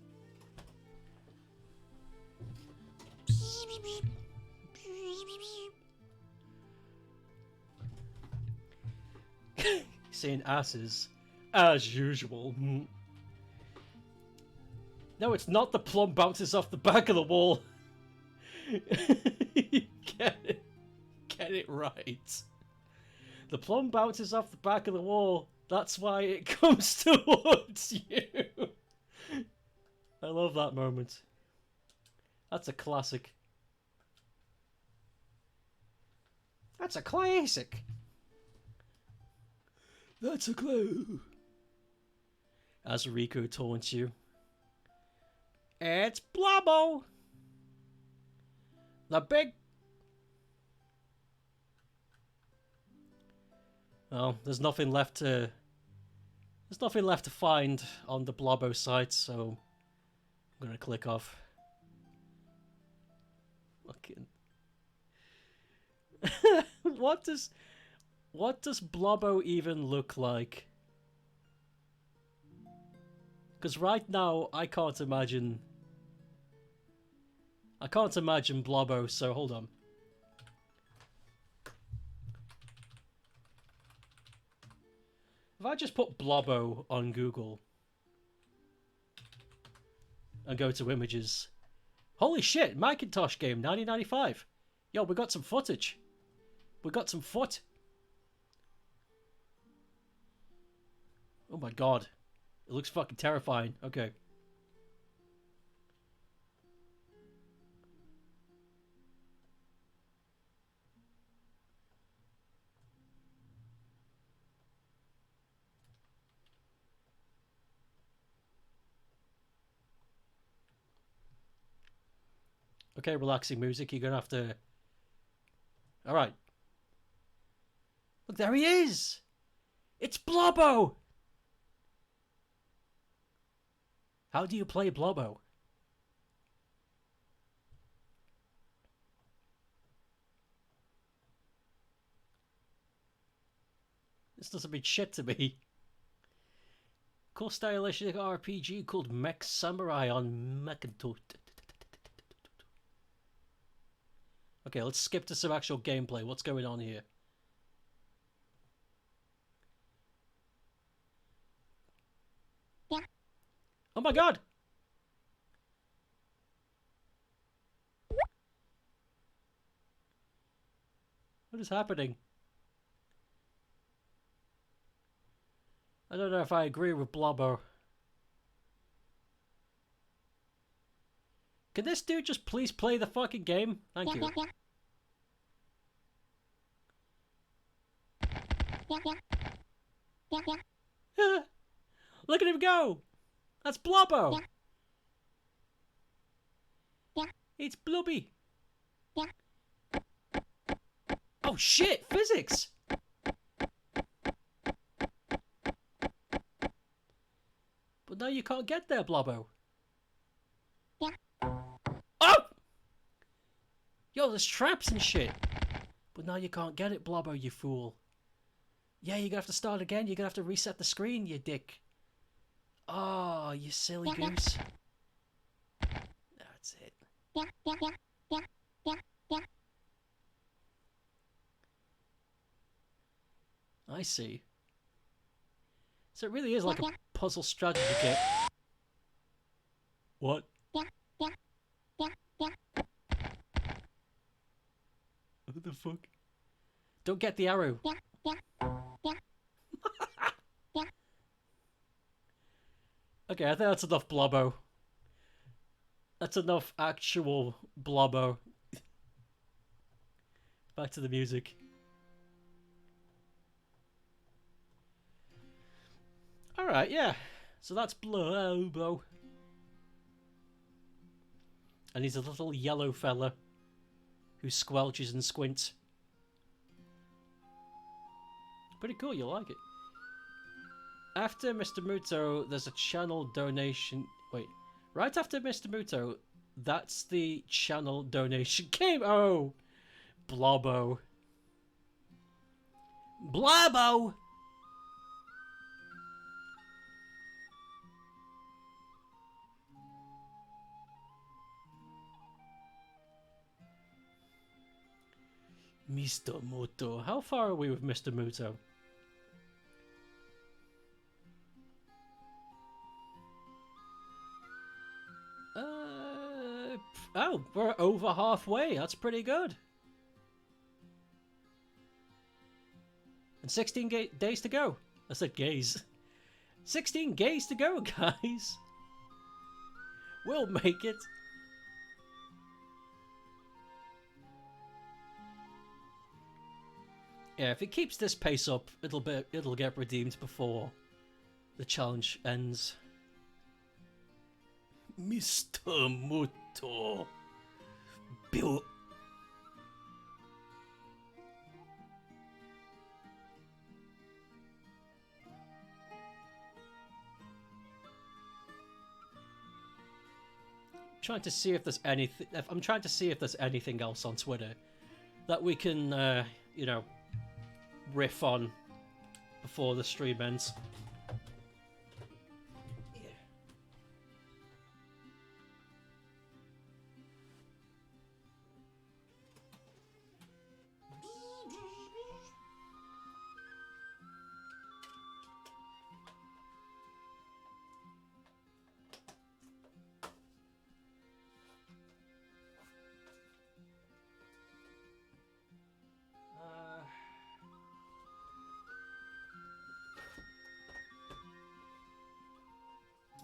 Saying asses, as usual. No, it's not the plum bounces off the back of the wall. Get it right. The plum bounces off the back of the wall. That's why it comes towards you. I love that moment. That's a classic. That's a classic. That's a clue. As Rico taunts you. It's Blobbo! The big... Well, there's nothing left to... There's nothing left to find on the Blobbo site, so... I'm gonna click off. Fucking... What does Blobbo even look like? Because right now, I can't imagine Blobbo, so hold on. If I just put Blobbo on Google and go to images, holy shit, Macintosh game, 1995. Yo, we got some footage. We got some foot. Oh my god. It looks fucking terrifying. Okay. Okay, relaxing music. You're gonna have to... Alright. Look, there he is! It's Blobbo! How do you play Blobbo? This doesn't mean shit to me. Cool stylistic RPG called Mech Samurai on Macintosh. Okay, let's skip to some actual gameplay. What's going on here? Yeah. Oh my god! What is happening? I don't know if I agree with Blobbo. Can this dude just please play the fucking game? Thank you. Look at him go! That's Blobbo! It's Blubby! Oh shit! Physics! But now you can't get there, Blobbo. Oh! Yo, there's traps and shit. But now you can't get it, Blobbo, you fool. Yeah, you're gonna have to start again. You're gonna have to reset the screen, you dick. Oh, you silly goose. That's it. I see. So it really is like a puzzle strategy game. What? What the fuck? Don't get the arrow. Okay, I think that's enough Blobbo. That's enough actual Blobbo. Back to the music. Alright, yeah. So that's Blobbo. And he's a little yellow fella who squelches and squints. Pretty cool, you like it. After Mr. Muto, there's a channel donation... Wait. Right after Mr. Muto, that's the channel donation game. Oh! Blobbo. Blobbo! Mr. Muto. How far are we with Mr. Muto? Oh, we're over halfway. That's pretty good. And 16 days to go. I said gays. 16 gays to go, guys. We'll make it. Yeah, if it keeps this pace up, it'll get redeemed before the challenge ends. Mr. Muto. Bill. Trying to see if there's anything. I'm trying to see if there's anything else on Twitter that we can, you know, riff on before the stream ends.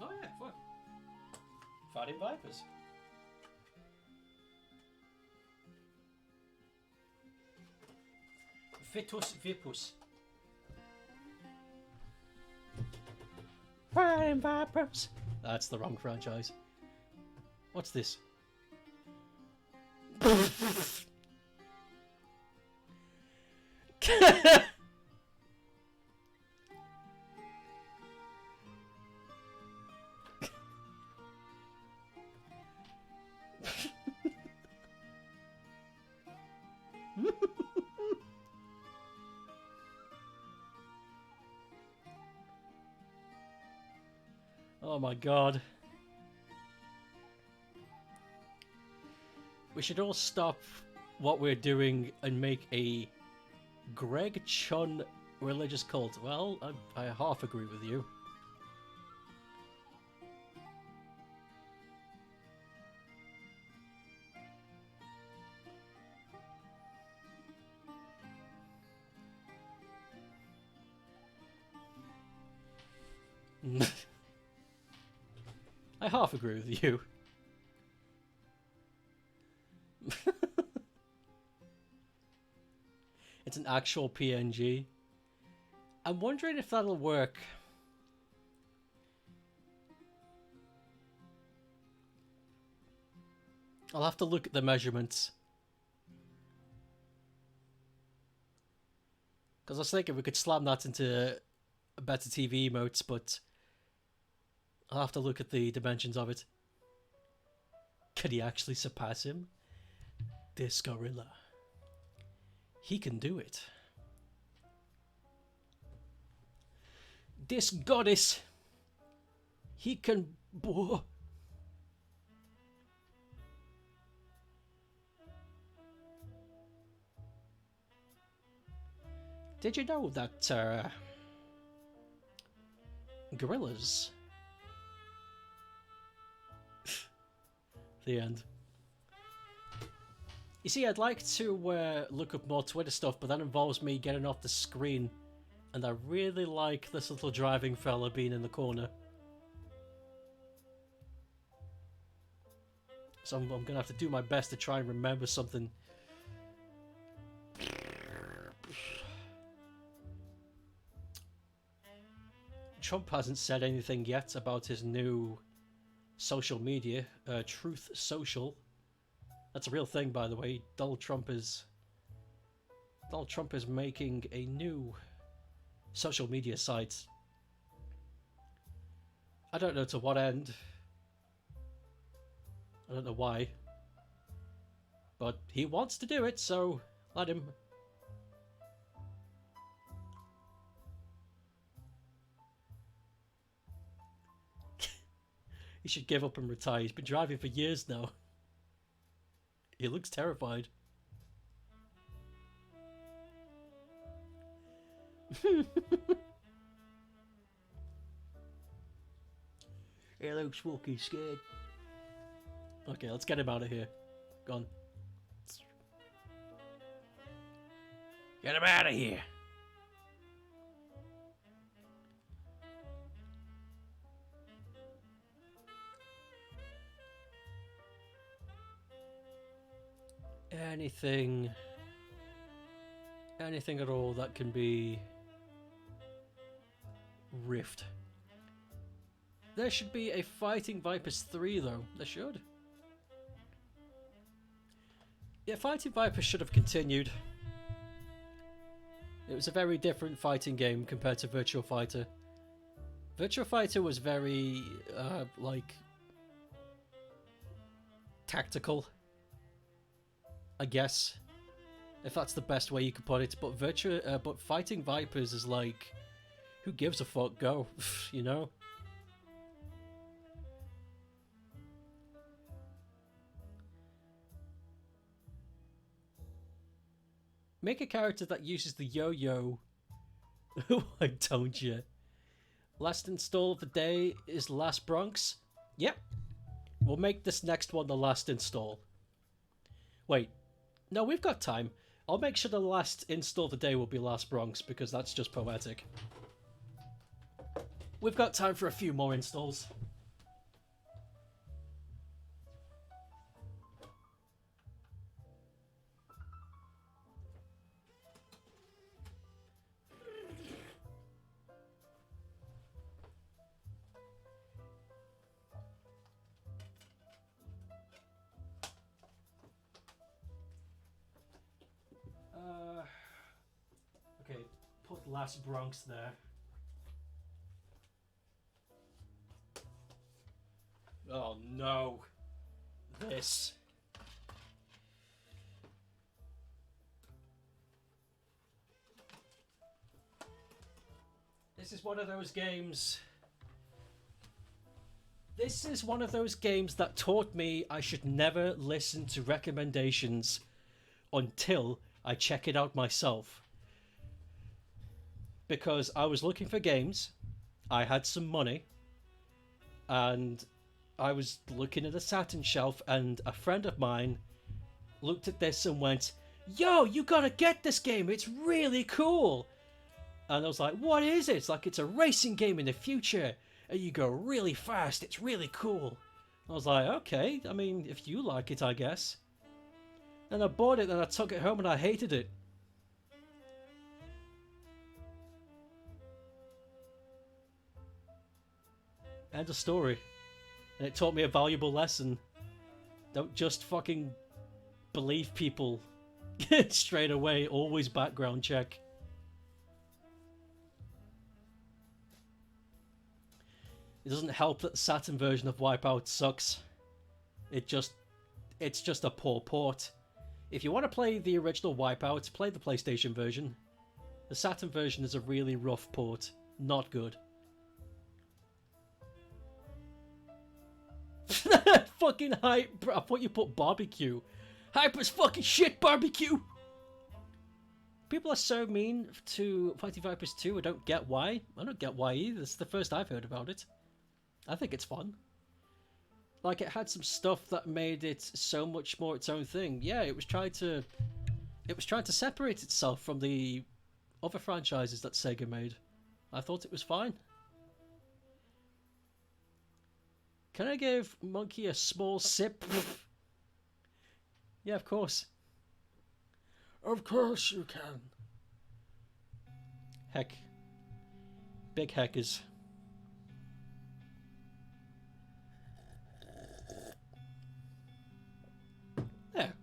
Oh yeah, fun. Fighting Vipers. Vitus Vipus. Fighting Vipers. That's the wrong franchise. What's this? Oh my god. We should all stop what we're doing and make a Greg Chun religious cult. Well, I half agree with you. I half agree with you. It's an actual PNG. I'm wondering if that'll work. I'll have to look at the measurements. Because I was thinking we could slam that into better TV emotes, but I'll have to look at the dimensions of it. Can he actually surpass him? This gorilla. He can do it. This goddess. He can... Did you know that gorillas... The end. You see, I'd like to look up more Twitter stuff, but that involves me getting off the screen. And I really like this little driving fella being in the corner. So I'm going to have to do my best to try and remember something. Trump hasn't said anything yet about his new social media, Truth Social. That's a real thing, by the way. Donald Trump is making a new social media site. I don't know to what end. I don't know why. But he wants to do it, so let him. He should give up and retire. He's been driving for years now. He looks terrified. He looks fucking scared. Okay, let's get him out of here. Gone. Get him out of here. Anything at all that can be rift. There should be a Fighting Vipers 3 though. There should. Yeah, Fighting Vipers should have continued. It was a very different fighting game compared to Virtua Fighter. Virtua Fighter was very, like, tactical, I guess, if that's the best way you could put it. But but Fighting Vipers is like, who gives a fuck? Go, you know. Make a character that uses the yo-yo. Why don't you? Last install of the day is Last Bronx. Yep. We'll make this next one the last install. Wait. No, we've got time. I'll make sure the last install of the day will be Last Bronx, because that's just poetic. We've got time for a few more installs. Okay, put Last Bronx there. Oh no. This. This is one of those games. This is one of those games that taught me I should never listen to recommendations until I check it out myself. Because I was looking for games, I had some money, and I was looking at a Saturn shelf, and a friend of mine looked at this and went, "Yo, you gotta get this game, it's really cool." And I was like, "What is it?" It's like, it's a racing game in the future, and you go really fast, it's really cool. I was like, okay, I mean, if you like it, I guess. And I bought it, and I took it home, and I hated it. End of story. And it taught me a valuable lesson. Don't just fucking believe people straight away. Always background check. It doesn't help that the Saturn version of Wipeout sucks. It's just a poor port. If you want to play the original Wipeout, play the PlayStation version. The Saturn version is a really rough port. Not good. Fucking hype. I thought you put barbecue. Hype as fucking shit, barbecue. People are so mean to Fighting Vipers 2. I don't get why. I don't get why either. This is the first I've heard about it. I think it's fun. Like, it had some stuff that made it so much more its own thing. Yeah, it was trying to separate itself from the other franchises that Sega made. I thought it was fine. Can I give Monkey a small sip? Yeah, of course. Of course you can. Heck. Big heckers. There.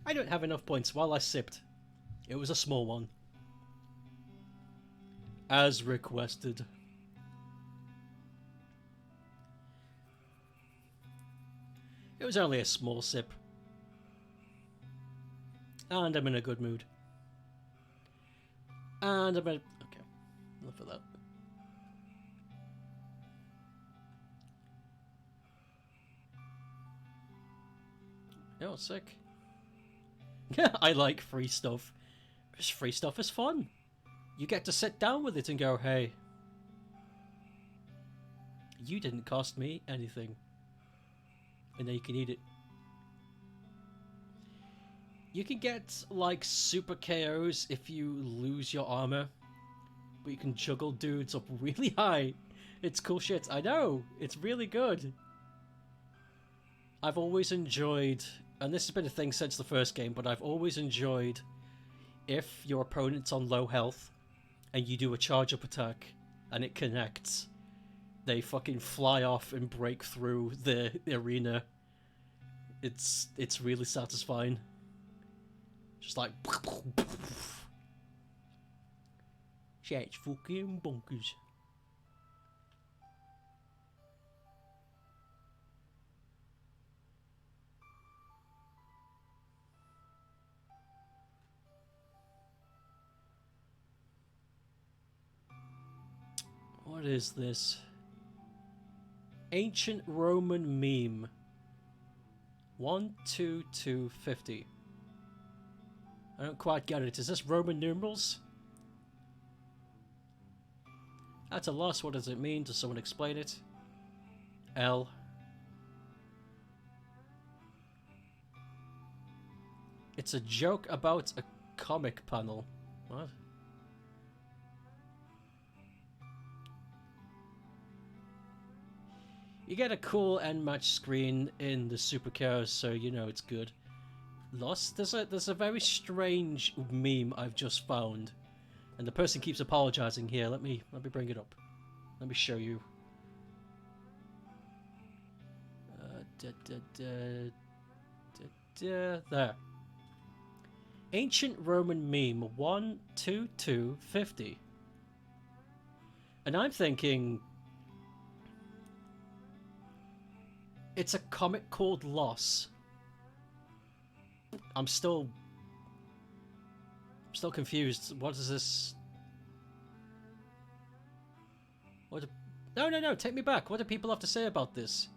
I don't have enough points while I sipped. It was a small one. As requested. It was only a small sip. And I'm in a good mood. And I'm in... Okay. Enough of that. Oh, sick. I like free stuff. This free stuff is fun. You get to sit down with it and go, hey, you didn't cost me anything. And then you can eat it. You can get, like, super KOs if you lose your armor. But you can juggle dudes up really high. It's cool shit. I know. It's really good. I've always enjoyed, and this has been a thing since the first game, but I've always enjoyed if your opponent's on low health and you do a charge-up attack and it connects, they fucking fly off and break through the arena. It's really satisfying. Just like... Shit's fucking bonkers. What is this? Ancient Roman meme. 12250. I don't quite get it. Is this Roman numerals? At a loss, what does it mean? Does someone explain it? L. It's a joke about a comic panel. What? You get a cool end match screen in the supercars, so you know it's good. Lost? There's a very strange meme I've just found, and the person keeps apologizing here. Let me bring it up. Let me show you. There. Ancient Roman meme 12250. And I'm thinking it's a comic called Loss. I'm still confused. What is this? What? No, take me back. What do people have to say about this?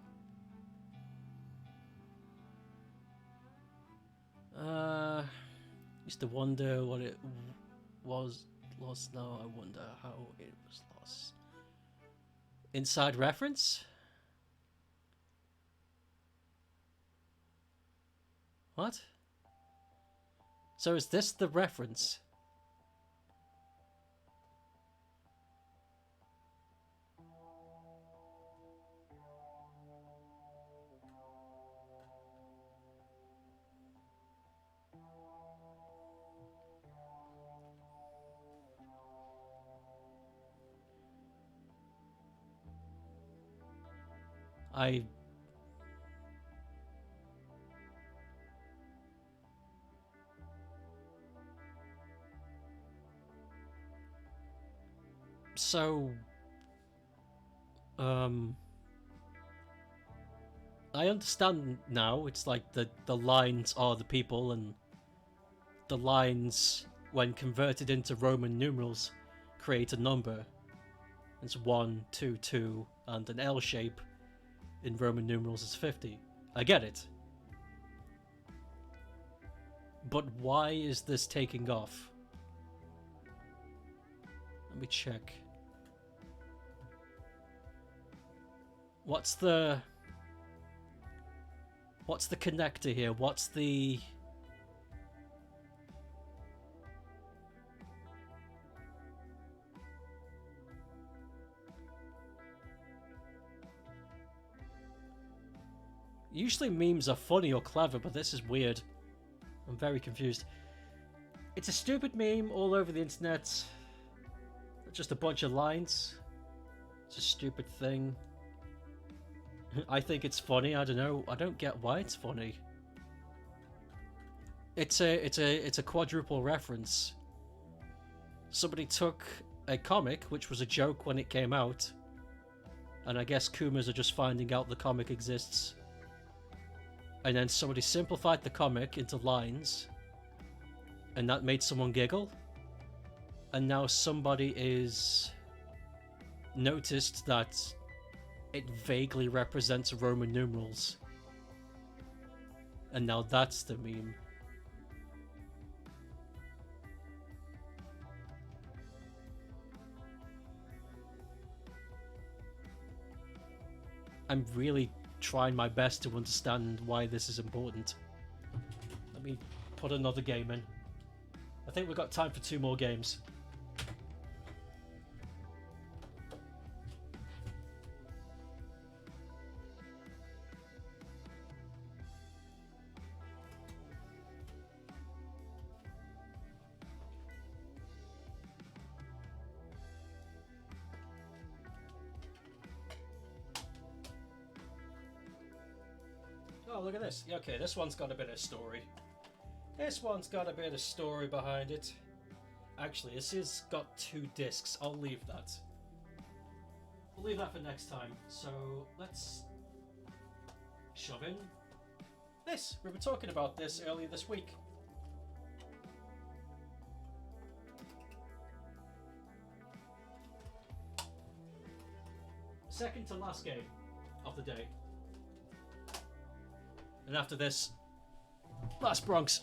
Used to wonder what it was lost. Now I wonder how it was lost. Inside reference? What? So is this the reference? So, I understand now. It's like the lines are the people, and the lines, when converted into Roman numerals, create a number. It's 1, 2, 2, and an L shape in Roman numerals is 50. I get it. But why is this taking off? Let me check. What's the connector here? What's the... Usually memes are funny or clever, but this is weird. I'm very confused. It's a stupid meme all over the internet. Just a bunch of lines. It's a stupid thing. I think it's funny. I don't know. I don't get why it's funny. It's a quadruple reference. Somebody took a comic, which was a joke when it came out, and I guess Kumas are just finding out the comic exists. And then somebody simplified the comic into lines, and that made someone giggle. And now somebody is noticed that it vaguely represents Roman numerals. And now that's the meme. I'm really trying my best to understand why this is important. Let me put another game in. I think we've got time for 2 more games. Oh, look at this. Okay, this one's got a bit of story. This one's got a bit of story behind it. Actually, this has got 2 discs. I'll leave that. We'll leave that for next time. So, let's shove in this. We were talking about this earlier this week. Second to last game of the day. And after this, last Bronx.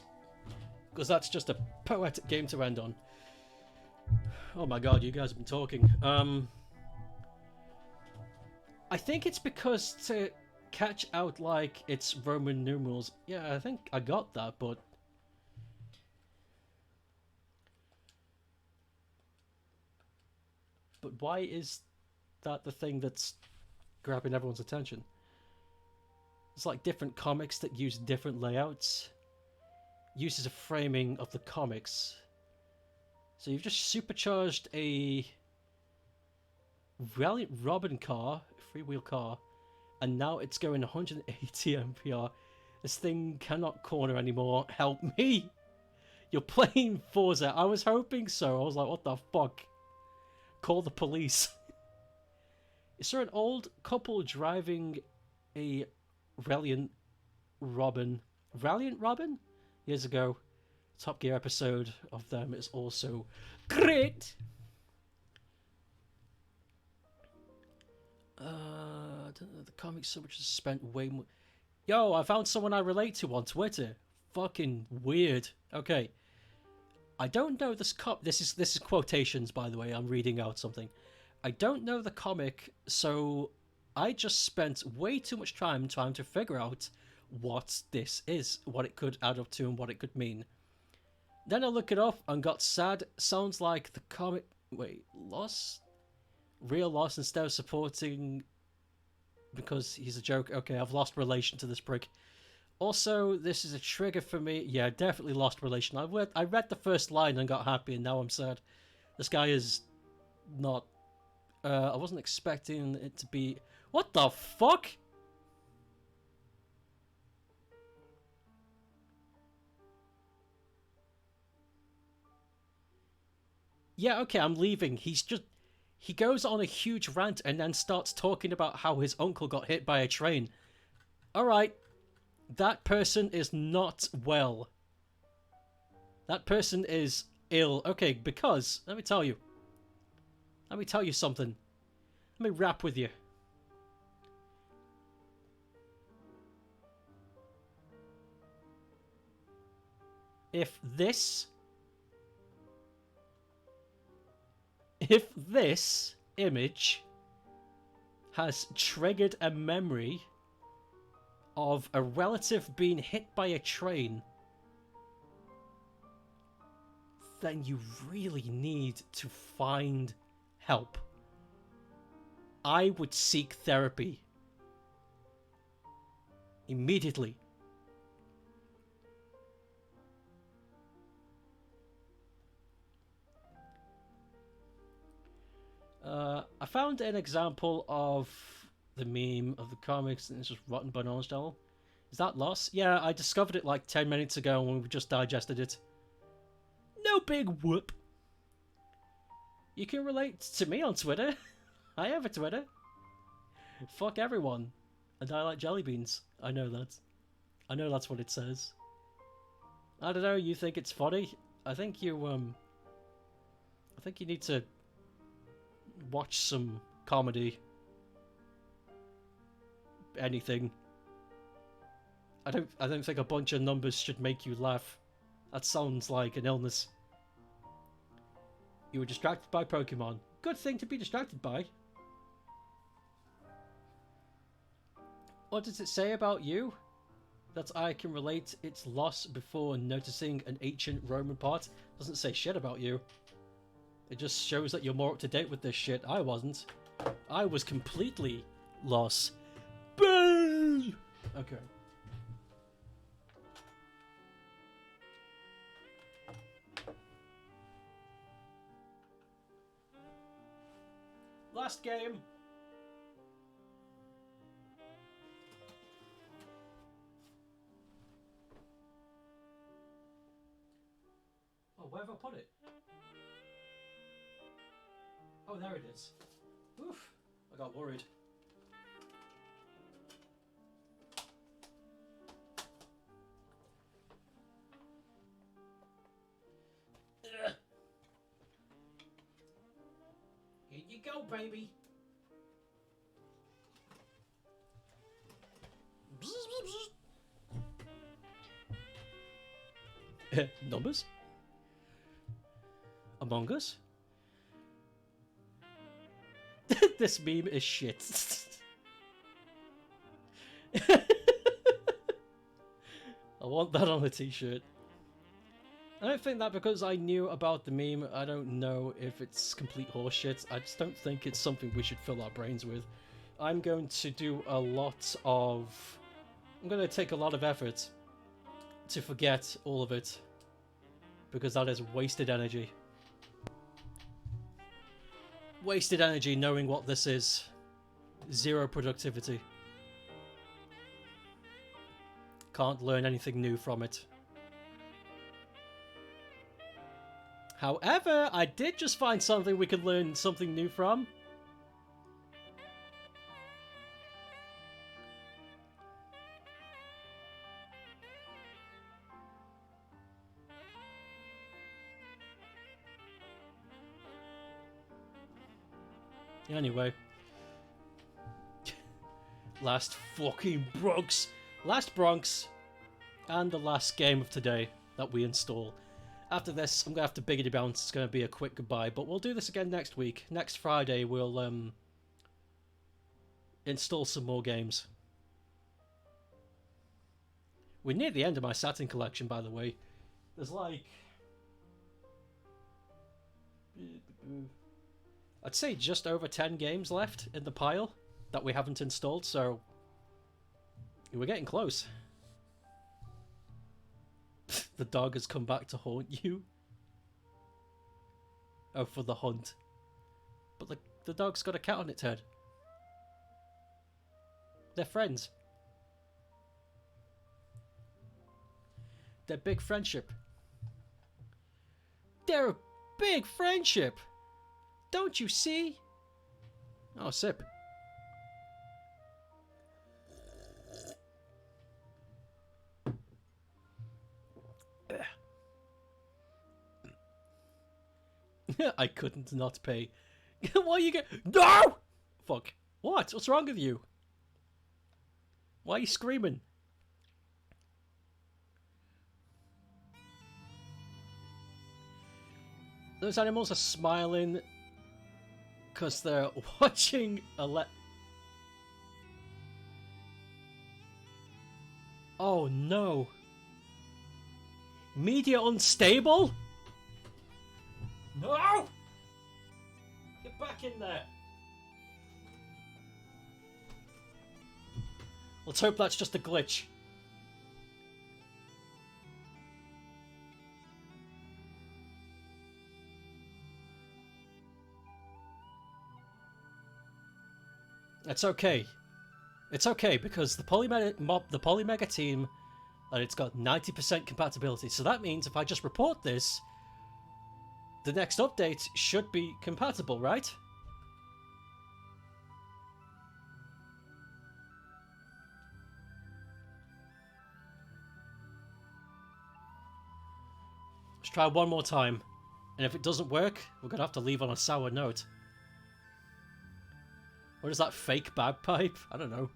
Because that's just a poetic game to end on. Oh my god, you guys have been talking. I think it's because to catch out like it's Roman numerals. Yeah, I think I got that, but why is that the thing that's grabbing everyone's attention? It's like different comics that use different layouts. Uses a framing of the comics. So you've just supercharged a Valiant Robin car, freewheel car, and now it's going 180 mph. This thing cannot corner anymore. Help me! You're playing Forza. I was hoping so. I was like, what the fuck? Call the police. Is there an old couple driving a Valiant Robin? Years ago. Top Gear episode of them is also great. I don't know, the comics so much has spent way more. Yo, I found someone I relate to on Twitter. Fucking weird. Okay. I don't know this this is quotations, by the way. I'm reading out something. I don't know the comic, so I just spent way too much time trying to figure out what this is, what it could add up to, and what it could mean. Then I look it up and got sad. Sounds like the comic. Wait, loss? Real loss instead of supporting because he's a joke. Okay, I've lost relation to this prick. Also, this is a trigger for me. Yeah, definitely lost relation. I read the first line and got happy, and now I'm sad. This guy is not. I wasn't expecting it to be. What the fuck? Yeah, okay, I'm leaving. He goes on a huge rant and then starts talking about how his uncle got hit by a train. Alright. That person is not well. That person is ill. Okay, because, let me tell you something. Let me rap with you. If this image has triggered a memory of a relative being hit by a train, then you really need to find help. I would seek therapy immediately. I found an example of the meme of the comics, and it's just Rotten Bananas Devil. Is that Loss? Yeah, I discovered it like 10 minutes ago when we just digested it. No big whoop. You can relate to me on Twitter. I have a Twitter. Fuck everyone. And I like jelly beans. I know that. I know that's what it says. I don't know, you think it's funny? I think you need to watch some comedy. Anything. I don't think a bunch of numbers should make you laugh. That sounds like an illness. You were distracted by Pokemon. Good thing to be distracted by. What does it say about you? That I can relate its loss before noticing an ancient Roman part? Doesn't say shit about you. It just shows that you're more up to date with this shit. I wasn't. I was completely lost. Boo! Okay. Last game. Oh, where have I put it? Oh, there it is. Oof, I got worried. Ugh. Here you go, baby. Numbers? Among Us? This meme is shit. I want that on a t-shirt. I don't think that because I knew about the meme, I don't know if it's complete horseshit. I just don't think it's something we should fill our brains with. I'm going to do a lot of... I'm going to take a lot of effort to forget all of it. Because that is wasted energy. Wasted energy knowing what this is. Zero productivity. Can't learn anything new from it. However, I did just find something we could learn something new from. Anyway. Last fucking Bronx. Last Bronx. And the last game of today that we install. After this, I'm going to have to biggity bounce. It's going to be a quick goodbye. But we'll do this again next week. Next Friday, we'll install some more games. We're near the end of my Saturn collection, by the way. There's like... I'd say just over 10 games left in the pile that we haven't installed, so we're getting close. The dog has come back to haunt you. Oh, for the hunt. But the dog's got a cat on its head. They're friends. They're big friendship. They're a big friendship. Don't you see? Oh, sip. I couldn't not pay. Why you get... No! Fuck. What? What's wrong with you? Why are you screaming? Those animals are smiling because they're watching a Oh no. Media unstable? No! Get back in there. Let's hope that's just a glitch. It's okay. It's okay because the Polymega team, and it's got 90% compatibility. So that means if I just report this, the next update should be compatible, right? Let's try one more time. And if it doesn't work, we're going to have to leave on a sour note. What is that fake bagpipe? I don't know.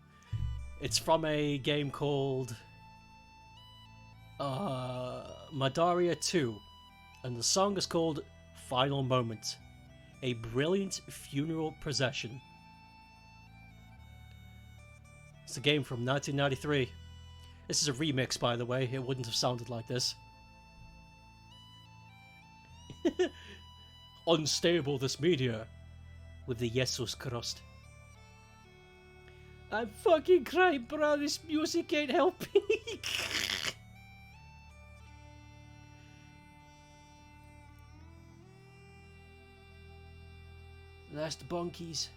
It's from a game called Madaria 2. And the song is called Final Moment. A brilliant funeral procession. a game from 1993. This is a remix, by the way. It wouldn't have sounded like this. Unstable, this media. With the Jesus crust. I'm fucking crying, bro. This music ain't helping. Last bonkies.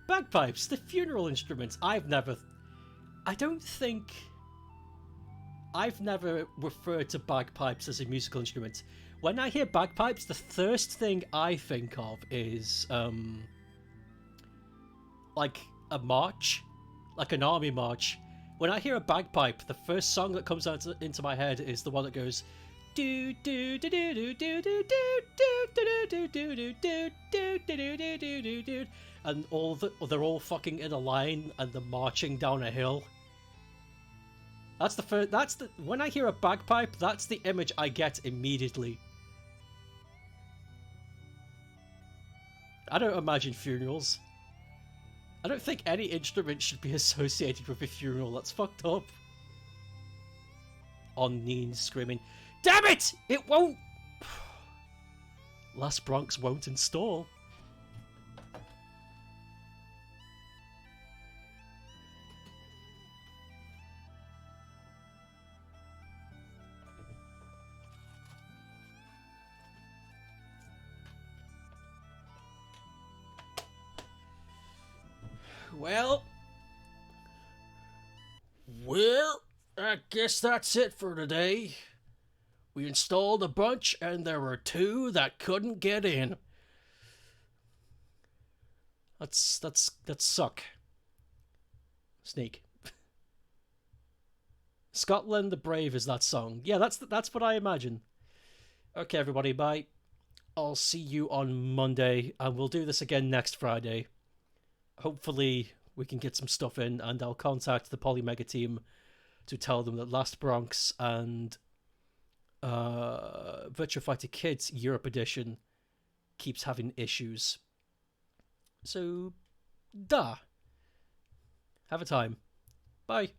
Bagpipes, the funeral instruments. I've never referred to bagpipes as a musical instrument. When I hear bagpipes, the first thing I think of is like a march, like an army march. When I hear a bagpipe, the first song that comes out into my head is the one that goes do do do do do do do do do do do do do do do do do do, and they're all fucking in a line and they're marching down a hill. That's the first. When I hear a bagpipe, that's the image I get immediately. I don't imagine funerals. I don't think any instrument should be associated with a funeral. That's fucked up. On knees, screaming, "Damn it! It won't." Last Bronx won't install. Well, I guess that's it for today. We installed a bunch and there were 2 that couldn't get in. That's suck. Sneak. Scotland the Brave is that song. Yeah, that's what I imagine. Okay, everybody, bye. I'll see you on Monday, and we'll do this again next Friday. Hopefully, we can get some stuff in, and I'll contact the Polymega team to tell them that Last Bronx and Virtua Fighter Kids Europe Edition keeps having issues. So, have a time. Bye.